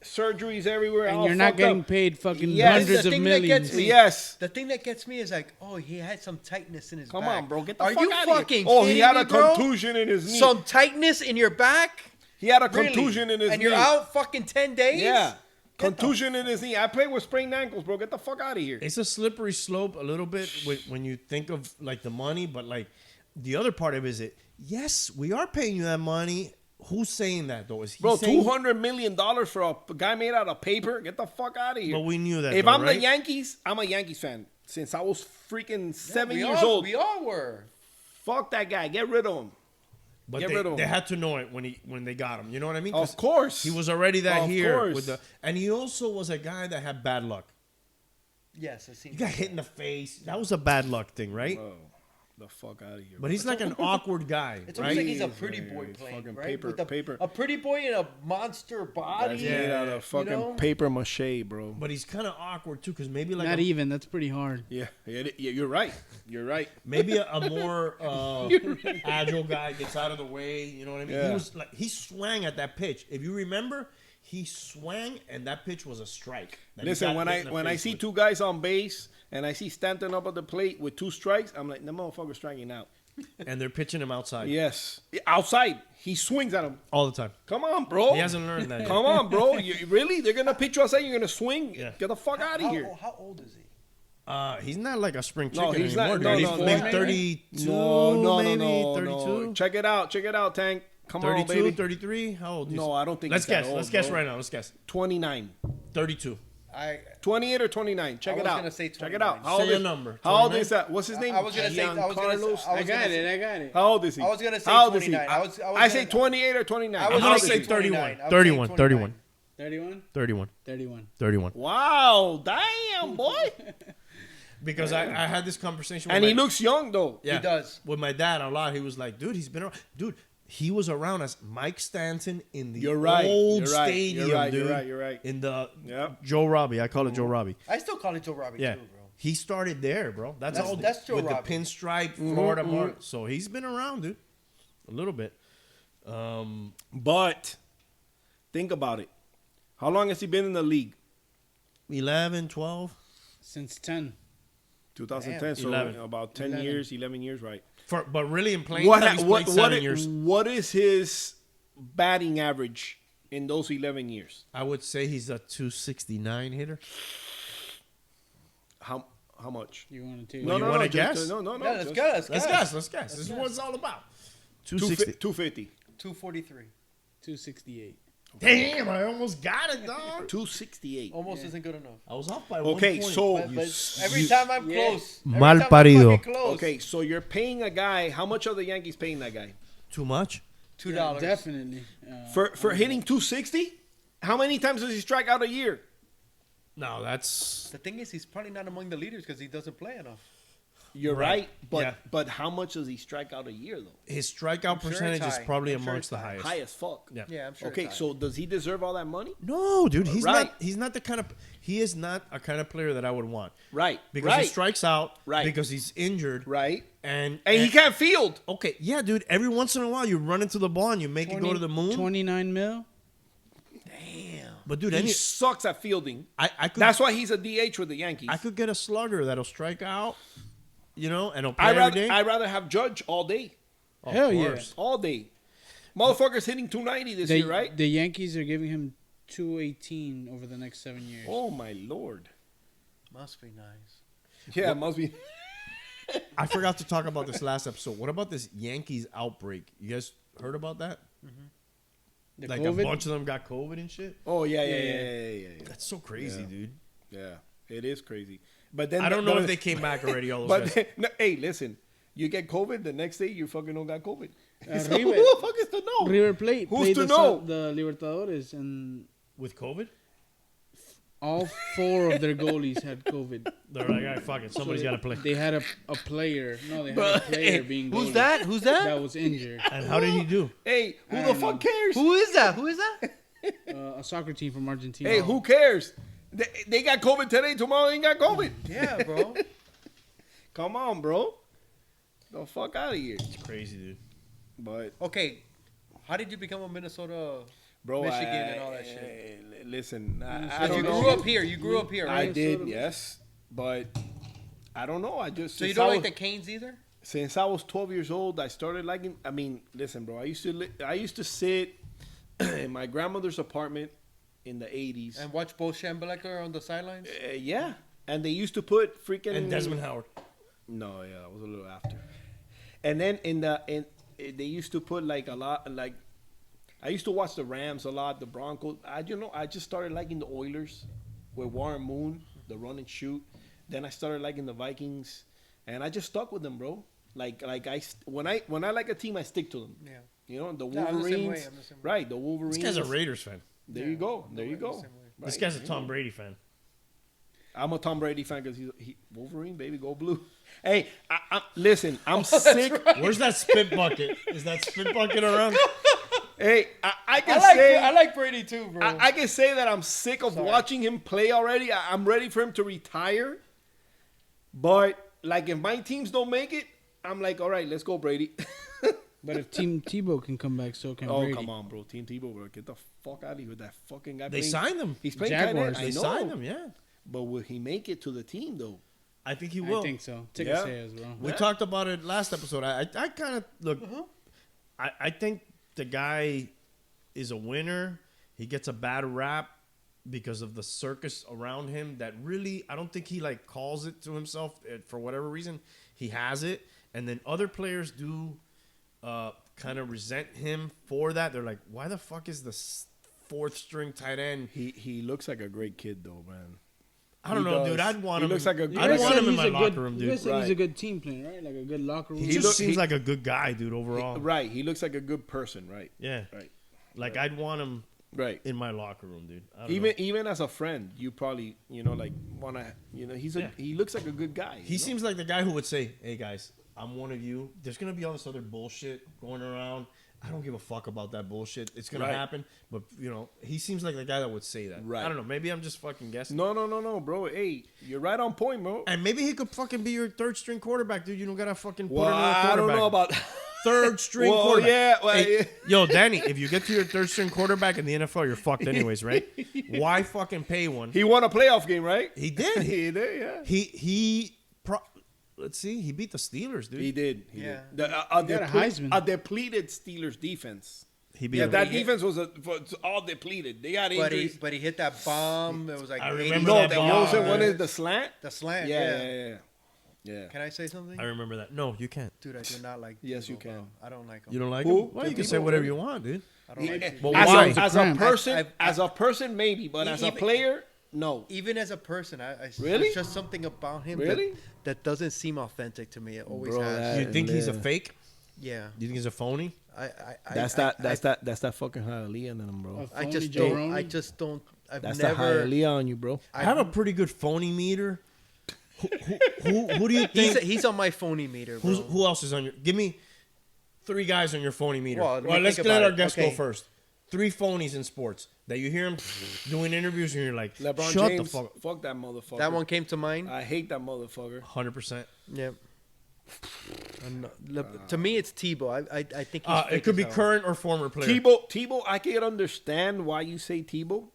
surgeries everywhere. And all you're not fucked getting up. paid fucking Yes. hundreds The of thing that millions. gets me- Yes. The thing that gets me is like, oh, he had some tightness in his Come back. on, bro. Get the Are fuck you out of fucking here. Oh, he kidding had me, a bro? contusion in his knee. Some tightness in your back? He had a Really? contusion in his and knee. you're out fucking 10 days? Yeah. Get the- Contusion in his knee. I played with sprained ankles, bro. Get the fuck out of here. it's a slippery slope a little bit when you think of like the money, but like the other part of it is yes, we are paying you that money. Who's saying that though? Is he Bro, saying, $200 million for a guy made out of paper? Get the fuck out of here. But we knew that. If though, I'm right? the Yankees, I'm a Yankees fan. Since I was freaking 7 we years all, old. We all were. Fuck that guy. Get rid of him. But Get rid of they him. had to know it when they got him. You know what I mean? 'Cause Of course. he was already that Of here course. with the, and he also was a guy that had bad luck. Yes, I seen. He got hit in the face. That was a bad luck thing, right? Bro, the fuck out of here. But he's like an awkward guy, It's almost like right? he's a Please, pretty man, boy it's playing, fucking right? paper- With a, paper. a pretty boy in a monster body. That's made out of fucking know? paper mache, bro. But he's kind of awkward too, because maybe like Not even. That's pretty hard. Yeah, you're right. You're right. maybe a more agile guy gets out of the way. You know what I mean? Yeah. He was like he swung at that pitch. If you remember, he swung and that pitch was a strike. that he Listen, got when hit in the I face see with. two guys on base and I see Stanton up at the plate with 2 strikes, I'm like, the motherfucker's striking out. and they're pitching him outside Yes, outside. He swings at him. all the time. Come on, bro. He hasn't learned that yet. Come on, bro. You, really? They're gonna pitch you outside. You're gonna swing? Yeah. Get the fuck out of here. How old is he? He's not like a spring No, chicken he's anymore. not. No, dude. no, He's no, maybe no. 32, No, maybe no, 32. no. Check it out. Check it out, Tank. Come 32, on, baby. 33? How old? No, I don't think. Let's he's that guess. old, Let's guess bro. right now. Let's guess. 29. 32. 28 or 29. Check I it was out. gonna say Check it out. 29. How Say old a is, number. How old 29? is that? What's his name? I was gonna say- I was gonna say- Carlos. I I was got gonna it. say- I got it. How old is he? I was gonna say How old is he? 29. I was I say gonna- 28 or 29. I I'm was gonna gonna say say 31. 29. I was 31. saying 31. 31? 31. 31. 31. Wow, damn, boy. Because I had this conversation with And he my- looks young, though. yeah, He does. with my dad a lot. He was like, dude, he's been around. Dude, he was around as Mike Stanton in the You're right. old You're right. stadium, You're right. dude. You're right. You're right. In the Yep. Joe Robbie. I call it Joe Robbie. I still call it Joe Robbie Yeah. too, bro. He started there, bro. That's That's- all. that's Joe with Robbie. the pinstripe Florida mark. So he's been around, dude. A little bit. But think about it. How long has he been in the league? 11, 12. Since 10. 2010. So 11. about 10 11. years, 11 years, right? But really in playing time, he's played 7 years. What is his batting average in those 11 years? I would say he's a 269 hitter. How much? You want to take you wanna just- guess? No. Yeah, let's just go. Let's guess. This is what it's all about. 260. 250. 243. 268. Damn, I almost got it, dog. 268. Almost isn't good enough. I was off by Okay, 1 point. so But every time I'm close. every Mal time I'm parido. fucking close. okay, so you're paying a guy. How much are the Yankees paying that guy Too much? $2. Definitely. for hitting 260? How many times does he strike out a year? No, that's The thing is, he's probably not among the leaders because he doesn't play enough. You're Right. right, but Yeah. but how much does he strike out a year though? his strikeout sure it's percentage is high. probably I'm sure amongst it's the high. highest. High as fuck. Yeah. Yeah, I'm sure. Okay, it's high. so does he deserve all that money? No, dude, he's Right. not. He's not the kind of. He is not a kind of player that I would want Right. because right. he strikes out. Right. Because he's injured. Right. And And he can't field. Okay, yeah, dude. Every once in a while, you run into the ball and you make it go to the moon. 29 mil? But dude, He any, sucks at fielding. I could. That's why he's a DH with the Yankees. I could get a slugger that'll strike out. You know, and he'll play every day. I'd rather have Judge all day. Of Hell yeah. course. All day. Motherfucker's hitting 290 this year, right? The Yankees are giving him 218 over the next 7 years. Oh my lord. Must be nice. Yeah, it must be. I forgot to talk about this last episode. What about this Yankees outbreak? You guys heard about that? The Like COVID? a bunch of them got COVID and shit. Oh yeah, yeah, Yeah. yeah, yeah, yeah. That's so crazy, Yeah. dude. Yeah, it is crazy. But then I don't know if they came back already. All those guys. But no, hey, listen, you get COVID, the next day you fucking don't got COVID. So River- who the fuck is to know? River Plate Who's played to the, know? the Libertadores, and With COVID, all 4 of their goalies had COVID. they're like, all right, fuck it. Somebody's So got to play. They had a player. No, they had a player being Who's goalie that? Who's that? that was injured. And how did he do? Hey, who I the don't fuck know. cares? Who is that? Who is that? A soccer team from Argentina. Hey, who cares? They got COVID today, tomorrow they ain't got COVID. Yeah, bro. Come on, bro. The fuck out of here. It's crazy, dude. But Okay, how did you become a Minnesota? bro, Michigan and all that shit. Listen, I Because you don't know. grew up here. You grew up here, I right? did, yes, but I don't know. I just So you since don't I like was- the Canes either? Since I was 12 years old, I started liking. I mean, listen, bro. I used to sit in my grandmother's apartment in the 80s. And watch Bo Schembechler on the sidelines? Yeah, and they used to put freaking And Desmond Howard. No, yeah, it was a little after. And then they used to put like a lot like. I used to watch the Rams a lot, the Broncos. I just started liking the Oilers with Warren Moon, the run and shoot. Then I started liking the Vikings, and I just stuck with them, bro. When I like a team, I stick to them. Yeah. You know, the No, I'm the same way, Wolverines. I'm the same way. Right, the Wolverines. This guy's a Raiders fan. There you go. There you go. Same way. This Right, guy's a there you Tom go. Brady fan. I'm a Tom Brady fan because he Wolverine, baby, go blue. Hey, listen, I'm sick. Where's that spit bucket? Is that spit bucket around? Hey, I can say I like Brady too, bro. I can say that I'm sick of watching him play already. I'm ready for him to retire. But like, if my teams don't make it, I'm like, all right, let's go, Brady. But if Team Tebow can come back, so can Oh, Brady. come on, bro. Team Tebow, bro. Get the fuck out of here with that fucking guy. They playing. signed him. He's playing Jaguars. tight end. They I know. signed him, yeah. But will he make it to the team, though? I think he will. I think so. Take Yeah. a say as well. We Yeah. talked about it last episode. I kind of look. I think the guy is a winner. He gets a bad rap because of the circus around him. That really, I don't think he like calls it to himself for whatever reason. He has it, and then other players do kind of resent him for that. They're like, "Why the fuck is the fourth string tight end?" He looks like a great kid, though, man. I don't He know, does. dude. I'd want He him. looks like a I'd good want guy. him in my He's a locker good- room, You dude. guys said he's Right. a good team player, right? Like a good locker room. He He just look- seems he- like a good guy, dude. Overall, Right. He looks like a good person, right? yeah. Right. Like I'd want him Right. in my locker room, dude. I don't Even know. even as a friend, you probably, like, want to, Yeah. he looks like a good guy. He seems like the guy who would say, "Hey guys, I'm one of you. There's gonna be all this other bullshit going around. I don't give a fuck about that bullshit. It's gonna Right. happen." But he seems like the guy that would say that. Right. I don't know. Maybe I'm just fucking guessing. No, bro. Hey, you're right on point, bro. And maybe he could fucking be your third string quarterback, dude. You don't gotta fucking put Well, another I quarterback. don't know about. third string Well, quarterback. yeah, well, Hey, yeah. yo, Danny, if you get to your third string quarterback in the NFL, you're fucked anyways, right? Why fucking pay one? He won a playoff game, right? He did. He did, yeah. Let's see. He beat the Steelers, dude. He did. He Yeah. did. He got a Heisman. A depleted Steelers defense. He beat Yeah, them. that defense was all depleted. They got injuries. But he hit that bomb. It was like I 80 remember No, that the bomb. Wilson one is the slant. The slant. Yeah. Can I say something? I remember that. No, you can't. Dude, I do not like. Yes, Tebow, you bro. can. I don't like him. You don't like Who? him? Well, The you can say people- whatever you want, dude. I don't like Tebow. But As why? a, as a Crap. person, I- as a person, maybe, but as a Even- player, no. Even as a person, Really? there's just something about him Really? that doesn't seem authentic to me. It always Bro, has. that- You think he's a Yeah. fake? Yeah. You think he's a phony? That's that fucking Hialeah in them, bro. I Phony just don't. jabroni? I just don't. I've That's never. the Hialeah on you, bro. I have a pretty good phony meter. Who do you think? He's on my phony meter, bro. Who else is on your? Give me 3 guys on your phony meter. Well, let me Let's think let about our it. guest go Okay. first. 3 phonies in sports that you hear him doing interviews and you're like, LeBron shut James, the fuck. that motherfucker. That one came to mind. I hate that motherfucker. 100%. Yep. To me, it's Tebow. I think he's It fake could as be hell. current or former player. Tebow, I can understand why you say Tebow.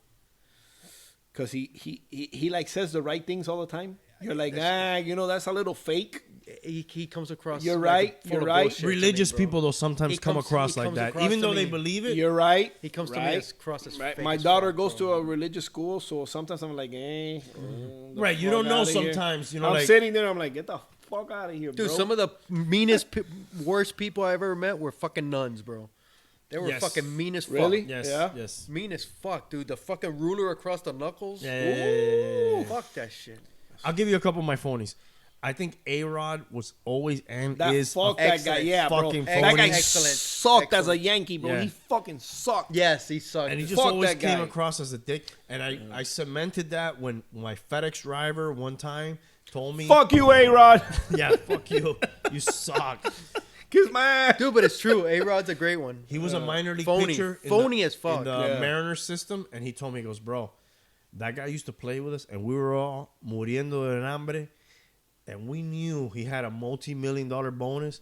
Because he like says the right things all the time. You're like, that's a little fake. He comes across. You're like right, full you're of right. bullshit to me, Religious bro. people though sometimes He come comes- across he like comes that, across even to though they me- believe it. You're right. He comes to right? me across as Right. fake My as daughter fuck, goes bro. to a religious school, so sometimes I'm like, the Right, you fuck don't know outta here. sometimes, you know, I'm like- sitting there, I'm like, get the fuck out of here, Dude, bro. some of the meanest, worst people I ever met were fucking nuns, bro. They were Yes. fucking mean as fuck. Really? Yes, Yeah. yes. Mean as fuck, dude. The fucking ruler across the knuckles. Yeah. Fuck that shit. I'll give you a couple of my phonies. I think A-Rod was always and that is fuck a that guy, excellent yeah, bro. fucking That phony. guy Excellent. sucked as a Excellent. Yankee, bro. Yeah. He fucking sucked. Yes, he sucked. And he just Fuck always that came guy. across as a dick. And I cemented that when my FedEx driver one time told me, Fuck you, A-Rod. yeah, fuck you. You suck. Kiss my ass. Dude, but it's true. A-Rod's a great one. He was a minor league phony. pitcher. in Phony the, as fuck. In the Yeah. Mariners system. And he told me, he goes, bro, that guy used to play with us. And we were all muriendo de hambre. And we knew he had a multi-million-dollar bonus.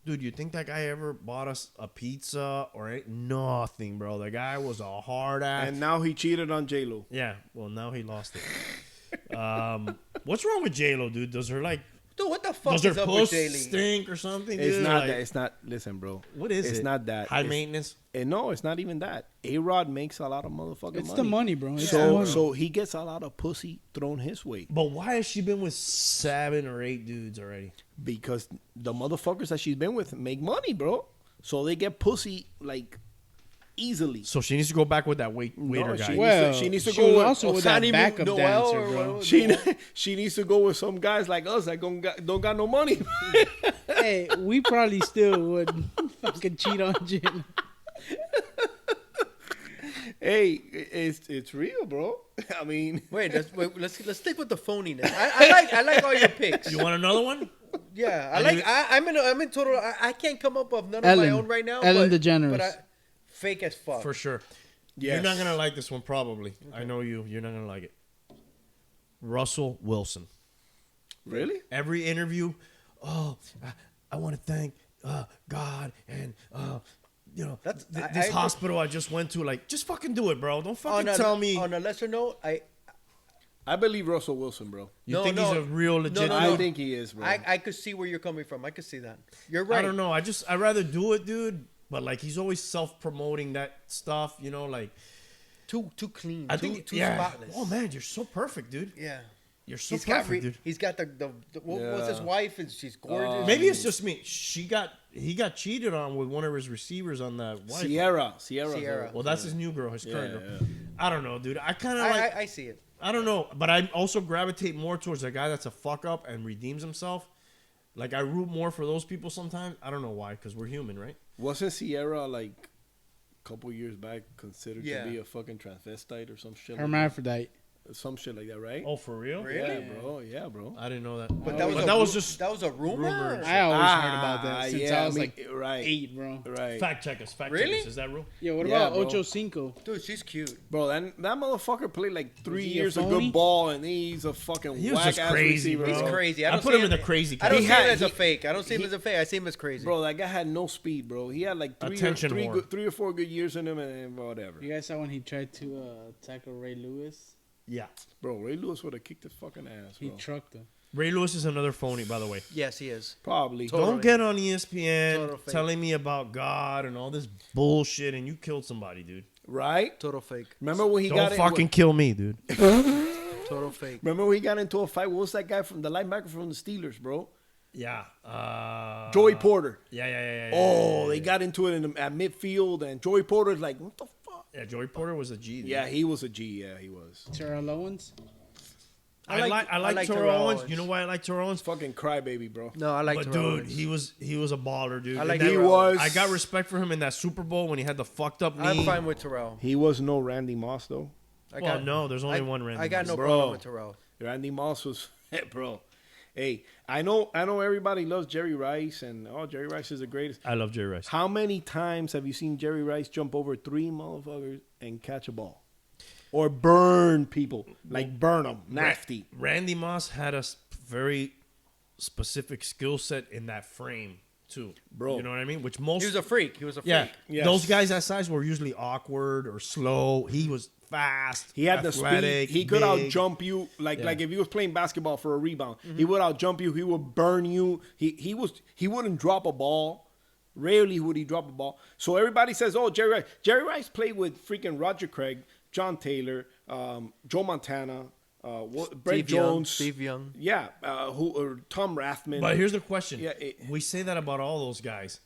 Dude, you think that guy ever bought us a pizza or nothing, bro? The guy was a hard ass. And now he cheated on J-Lo. Yeah, well, now he lost it. What's wrong with J-Lo, dude? Does her, like, Dude, what the fuck does her is up with puss Jay Lee? stink or something, It's dude? not Like, that. It's not. Listen, bro. What is it? It's not that. High It's- maintenance? No, it's not even that. A-Rod makes a lot of motherfucking It's money. the money, bro. It's the So, money. so he gets a lot of pussy thrown his way But why has she been with 7 or 8 dudes already? because the motherfuckers that she's been with make money, bro. So they get pussy like easily. So she needs to go back with that waiter No, guy. Well, she needs to she go was with also with that Osani backup Noel dancer, or bro. what- she needs to go with some guys like us that don't got no money. Hey, we probably still would fucking cheat on Jim. Hey, it's real, bro. I mean, let's stick with the phoniness. I like all your picks. You want another one? Yeah, I mean- I'm in total. I can't come up with none of Ellen. my own right now. Ellen but, DeGeneres. But fake as fuck. For sure. yes. You're not gonna like this one, probably. I know you. You're not gonna like it. Russell Wilson. Really? Every interview, I want to thank God and That's- this hospital I just went to. Like, just fucking do it, bro. Don't fucking on a, tell me. On a lesser note, I believe Russell Wilson, bro. You think he's a real legit? I think he is, bro. I could see where you're coming from. I could see that. You're right. I don't know. I'd rather do it, dude. But like, he's always self-promoting that stuff. Like Too clean. I too, think too yeah. spotless. Oh man, you're so perfect, dude. Yeah. You're so He's got perfect, dude. he's got the what's his wife? And she's gorgeous. Maybe it's just me. He got cheated on with one of his receivers on that wife. Sierra. Well, that's his new girl, his current girl. yeah. I don't know, dude. I kind of like. I see it. I don't know, but I also gravitate more towards a guy that's a fuck up and redeems himself. Like, I root more for those people sometimes. I don't know why, because we're human, right? Wasn't Sierra like a couple years back considered Yeah. to be a fucking transvestite or some shit? Hermaphrodite. Some shit like that, right? Oh, for real? Really? Yeah, bro. Yeah, bro. I didn't know that. But that was just that was a rumor. rumor. I always heard about that since I was like right, 8, bro. right, fact check us. Fact Really? check us. Is that real? Yeah, what Yeah, about bro. Ocho Cinco? Dude, she's cute. bro. That motherfucker played like 3 he a years of phony? good ball, and he's a fucking He was whack just ass crazy, receiver, bro. He's crazy. I I don't put see him in the crazy I don't He see him had- as a he- fake. I don't see him he- as a fake. I see him as crazy. Bro, that guy had no speed, bro. He had like Attention whore. 3 or 4 good years in him, and whatever. You guys saw when he tried to tackle Ray Lewis? Yeah. Bro, Ray Lewis would have kicked his fucking ass, He bro. trucked him. Ray Lewis is another phony, by the way. Yes, he is. Probably. Totally. Don't get on ESPN Total fake. telling me about God and all this bullshit, and you killed somebody, dude. Right? Total fake. Remember when he Don't got fucking kill me, dude. Total fake. Remember when he got into a fight? What was that guy from the linebacker from the Steelers, bro? Yeah. Joey Porter. Yeah. Oh, they got into it at midfield, and Joey Porter's like, what the fuck? Yeah, Joey Porter was a G. Dude. Yeah, he was a G. Yeah, he was. Terrell Owens? I like Terrell Owens. You know why I like Terrell Owens? Fucking crybaby, bro. No, I like But Terrell dude, Owens. he was a baller, dude. I like And He Terrell. was. I got respect for him in that Super Bowl when he had the fucked up knee. I'm fine with Terrell. He was no Randy Moss, though. Well, no, there's only one Randy. I got Moss. no Bro. problem with Terrell. Randy Moss was, bro. Hey, I know everybody loves Jerry Rice, and Jerry Rice is the greatest. I love Jerry Rice. How many times have you seen Jerry Rice jump over 3 motherfuckers and catch a ball? Or burn people, like burn them, nasty. Randy Moss had a very specific skill set in that frame too, Bro. You know what I mean? Which most He was a freak. He was a freak. yeah, Yes. those guys that size were usually awkward or slow. He was fast. He had the athletic, speed. He could big. out jump you like Yeah. if he was playing basketball for a rebound. He would out jump you. He would burn you. He wouldn't drop a ball. Rarely would he drop a ball. So everybody says, "Oh, Jerry Rice." Jerry Rice played with freaking Roger Craig, John Taylor, Joe Montana, Brett Jones, Steve Young. Yeah, Tom Rathman. But here's the question: Yeah, we say that about all those guys,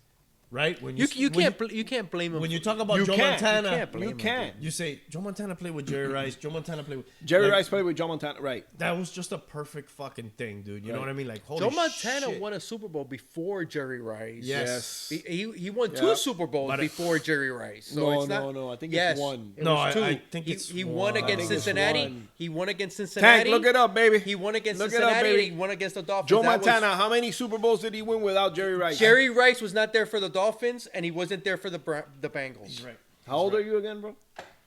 right? When You when can't blame him. when you talk about You Joe can't. Montana, You can't blame you him, can't. you say Joe Montana played with Jerry Rice. Joe Montana played with Jerry like, Rice played with Joe Montana, right? That was just a perfect fucking thing, dude. You know Right. what I mean? Like, holy Joe Montana shit. won a Super Bowl before Jerry Rice. Yes. He won Yeah. 2 Super Bowls But before Jerry Rice. So No, it's not, no, I think yes, it's one. It No, was 2. I think he, it's he one. won I against think it's Cincinnati. one. He won against Cincinnati. Tank, look it up, baby. He won against Look it up, Cincinnati. baby. He won against the Dolphins. Joe That was- Montana, how many Super Bowls did he win without Jerry Rice? Jerry Rice was not there for the Dolphins, and he wasn't there for the Bengals. Right. How old are you again, bro?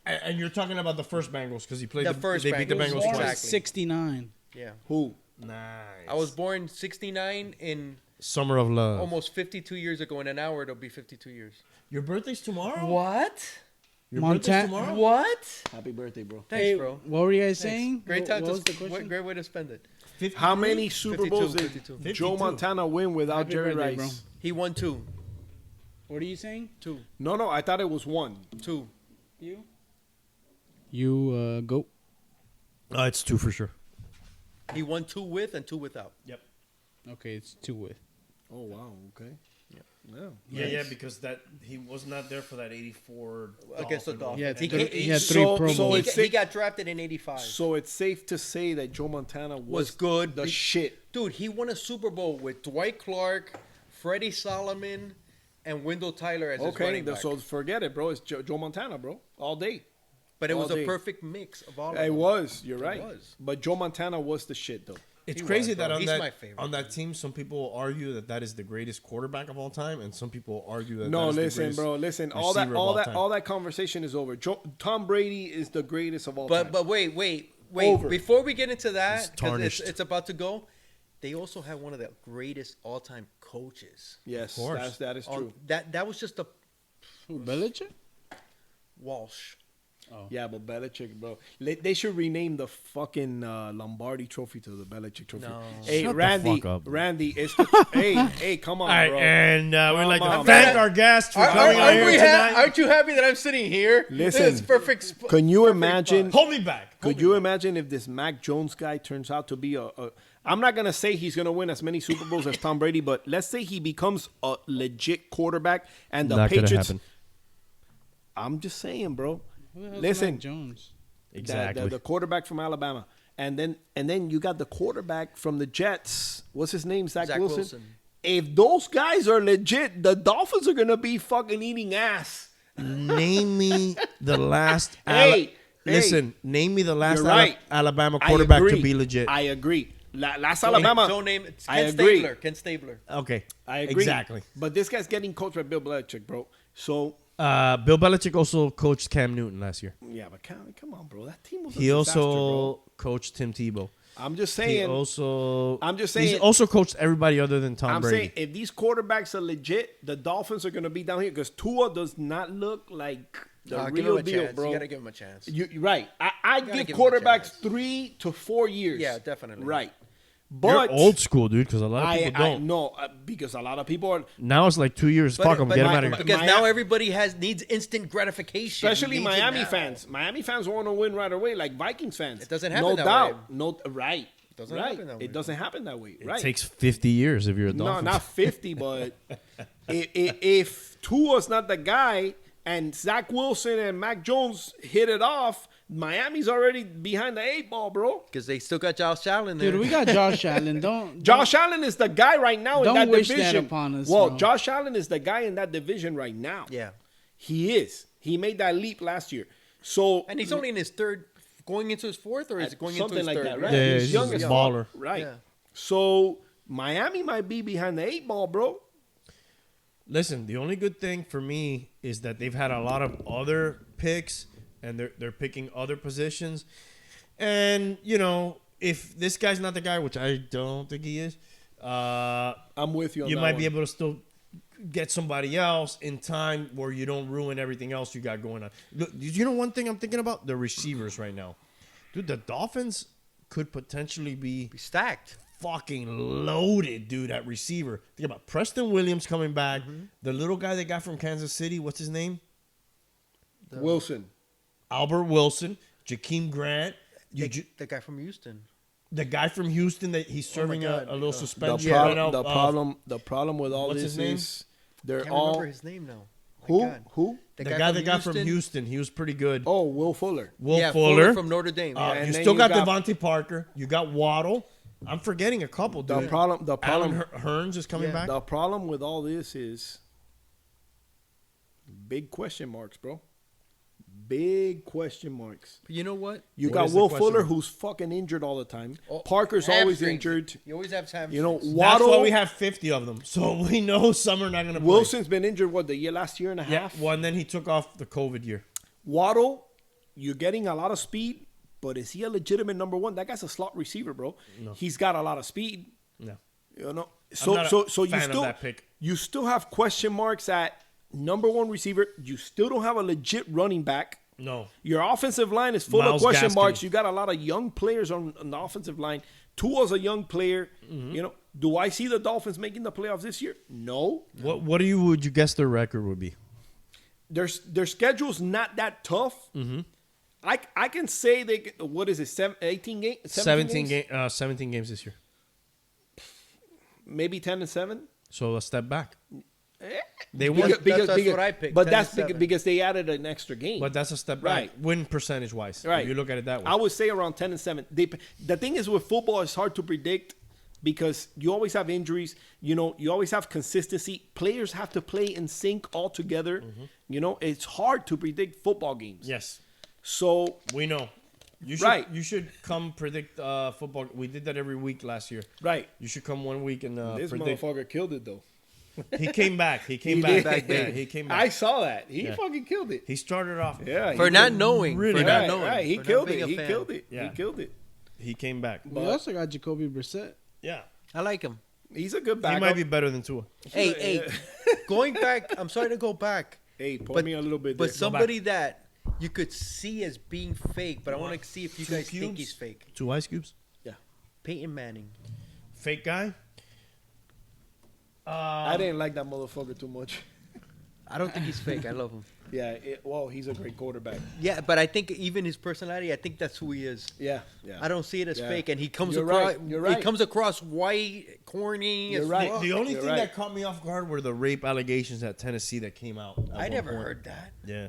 And you're talking about the first Bengals because he played The first They beat the Bengals. Bengals Born twice. Exactly. 69. Yeah. Who? Nice. I was born 69 in Summer of Love. almost 52 years ago. In an hour, it'll be 52 years. Your birthday's tomorrow. What? Your Montana- birthday's tomorrow. What? Happy birthday, bro. Thanks, Hey, bro. what were you guys Thanks. saying? Great time What was the to question? great way to spend it. 53? How many Super 52, Bowls did 52. Joe 52. Montana win without Happy Jerry birthday, Rice? bro. He won 2. What are you saying? 2. No, I thought it was one. 2. You? You go. It's 2 for sure. He won 2 with and 2 without. Yep. Okay, it's 2 with. Oh wow, okay. No. Yeah, because that he was not there for that 84 Against the Dolphins. Yeah, He he had 3 Pro so Bowls. it's he got drafted in '85. So it's safe to say that Joe Montana Was good. The shit. Dude, he won a Super Bowl with Dwight Clark, Freddie Solomon, and Wendell Tyler as his running back. So forget it, bro. It's Joe Montana, bro, all day. But it all was a day. perfect mix of all of It them. was. You're right. was. But Joe Montana was the shit, though. It's He crazy was, bro. that He's my favorite. on that team, some people argue that is the greatest quarterback of all time, and some people argue that No, that is the listen, greatest bro. Listen, all that, receiver of all time. all that conversation is over. Tom Brady is the greatest of all time. But wait. Over. Before we get into that, It's 'cause tarnished. it's about to go. They also have one of the greatest all-time coaches. yes, Of course. that is true. That was just a Who, Belichick? Walsh. Yeah, but Belichick, bro. They should rename the fucking Lombardi Trophy to the Belichick Trophy. No. Hey, Shut the Randy, fuck up. Randy, it's hey, come on, All right, bro. and we'd like to Come on, thank man. our guests for coming out here tonight. Aren't you happy that I'm sitting here? Listen, It's perfect. Can you imagine? Hold me back. Could you imagine if this Mac Jones guy turns out to be a I'm not going to say he's going to win as many Super Bowls as Tom Brady, but let's say he becomes a legit quarterback and the Not gonna Patriots. happen. I'm just saying, bro. Who the hell's Listen, Mac Jones? Exactly. the quarterback from Alabama. And then you got the quarterback from the Jets. What's his name? Zach Wilson. If those guys are legit, the Dolphins are going to be fucking eating ass. Name me the last. Listen, name me the last you're right. Alabama I quarterback to agree. be legit. I agree. Last Alabama. Don't name it. I Ken agree. Stabler. Ken Stabler. Okay, I agree. exactly. But this guy's getting coached by Bill Belichick, bro. So, Bill Belichick also coached Cam Newton last year. yeah, but come on, bro. That team was a He disaster, also bro. coached Tim Tebow. I'm just He saying. also. I'm just He's saying- also coached everybody other than Tom I'm Brady. saying if these quarterbacks are legit, the Dolphins are going to be down here because Tua does not look like the Give real him a deal, chance. bro. You gotta give him a chance. You're right. I'd gotta give give him a quarterbacks chance. 3 to 4 years. Yeah, definitely. Right. You're But old school, dude, because a lot of people I don't. know because a lot of people are, Now it's like 2 years. Fuck them. Get them out of here. Because Miami- now everybody needs instant gratification. especially Needs it Miami now. fans. Miami fans want to win right away, like Vikings fans. It doesn't happen no that doubt. way. No, right. Doesn't right. happen that way. It doesn't happen that way. It right. takes 50 years if you're a No, Dolphin. not 50, but if Tua's not the guy and Zach Wilson and Mac Jones hit it off, Miami's already behind the 8 ball, bro. Because they still got Josh Allen there. Dude, we got Josh Allen. Don't Josh Allen is the guy right now in Don't that wish that division. upon us, well, bro. Josh Allen is the guy in that division right now. Yeah. He is. He made that leap last year. So And he's only in his third, going into his fourth, or is it going into something his like third? that, right? Yeah, He's he's young a as fuck. baller. Right. Yeah. So Miami might be behind the 8 ball, bro. Listen, the only good thing for me is that they've had a lot of other picks and they're picking other positions. And, you know, if this guy's not the guy, which I don't think he is, I'm with you on you that might one. be able to still get somebody else in time where you don't ruin everything else you got going on. Look, you know one thing I'm thinking about? The receivers right now. Dude, the Dolphins could potentially be Be stacked. fucking loaded, dude, at receiver. Think about Preston Williams coming back. Mm-hmm. The little guy they got from Kansas City, what's his name? Wilson. Albert Wilson, Jakeem Grant. The guy from Houston. The guy from Houston that he's serving God. a little The, suspension prob- right now. the problem with all what's this his name? is they're Can't all remember his name now. My who God. who the guy they got from Houston, he was pretty good. oh Will Fuller. Will yeah, Fuller. from Notre Dame. Uh, Yeah. And you then still you got got- Devontae Parker. You got Waddle. I'm forgetting a couple, dude. The problem Alan Hearns is coming Yeah. back. the problem with all this is big question marks, bro. Big question marks. You know what? You What got is the Will question Fuller mark? who's fucking injured all the time. Oh, Parker's always hamstrings. injured. You always have to have. You know, That's Waddle. why we have 50 of them. So we know some are not going to play. Wilson's been injured last year and a Yeah, half. well, and then he took off the COVID year. Waddle, you're getting a lot of speed, but is he a legitimate number one? That guy's a slot receiver, bro. No. He's got a lot of speed. No. You know, not a so you fan of still that pick. you still have question marks at number one receiver. You still don't have a legit running back. No. Your offensive line is full Miles of question Gaskin. marks. You got a lot of young players on the offensive line. Tua's a young player. Mm-hmm. You know, do I see the Dolphins making the playoffs this year? No. What would you guess their record would be? Their schedule's not that tough. Mm-hmm. I can say what is it, 18 games? 17 games this year. Maybe 10-7. So a step back. They won, That's what I picked, But 10 that's to 7. because they added an extra game. but that's a step Right. back. Win percentage wise. Right. If you look at it that way. I would say around 10-7. The thing is with football, it's hard to predict because you always have injuries. You know, you always have consistency. Players have to play in sync all together. You know, it's hard to predict football games. Yes. So We know. You should, Right. You should come predict football. We did that every week last year. right, You should come 1 week and this predict. motherfucker killed it though. He came back. He came He back. did. Yeah, he came back. I saw that. He Yeah. fucking killed it. He started off. Yeah, For he not did. knowing. really for bad. not knowing. Right, he for not killed being it. a He fan. killed it. Yeah. He killed it. He came back. We also got Jacoby Brissett. Yeah. I like him. He's a good He backup. might be better than Tua. Hey, going back, I'm sorry to go back. Hey, pour But- me a little bit. But there. somebody that you could see as being fake, but I want to see if you Two guys think cubes? he's fake. 2 ice cubes. Peyton Manning. Fake guy. I didn't like that motherfucker too much. I don't think he's fake. I love him. Yeah, well, he's a great quarterback. Yeah, but I think even his personality, I think that's who he is. Yeah, yeah. I don't see it as Yeah. fake, and he comes You're across. right, you're right. He comes across white, corny. You're as right. fuck. The only You're thing right. that caught me off guard were the rape allegations at Tennessee that came out. at I one never point. heard that. Yeah,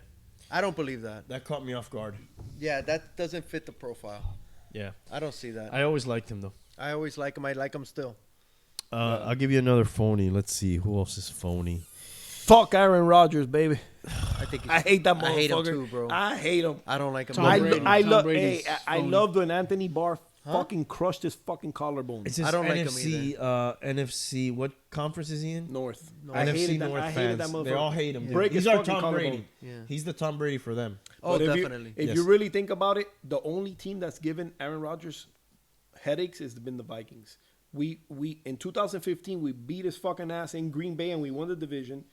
I don't believe that. that caught me off guard. Yeah, that doesn't fit the profile. Yeah, I don't see that. I always liked him though. I always like him. I like him still. I'll give you another phony. Let's see who else is phony. Fuck Aaron Rodgers, baby. I think he's, I hate that motherfucker. I hate him too, bro. I hate him. I don't like him. Tom I, Brady. I Tom love. Brady's Hey, I phony. loved when Anthony Barr fucking crushed his fucking collarbone. It's I just don't like him NFC. NFC. What conference is he in? North. NFC I hated that. North I hated fans. that motherfucker. They all hate him. Break He's his our fucking Tom collarbone. Brady. Yeah. He's the Tom Brady for them. Oh, But if definitely. if Yes. you really think about it, the only team that's given Aaron Rodgers headaches has been the Vikings. We in 2015 we beat his fucking ass in Green Bay and we won the division.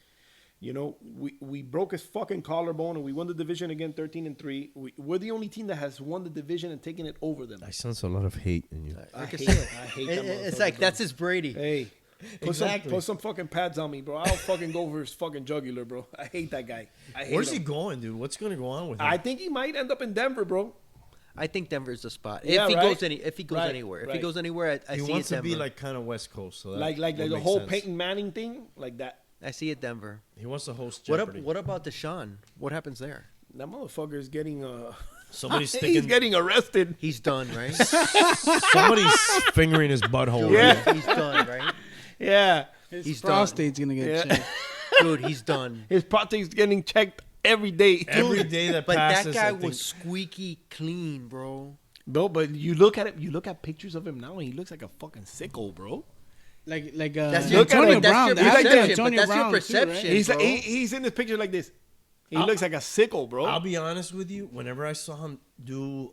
You know, we broke his fucking collarbone and we won the division again 13-3. We're the only team that has won the division and taken it over them. I sense a lot of hate in you. I can hate, see it. I hate that It's motherfucker, like bro. that's his Brady. Hey, Exactly. put some fucking pads on me, bro. I'll fucking go over his fucking jugular, bro. I hate that guy. I hate Where's he him. going, dude? What's going to go on with him? I think he might end up in Denver, bro. I think Denver's the spot. Yeah, if he right? goes Right, anywhere, if he right. goes anywhere, I he see wants it to be Denver. like kind of West Coast, so that Like would the make whole sense. Peyton Manning thing, like that. I see it Denver. He wants to host What Jeopardy. what about Deshaun? What happens there? That motherfucker is getting Somebody's he's sticking. getting arrested. He's done, right? Somebody's fingering his butthole. Dude, Yeah. he's done, right? Yeah, His He's done. prostate's gonna get Yeah. checked. Dude, he's done. his prostate's getting checked every day. Every day that But passes, that guy I think- was squeaky clean, bro. Bro, but you look at it. You look at pictures of him now, and he looks like a fucking sicko, bro. Like That's your- Antonio that's Brown. your That's perception, like but Antonio that's your Brown too, perception. right? He's bro. he's in this picture like this. He looks like a sicko, bro. I'll be honest with you. Whenever I saw him do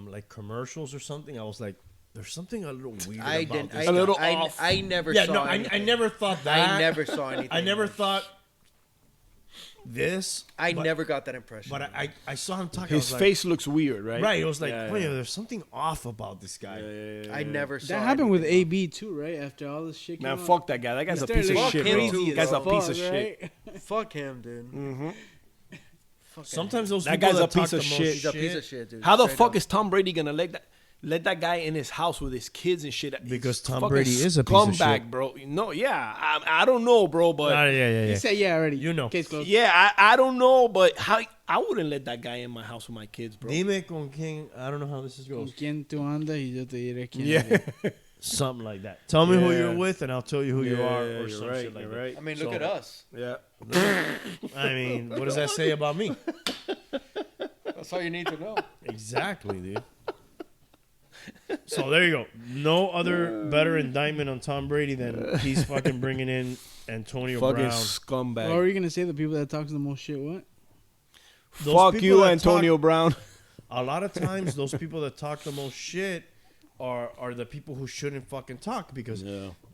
like commercials or something, I was like, "There's something a little weird I about didn't. this." A little I, off. I never yeah, saw. no, I anything. never thought that. I never saw anything. I never thought this. I but- never got that impression. But I saw him talking. I His was like, face looks weird, right? right. It was like, Yeah, wait, yeah. there's something off about this guy. I never saw. That happened with anything. AB too, right? After all this shit came Man, out. fuck that guy. That guy's a He started piece of looking shit, him bro. too, crazy Guy's as a piece of fuck, shit. right? Fuck him, dude. Mm-hmm. Fuck him. Sometimes those That people guy's a that talk piece the of most shit. He's a piece of shit, dude. How the Straight fuck up. is Tom Brady gonna let that guy in his house with his kids and shit? Because He's Tom fucking Brady is a piece of scumbag, shit. bro. No, yeah, I don't know, bro, but yeah. He said yeah already. You know. Case closed. yeah, I don't know, but how I wouldn't let that guy in my house with my kids, bro. Dime con quién. I don't know how this is ¿Con goes. quién tú andas y yo te diré quién Yeah, eres. Something like that. Tell me who Yeah. you're with, and I'll tell you who you are, Yeah, or you're some right, shit like you're that. right. I mean, look So- at us. Yeah, I mean, what does that say about me? That's all you need to know. Exactly, dude. So there you go. No other better indictment on Tom Brady than he's fucking bringing in Antonio fucking Brown. scumbag. What were you gonna say? The people that talk the most shit. What? Those Fuck people you, that Antonio Brown. A lot of times, those people that talk the most shit are the people who shouldn't fucking talk, because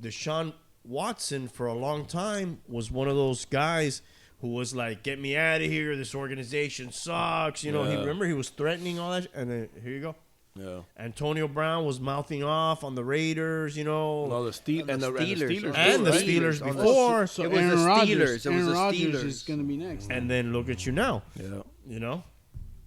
Deshaun Watson for a long time was one of those guys who was like, "Get me out of here! This organization sucks." You know, Yeah. he was threatening all that, and then here you go. Yeah. Antonio Brown was mouthing off on the Raiders, you know, No, the Steelers and the Steelers, and the right? Steelers On the- before. So It was Aaron the Rodgers. Steelers. It was Aaron the Rodgers Steelers. is gonna be next. And then look at you now, Yeah. you know.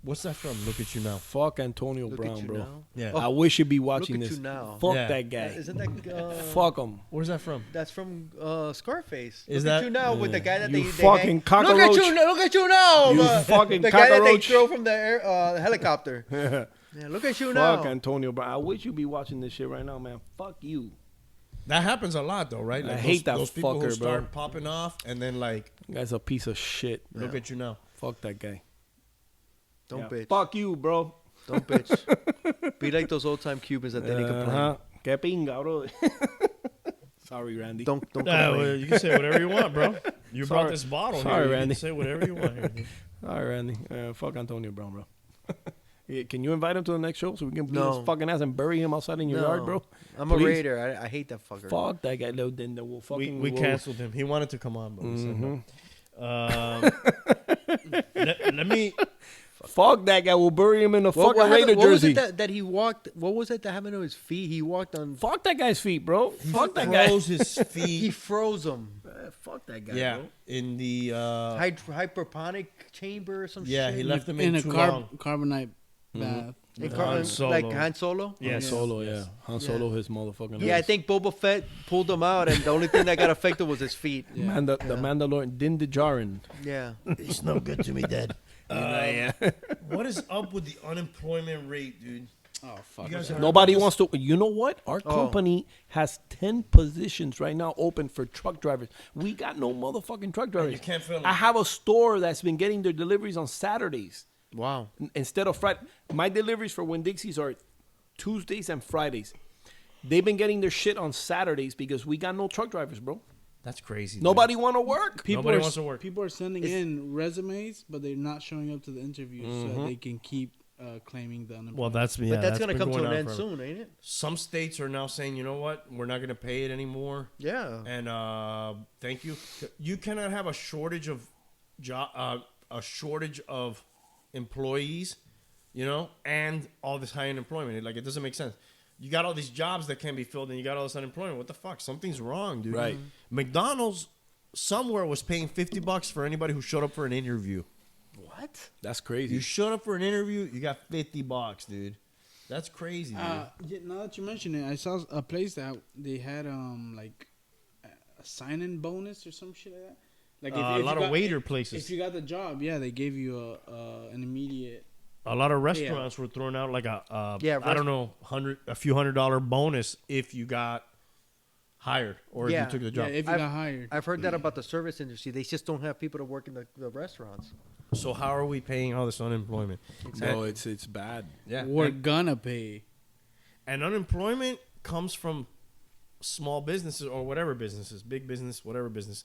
What's that from? Look at you now. Fuck Antonio Look Brown, at you bro. now. Yeah. I wish you'd be Look watching at this. you now. Fuck Yeah. that guy. Isn't that Fuck him. Where's that from? That's from Scarface. Is Look at that- you now with the guy that You they fucking hang. cockroach. Look at you now. You fucking the guy that they cockroach. throw from the helicopter. Yeah, look at you now. Fuck Antonio Brown. I wish you'd be watching this shit right now, man. Fuck you. That happens a lot, though, right? I Like hate that those people who fucker, bro. start popping off, and then like, That guy's a piece of shit. look at you now. Fuck that guy. Don't Yeah, bitch. Fuck you, bro. Don't bitch. Be like those old time Cubans that didn't complain. Uh-huh. Que pinga, bro. Sorry, Randy. Don't Well, complain. you can say whatever you want, bro. You brought Sorry. this bottle Sorry, here. You Randy. can say whatever you want here. Dude. All right, Randy. Fuck Antonio Brown, bro. Yeah, can you invite him to the next show so we can beat No. his fucking ass and bury him outside in your yard, bro? I'm Please? a raider. I hate that fucker. Fuck that guy. No, then we'll fucking. We we'll- canceled him. He wanted to come on, but we said no. Mm-hmm. Let me. Fuck that guy. We'll bury him in a fucking happened- Raider what was jersey. it that he walked? What was it that happened to his feet? He walked on. Fuck that guy's feet, bro. Fuck that guy. Froze his He feet. froze them. Fuck that guy, Yeah, bro. in the Hyperponic chamber or some shit. yeah, he left him in in a too long. carbonite bath. In Han Solo. Like Han Solo. Yes. Han Solo, yeah. Han Solo, his motherfucking. Yeah, I ass. think Boba Fett pulled him out, and the only thing that got affected was his feet. The Mandalorian, Din Djarin. Yeah. He's no good to me, Dad. Yeah. What is up with the unemployment rate, dude? Oh fuck! You guys heard Nobody about wants to. You know what? Our Oh. company has 10 positions right now open for truck drivers. We got no motherfucking truck drivers. you can't fill 'em. I have a store that's been getting their deliveries on Saturdays Wow. instead of Friday. My deliveries for Winn-Dixie's are Tuesdays and Fridays. They've been getting their shit on Saturdays because we got no truck drivers, bro. That's crazy. dude. Nobody want to work. Nobody wants to work. People are sending in resumes, but they're not showing up to the interviews, so they can keep claiming the unemployment. Well, that's But that's gonna gonna come to an end soon, ain't it? Some states are now saying, you know what, we're not gonna pay it anymore, Yeah. and thank you. You cannot have a shortage of a shortage of employees, you know, and all this high unemployment. Like, it doesn't make sense. You got all these jobs that can't be filled, and you got all this unemployment. What the fuck? Something's wrong, dude. Right. McDonald's somewhere was paying $50 for anybody who showed up for an interview. What? That's crazy. You showed up for an interview, you got $50, dude. That's crazy, dude. Yeah, now that you mention it, I saw a place that they had like a sign-in bonus or some shit like that. Like A lot of waiter places. If you got the job, yeah, they gave you an immediate. A lot of restaurants were throwing out like a Yeah, I don't know, a few $100 bonus if you got hired or Yeah. if you took the Yeah, job. if you got hired. I've heard that about the service industry. They just don't have people to work in the restaurants. So how are we paying all this unemployment? No, it's bad. Yeah, We're gonna pay. and unemployment comes from small businesses or whatever businesses, big business, whatever business.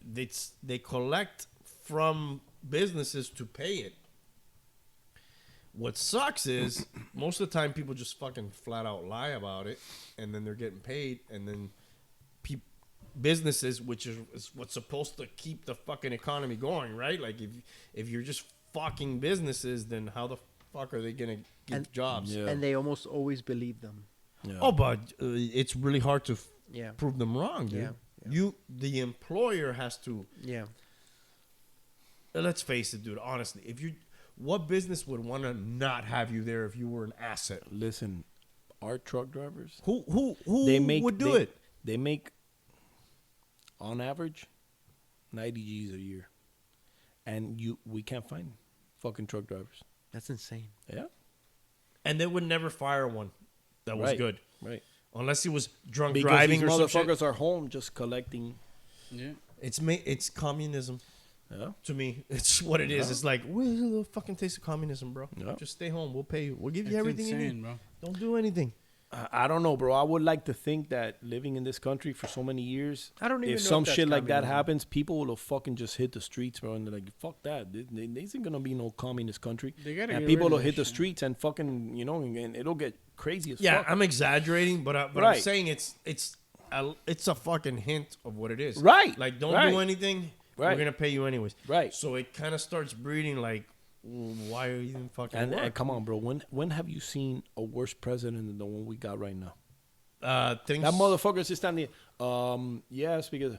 They collect from businesses to pay it. What sucks is most of the time people just fucking flat out lie about it, and then they're getting paid, and then businesses, which is what's supposed to keep the fucking economy going, right? Like if you're just fucking businesses, then how the fuck are they gonna give jobs? Yeah. And they almost always believe them. Yeah. Oh, but it's really hard to Yeah. prove them wrong, dude. Yeah. The employer has to. Yeah. Let's face it, dude. Honestly, what business would want to not have you there if you were an asset? Listen, our truck drivers, Who would do they, it? They make, on average, 90 G's a year, and we can't find fucking truck drivers. That's insane. Yeah, And they would never fire one that was Right. good, right. unless he was drunk Because driving these or some shit. motherfuckers are home just collecting. Yeah. It's communism. Yeah, To me, it's what it is. It's like, where's the fucking taste of communism, bro? Yeah. Just stay home. We'll pay you. We'll give you It's everything you insane, need. bro. Don't do anything. I don't know, bro. I would like to think that living in this country for so many years, I don't even if know some if that's shit like that communism. happens, people will fucking just hit the streets, bro, and they're like, "Fuck that! This isn't gonna be no communist country." They gotta And get people rid will of hit that the shit. streets and fucking, and it'll get crazy as Yeah, fuck. I'm exaggerating, but I'm Right. saying it's a fucking hint of what it is. Right, Like, don't right. do anything. Right. We're gonna pay you anyways. Right. So it kind of starts breeding like, why are you even fucking? And work? come on, bro. When have you seen a worse president than the one we got right now? Things. That motherfucker's just standing. Yes, because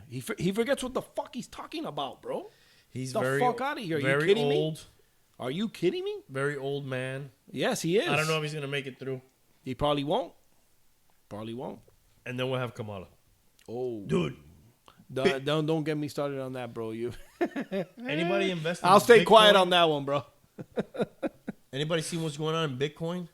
he forgets what the fuck he's talking about, bro. He's The very fuck outta here. Are you very kidding me? old, Are you kidding me? very old man. Yes, he is. I don't know if he's gonna make it through. He probably won't. Probably won't. And then we'll have Kamala. Oh, Dude, don't get me started on that, bro. You. anybody invested? I'll in stay Bitcoin? quiet on that one, bro. Anybody seen what's going on in Bitcoin?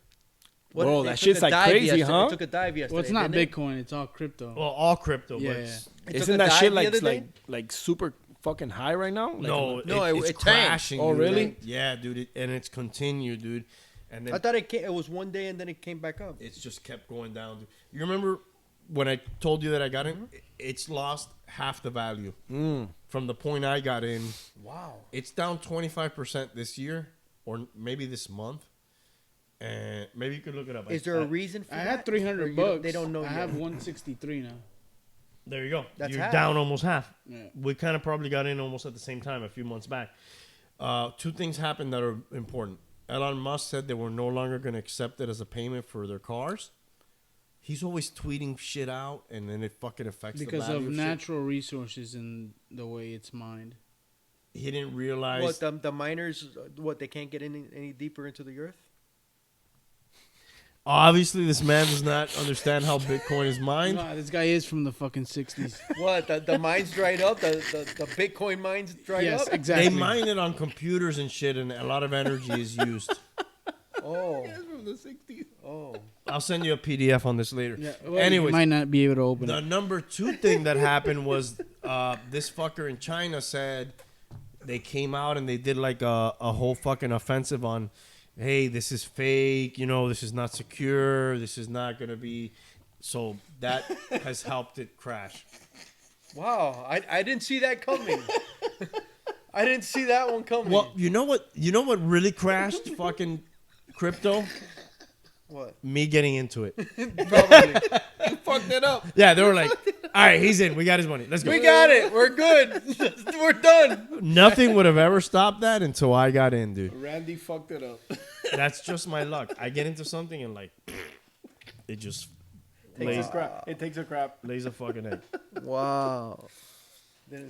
Bro, it that took shit's a like dive crazy, yesterday. huh? It took a dive yesterday. Well, it's not didn't it? Bitcoin. It's all crypto. Well, all crypto, Yeah, but yeah. It Isn't took a that dive shit the like other day? like super fucking high right now? Like, no, No, it's it tanked. crashing. Oh, dude. really? Yeah, dude, and it's continued, dude. And then I thought it was one day and then it came back up. it's just kept going down. Dude. You remember when I told you that I got in? It's lost half the value from the point I got in. Wow. It's down 25% this year, or maybe this month. And maybe you could look it up. Is there a reason for I that? had Or 300 you don't- bucks. They don't know I yet. have 163 now. There you go. That's You're half. down almost half. Yeah. We kind of probably got in almost at the same time a few months back. Two things happened that are important. Elon Musk said they were no longer going to accept it as a payment for their cars. He's always tweeting shit out, and then it fucking affects Because the of value of shit. natural resources and the way it's mined. He didn't realize. What the miners? What they can't get any deeper into the earth? Obviously, this man does not understand how Bitcoin is mined. No, this guy is from the fucking 60s. What the mines dried up? The Bitcoin mines dried Yes, up? exactly. They mine it on computers and shit, and a lot of energy is used. Oh, from the 60s. oh. I'll send you a PDF on this later. Yeah, well, Anyways, you might not be able to open the it. number two thing that happened was this fucker in China said they came out and they did like a whole fucking offensive on, hey, this is fake, this is not secure, this is not going to be. So that has helped it crash. Wow, I didn't see that coming. I didn't see that one coming. Well, you know what really crashed fucking crypto? What? Me getting into it. Probably. You fucked it up. Yeah, they were like, all right, he's in. We got his money. Let's go. We got it. We're good. We're done. Nothing would have ever stopped that until I got in, dude. Randy fucked it up. That's just my luck. I get into something and like, it just lays, It takes a crap. lays a fucking egg. Wow.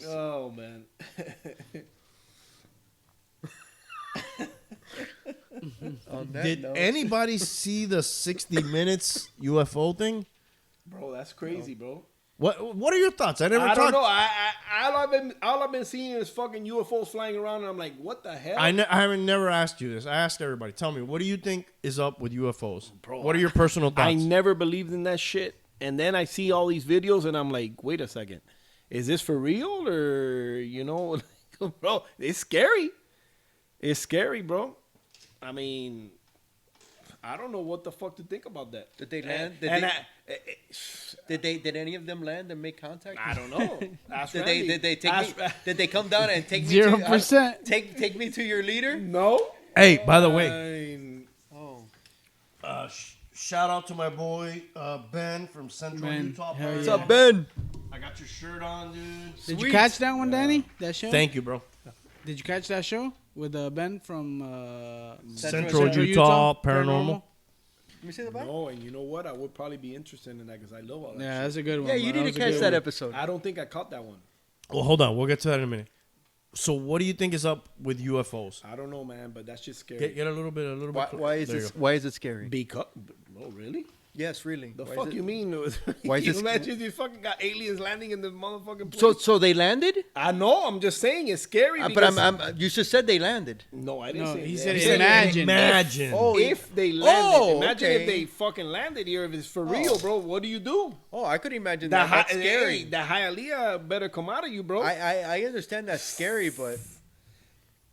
Oh man. On that Did note, anybody see the 60 Minutes UFO thing? Bro, that's crazy, bro. What are your thoughts? I never I talked. don't know. All I've been seeing is fucking UFOs flying around, and I'm like, what the hell? I haven't never asked you this. I asked everybody. Tell me, what do you think is up with UFOs? Bro, What are your personal thoughts? I never believed in that shit, and then I see all these videos, and I'm like, wait a second, is this for real or bro? It's scary. It's scary, bro. I mean, I don't know what the fuck to think about that. did they land? Did any of them land and make contact? I don't know. Ask Did Randy. they take me? Did they come down and take me? 0%. Take me to your leader? No. Hey, by the way, I mean, Oh, shout out to my boy Ben from Central Ben, Utah. hell what's yeah. up, Ben? I got your shirt on, dude. Did you catch that one, Danny? That show? Thank you, bro. Did you catch that show with Ben from Central Utah Paranormal. Let me see the back. no, and you know what? I would probably be interested in that because I love all that Yeah, shit. that's a good one. Yeah, you bro. need to was a catch good that one. episode. I don't think I caught that one. Well, hold on. We'll get to that in a minute. So, what do you think is up with UFOs? I don't know, man, but that's just scary. Get a little bit. Why is There you this? go. Why is it scary? Because, oh really? Yes, really. The Why fuck is it- you mean? Why is you this- imagine you fucking got aliens landing in the motherfucking place? So they landed? I know. I'm just saying it's scary. But because, you just said they landed. no, I didn't No, say he that. said I said imagine. Imagine. Oh, if they landed. Oh, Imagine okay. if they fucking landed here. If it's for real, bro, what do you do? Oh, I could imagine The that. That's Hey, scary. the Hialeah better come out of you, bro. I understand that's scary, but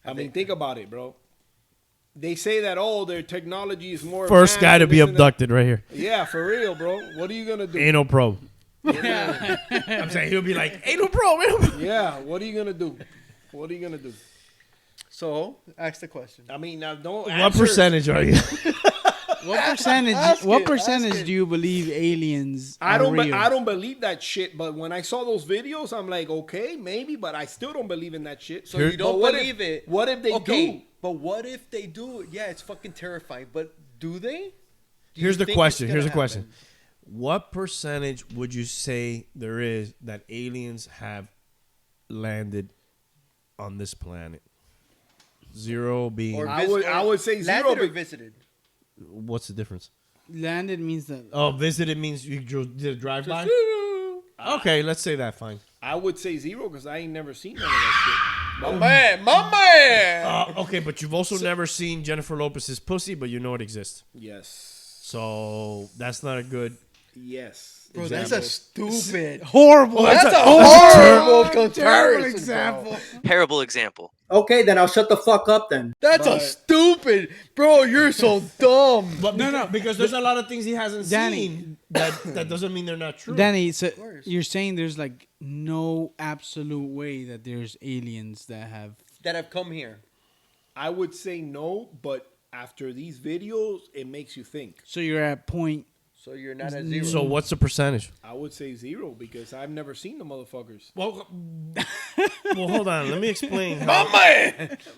I mean, think about it, bro. They say that their technology is more. First advanced guy to and be this and that. abducted right here. Yeah, for real, bro. What are you gonna do? Anal probe. I'm saying he'll be like, anal probe. Anal probe. Yeah, what are you gonna do? What are you gonna do? so ask the question. I mean, now don't. What answer- percentage are you? What percentage? Ask What it, percentage ask it. do you believe aliens I are don't. real? I don't believe that shit. But when I saw those videos, I'm like, okay, maybe, but I still don't believe in that shit. So you don't But what believe if, it? What if they do? But what if they do? Yeah, it's fucking terrifying. But do they? Do you Here's the think question. it's Here's the gonna question. happen? What percentage would you say there is that aliens have landed on this planet. Zero being Or I would say zero. landed or visited. what's the difference? Landed means that. Oh, visited means you did a drive by. Okay, let's say that. Fine. I would say zero because I ain't never seen none of that My man. Okay, but you've also never seen Jennifer Lopez's pussy, but you know it exists. shit. Yes. So that's not a good. Yes. Bro, that's a stupid. Horrible. That's a horrible terrible comparison, example. bro. Terrible example. Okay, then I'll shut the fuck up then. That's a stupid. Bro, you're so dumb. But because there's a lot of things he hasn't Danny. seen. That doesn't mean they're not true. Danny, so course. you're saying there's like no absolute way that there's aliens that have. That have come here. I would say no, but after these videos, it makes you think. So you're at point. So you're not at zero. So what's the percentage? I would say zero because I've never seen the motherfuckers. Well, hold on. Let me explain. How.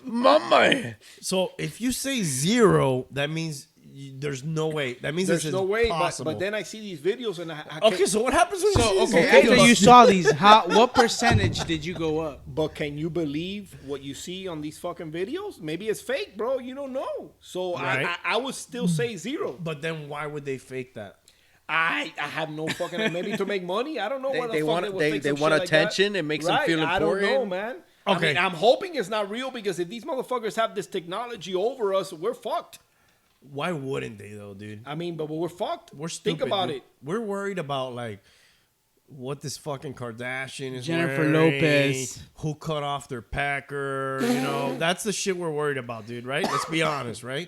My man. So if you say zero, that means there's no way. That means There's it's no way, possible. but then I see these videos and I Okay, so what happens when you see these Okay, videos? after you saw these, what percentage did you go up? But can you believe what you see on these fucking videos? Maybe it's fake, bro. You don't know. So Right. I would still say zero. But then why would they fake that? I have no fucking maybe to make money. I don't know what the They fuck want would they fake some want shit like that. attention. It makes them Right, feel I don't important. know, man. Okay. I mean, I'm hoping it's not real because if these motherfuckers have this technology over us, we're fucked. Why wouldn't they though, dude? I mean, but we're fucked. We're stupid. Think about dude. it. We're worried about like what this fucking Kardashian is Jennifer wearing, Lopez. who cut off their packer. You know, that's the shit we're worried about, dude. Right? Let's be honest, right?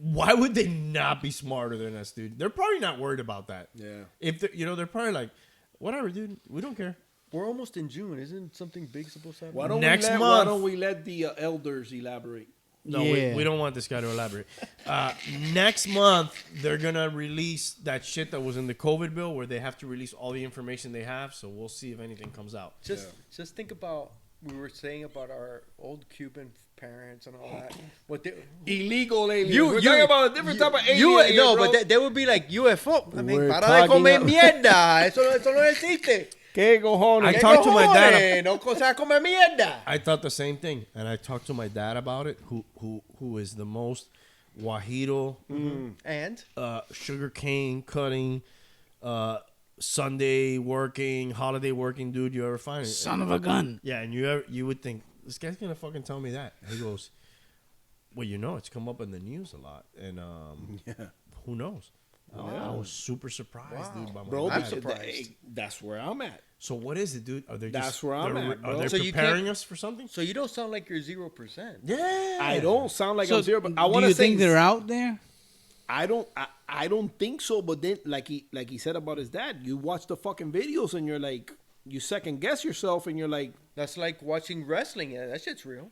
Why would they not be smarter than us, dude? They're probably not worried about that. Yeah. If they're probably like, whatever, dude. We don't care. We're almost in June. Isn't something big supposed to happen? Why don't Next we let, month. Why don't we let the elders elaborate? No, Yeah. we don't want this guy to elaborate. Next month, they're going to release that shit that was in the COVID bill where they have to release all the information they have. So we'll see if anything comes out. Just think about we were saying about our old Cuban parents and all that. What they Illegal aliens. We're talking about a different type of alien. here, no, bro. but they would be like UFO. I mean, We're para de talking comer about- mierda. Eso no existe. ¿Qué cojones? I talked to my dad. Cojones, no cosa comer mierda. I thought the same thing, and I talked to my dad about it, who is the most guajiro, And sugar cane cutting, Sunday working, holiday working dude you ever find. Son of a gun. Yeah, and you would think this guy's gonna fucking tell me that. He goes, well, it's come up in the news a lot, and who knows? I was super surprised, dude. By my Bro, dad. I'm surprised. That's where I'm at. So what is it, dude? Are they That's just, where I'm they're- at, bro. Are they So you preparing can't- us for something? so you don't sound like you're 0%. Yeah. I don't sound like So I'm zero, but I do want you to say think they're out there? I don't think so. But then, like he said about his dad, you watch the fucking videos and you're like, you second guess yourself and you're like, That's like watching wrestling. Yeah, that shit's real.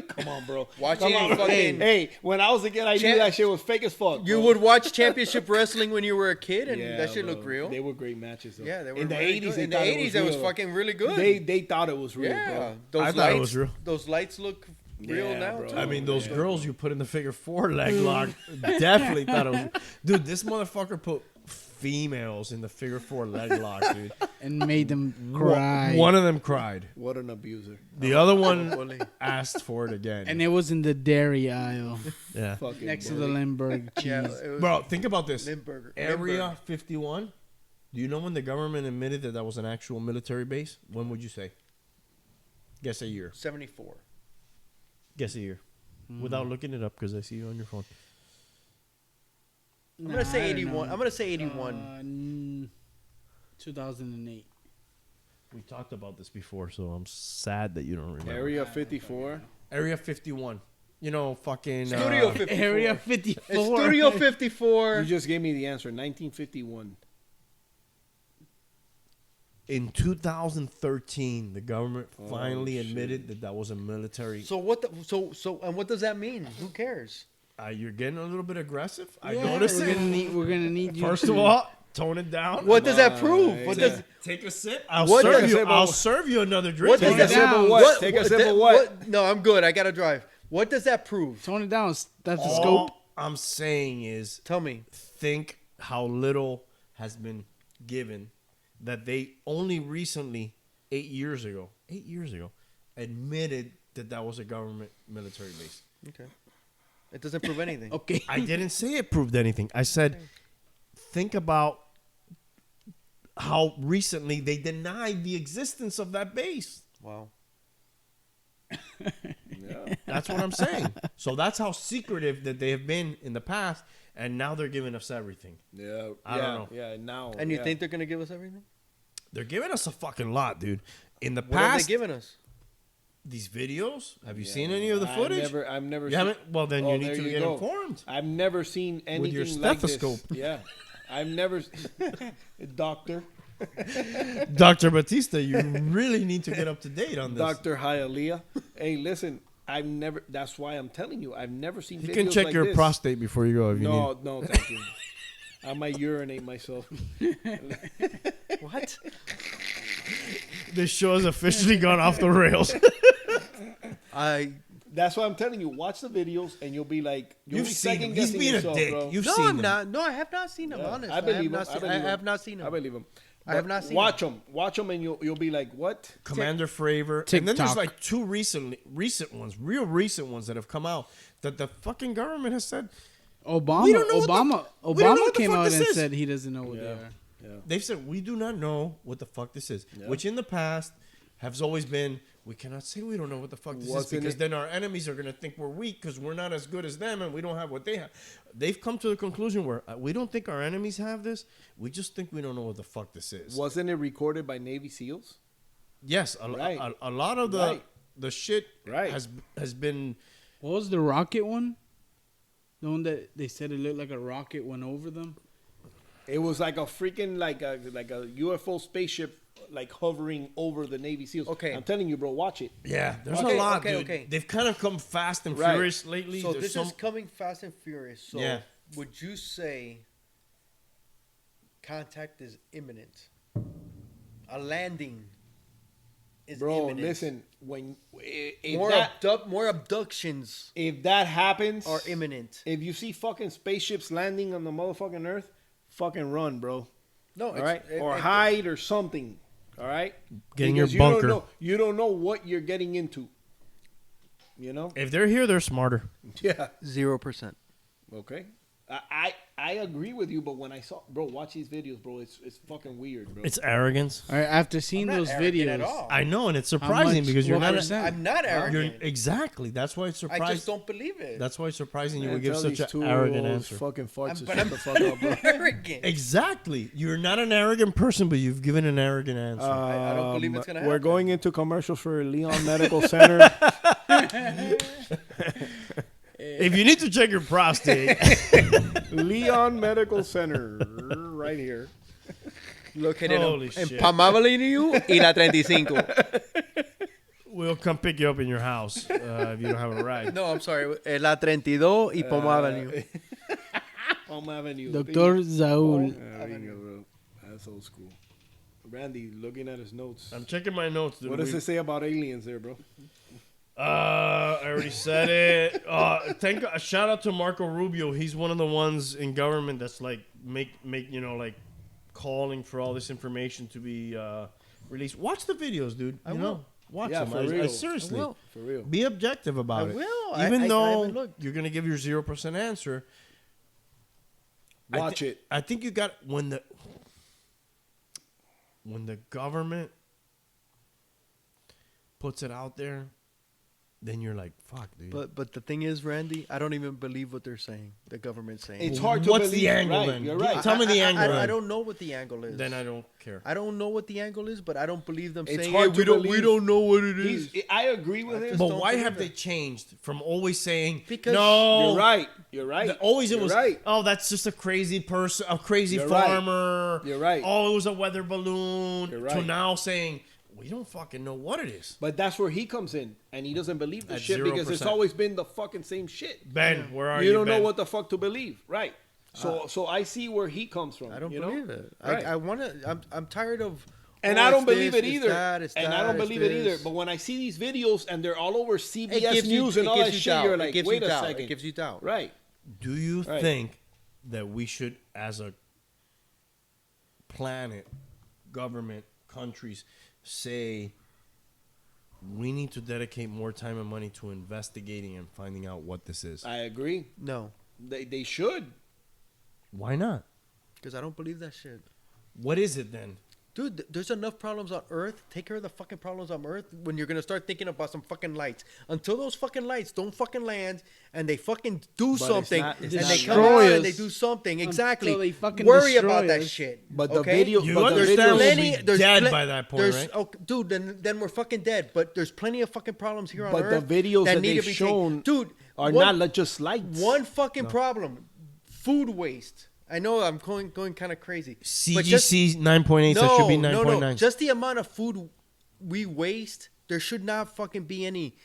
come on, bro. Watching Come on, fucking. Hey, when I was a kid, I knew Champ- that shit was fake as fuck. You bro. would watch championship wrestling when you were a kid, and Yeah, that shit bro. looked real. They were great matches. Though. Yeah, they were in the really 80s. good. They In the thought 80s, it was real. fucking really good. They thought it was real, yeah, bro. those I lights, thought it was real. Those lights look real Yeah, now bro. too. I mean, those girls you put in the figure 4 leg lock definitely thought it was. Dude, this motherfucker put females in the figure 4 leg lock, dude. And made them cry. One of them cried. What an abuser. The other one asked for it again. And it was in the dairy aisle yeah. Fucking next to bully. the Limburg cheese. yeah, it was Bro, think about this. Limburger. Area 51. Do you know when the government admitted that was an actual military base? When would you say? Guess a year. 74. Guess a year. Without looking it up because I see you on your phone. I'm gonna say 81. I'm gonna say 81. 2008. We talked about this before, so I'm sad that you don't remember. Area 54. Area 51. You know, fucking... Studio 54. Area It's 54. Studio 54. You just gave me the answer. 1951. In 2013, the government finally shit. admitted that was a military... So what? And what does that mean? Who cares? you're getting a little bit aggressive. I Yeah, noticed we're it. gonna need you. First to- of all, tone it down. What does that prove? What does? Take a sip. I'll What serve does- you. I'll serve you another drink. What does Take a that? sip of what? Take a sip of what? No, I'm good. I gotta drive. What does that prove? Tone it down. That's the All scope. I'm saying is Tell me. think how little has been given that they only recently 8 years ago admitted that was a government military base. Okay. It doesn't prove anything. Okay. I didn't say it proved anything. I said, think about how recently they denied the existence of that base. Wow. Yeah. That's what I'm saying. So that's how secretive that they have been in the past, and now they're giving us everything. Yeah. I don't know. Yeah. Now. And you yeah. think they're gonna give us everything? They're giving us a fucking lot, dude. In the What have they past, given us? these videos. Have you Yeah. seen any of the footage? I've never. You seen, haven't? Well, then Oh, you need there to you get go. informed. I've never seen anything your like this. stethoscope. Yeah. I've never. Doctor. Dr. Batista, you really need to get up to date on this. Dr. Hialeah. Hey, listen. I've never. That's why I'm telling you. I've never seen. You videos can check like your this. prostate before you go if you need. No, thank you. I might urinate myself. What? This show has officially gone off the rails. That's why I'm telling you. Watch the videos, and you'll be like, you'll You've be seen him. second He's guessing being a yourself, dick. bro. You've No, seen I'm him. not. No, I have not seen him. Yeah. Honest, I believe him. I have not seen him. I believe him. I have not seen Watch them. Watch them, and you'll be like, what? Commander Fravor. And then there's TikTok. like two recent ones, real recent ones that have come out that the fucking government has said. Obama. We don't know what we don't know what the came fuck out this and is. said he doesn't know what they Yeah. are. Yeah. They've said we do not know what the fuck this is, Yeah. which in the past has always been we cannot say we don't know what the fuck this is Wasn't because it- then our enemies are gonna think we're weak because we're not as good as them and we don't have what they have. They've come to the conclusion where we don't think our enemies have this. We just think we don't know what the fuck this is. Wasn't it recorded by Navy SEALs? Yes, Right. a lot of Right. the shit Right. has been. What was the rocket one? The one that they said it looked like a rocket went over them. It was like a freaking like a UFO spaceship like hovering over the Navy SEAls. Okay. I'm telling you, bro, watch it. Yeah, there's Okay, a lot, okay, dude. okay. They've kind of come fast and Right. furious lately. So There's this some, is coming fast and furious. So Yeah. would you say contact is imminent? A landing is Bro, imminent. listen, when if More that more abductions if that happens, are imminent. if you see fucking spaceships landing on the motherfucking Earth, fucking run, bro. No, All right, or hide or something. All right, Get in your Because bunker. You don't know what you're getting into. You know? if they're here, they're smarter. Yeah. 0%. Okay. I agree with you, but when I saw, bro, watch these videos, bro. It's fucking weird, bro. It's arrogance. All right, after seeing I'm not those arrogant at videos, all. I know, and it's surprising much- because you're what not. percent? I'm not You're arrogant. exactly. That's why it's I surprising. just don't believe it. That's why it's surprising you Man, would give tell such these an two arrogant old answer. Fucking farts to but shut the fuck up, bro. arrogant. Exactly. You're not an arrogant person, but you've given an arrogant answer. I don't believe it's gonna We're happen. going into commercials for Leon Medical Center. if you need to check your prostate, Leon Medical Center, right here. Located Holy en shit. Palm Avenue y la 35. we'll come pick you up in your house if you don't have a ride. No, I'm sorry. La 32 y Palm Avenue. Palm Avenue. Dr. Zaul. There you go, bro. That's old school. Randy, looking at his notes. I'm checking my notes. Dude. What does it say about aliens there, bro? I already said it. Thank God. Shout out to Marco Rubio. He's one of the ones in government that's like make like calling for all this information to be released. Watch the videos, dude. I You will. know, watch Yeah, them. for real. Seriously, I will. For real. be objective about I it. will. Even I though haven't looked. you're gonna give your 0% answer. Watch it. I think you got when the government puts it out there, then you're like, fuck, dude. But the thing is, Randy, I don't even believe what they're saying. The government's saying. It's hard to What's believe. the angle right, then? You're right. Tell me the angle. I then. don't know what the angle is. Then I don't care. I don't know what the angle is, but I don't believe them It's saying, hard "Hey, to we believe. don't know what it is." I agree with him. just But don't why believe have it. they changed from always saying Because no? You're right. You're right. Always it You're was right. oh that's just a crazy person, a crazy You're right. farmer. You're right. Oh, it was a weather balloon. You're To right. now saying we don't fucking know what it is. But that's where he comes in, and he doesn't believe the At shit because it's 0%. always been the fucking same shit. Ben, where are you? You don't know Ben? what the fuck to believe, right? So I see where he comes from. I don't you know? believe it. Right. I want to. I'm tired of. And oh, I don't it's believe this, it it's either. that, it's and I that, don't it's believe it either. this. But when I see these videos and they're all over It CBS gives you- News and it all gives that you shit, doubt. you're It like, gives wait you a doubt. second. It gives you doubt. Right. Do you Right. think that we should, as a planet, government, countries, say we need to dedicate more time and money to investigating and finding out what this is. I agree. No, They should. Why not? because I don't believe that shit. What is it then? Dude, there's enough problems on Earth. Take care of the fucking problems on Earth when you're gonna start thinking about some fucking lights. Until those fucking lights don't fucking land and they fucking do it's something, not- and it's they not come destroy out us and they do something. Exactly. they fucking Worry destroy about that us. shit. But the okay? video, You but the understand video, we'll be dead by that point, right? Dude, then we're fucking dead. But there's plenty of fucking problems here on but the Earth. videos that need they've to be shown dude, are one- not just lights. one fucking problem: food waste. I know I'm going kind of crazy. But just- CGC 9.8, so it should be 9.9. No. Just the amount of food we waste, there should not fucking be anybody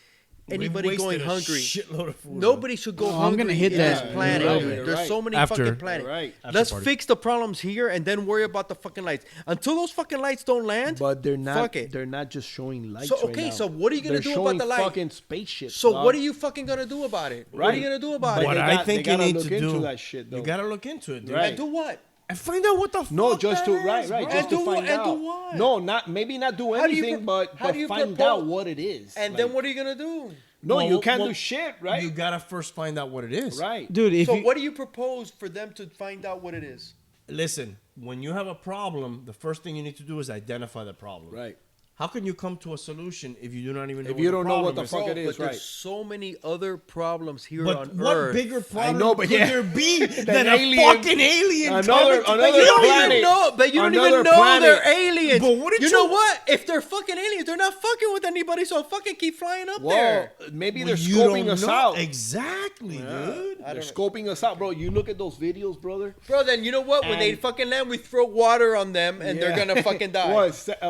We've going wasted a hungry. shitload of food. Nobody should go Oh, I'm hungry gonna hit in that. this planet, You're right, dude. you're There's right. so many After. fucking planets. You're right. After Let's party. fix the problems here and then worry about the fucking lights. Until those fucking lights don't land, But they're not. fuck it. They're not just showing lights. So, right okay, now. so what are you gonna They're do about showing the light? Fucking spaceships. so dog. what are you fucking gonna do about it? What are Right. you gonna do about But What it? they I got- think they you gotta need look to into do, that shit, though. you gotta look into it, dude. Right. And do what? And find out what the fuck No, just that to is, right, bro. just to do find what- and do out. what? No, not maybe not do How do you anything, pro- but how do you find propose- out what it is. And Like, then what are you gonna do? No, Well, you can't well, do shit, right? You gotta first find out what it is. Right. Dude, if So you, what do you propose for them to find out what it is? Listen, when you have a problem, the first thing you need to do is identify the problem. Right. How can you come to a solution if you do not even know If what you the don't know what problem the is? fuck Bro, it is, but there's right. so many other problems here But on what Earth. bigger problem know, but could yeah. there be than a alien- fucking alien another- coming to another You don't planet. even know, but you don't Another even know planet. they're aliens. But what did you you- know what? If they're fucking aliens, they're not fucking with anybody, so fucking keep flying up Well, there. maybe Well, they're you scoping don't us know. out. Exactly, dude. They're scoping us out, bro. You look at those videos, brother. Bro, then you know what? When they And- fucking land, we throw water on them, and they're Yeah. gonna fucking die.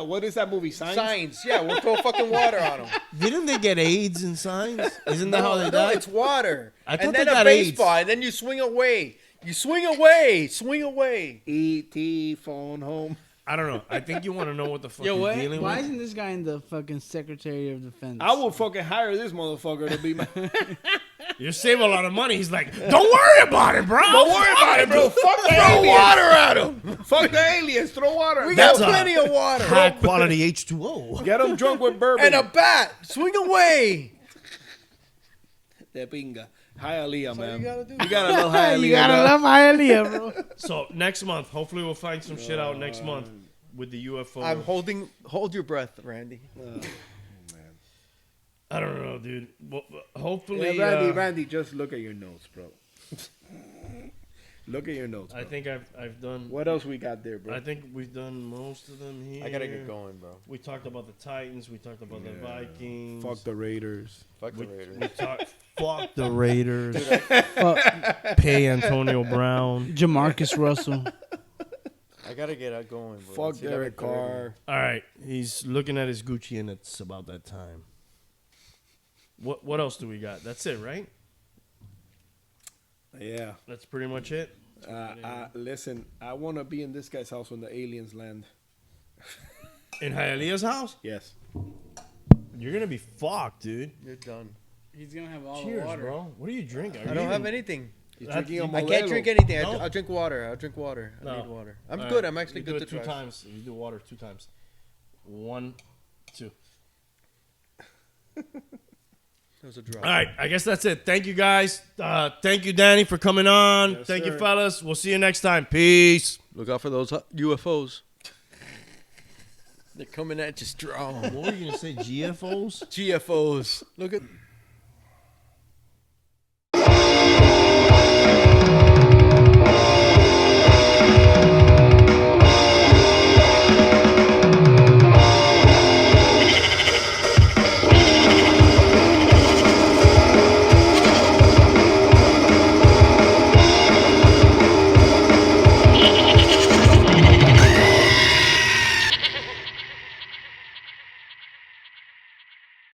What is that movie? Signs. Signs, yeah, we'll throw fucking water on them. Didn't they get AIDS in signs? Isn't that how they No, died? it's water. I thought and they then a got AIDS. baseball, and then you swing away. You swing away, swing away. E.T. phone home. I don't know. I think you want to know what the fuck yo, you're what? dealing Why with. isn't this guy in the fucking Secretary of Defense? I will fucking hire this motherfucker to be my. You save a lot of money. He's like, don't worry about it, bro. Don't worry about it, bro. Fuck the Throw aliens. water at them. Fuck the aliens. Throw water. We got That's a plenty of water. High quality H2O. Get them drunk with bourbon. And a bat. Swing away. De pinga. Hialeah, man. you gotta do. You gotta love Hialeah. You gotta dog. love Hialeah, bro. So next month, hopefully we'll find some shit out next month with the UFO. Hold your breath, Randy. I don't know, dude. Well, hopefully, Yeah, Randy, just look at your notes, bro. Look at your notes, bro. I think I've done. What else we got there, bro? I think we've done most of them here. I gotta get going, bro. We talked about the Titans. We talked about the Vikings. Fuck the Raiders. Fuck the We Raiders. talked. Fuck the Raiders. Fuck Pay Antonio Brown. Jamarcus Russell. I gotta get going, bro. Fuck It's Derek 11:30. Carr. All right, he's looking at his Gucci, and it's about that time. What else do we got? That's it, right? Yeah. That's pretty much it. Listen, I want to be in this guy's house when the aliens land. In Hialeah's house, Yes. you're gonna be fucked, dude. You're done. He's gonna have all Cheers, the water. bro. What are you drinking? I don't have anything. He's That's- drinking a I can't Modelo. drink anything. No. I'll drink water. I No. need water. I'm All good. right, I'm actually you do good it to two try. times. You do water 2 times. 1, 2. It was a drop. All right, I guess that's it. Thank you guys. Thank you, Danny, for coming on. Yes, Thank you, sir. fellas. We'll see you next time. Peace. Look out for those UFOs. They're coming at you strong. What were you gonna say? GFOs? GFOs. Look at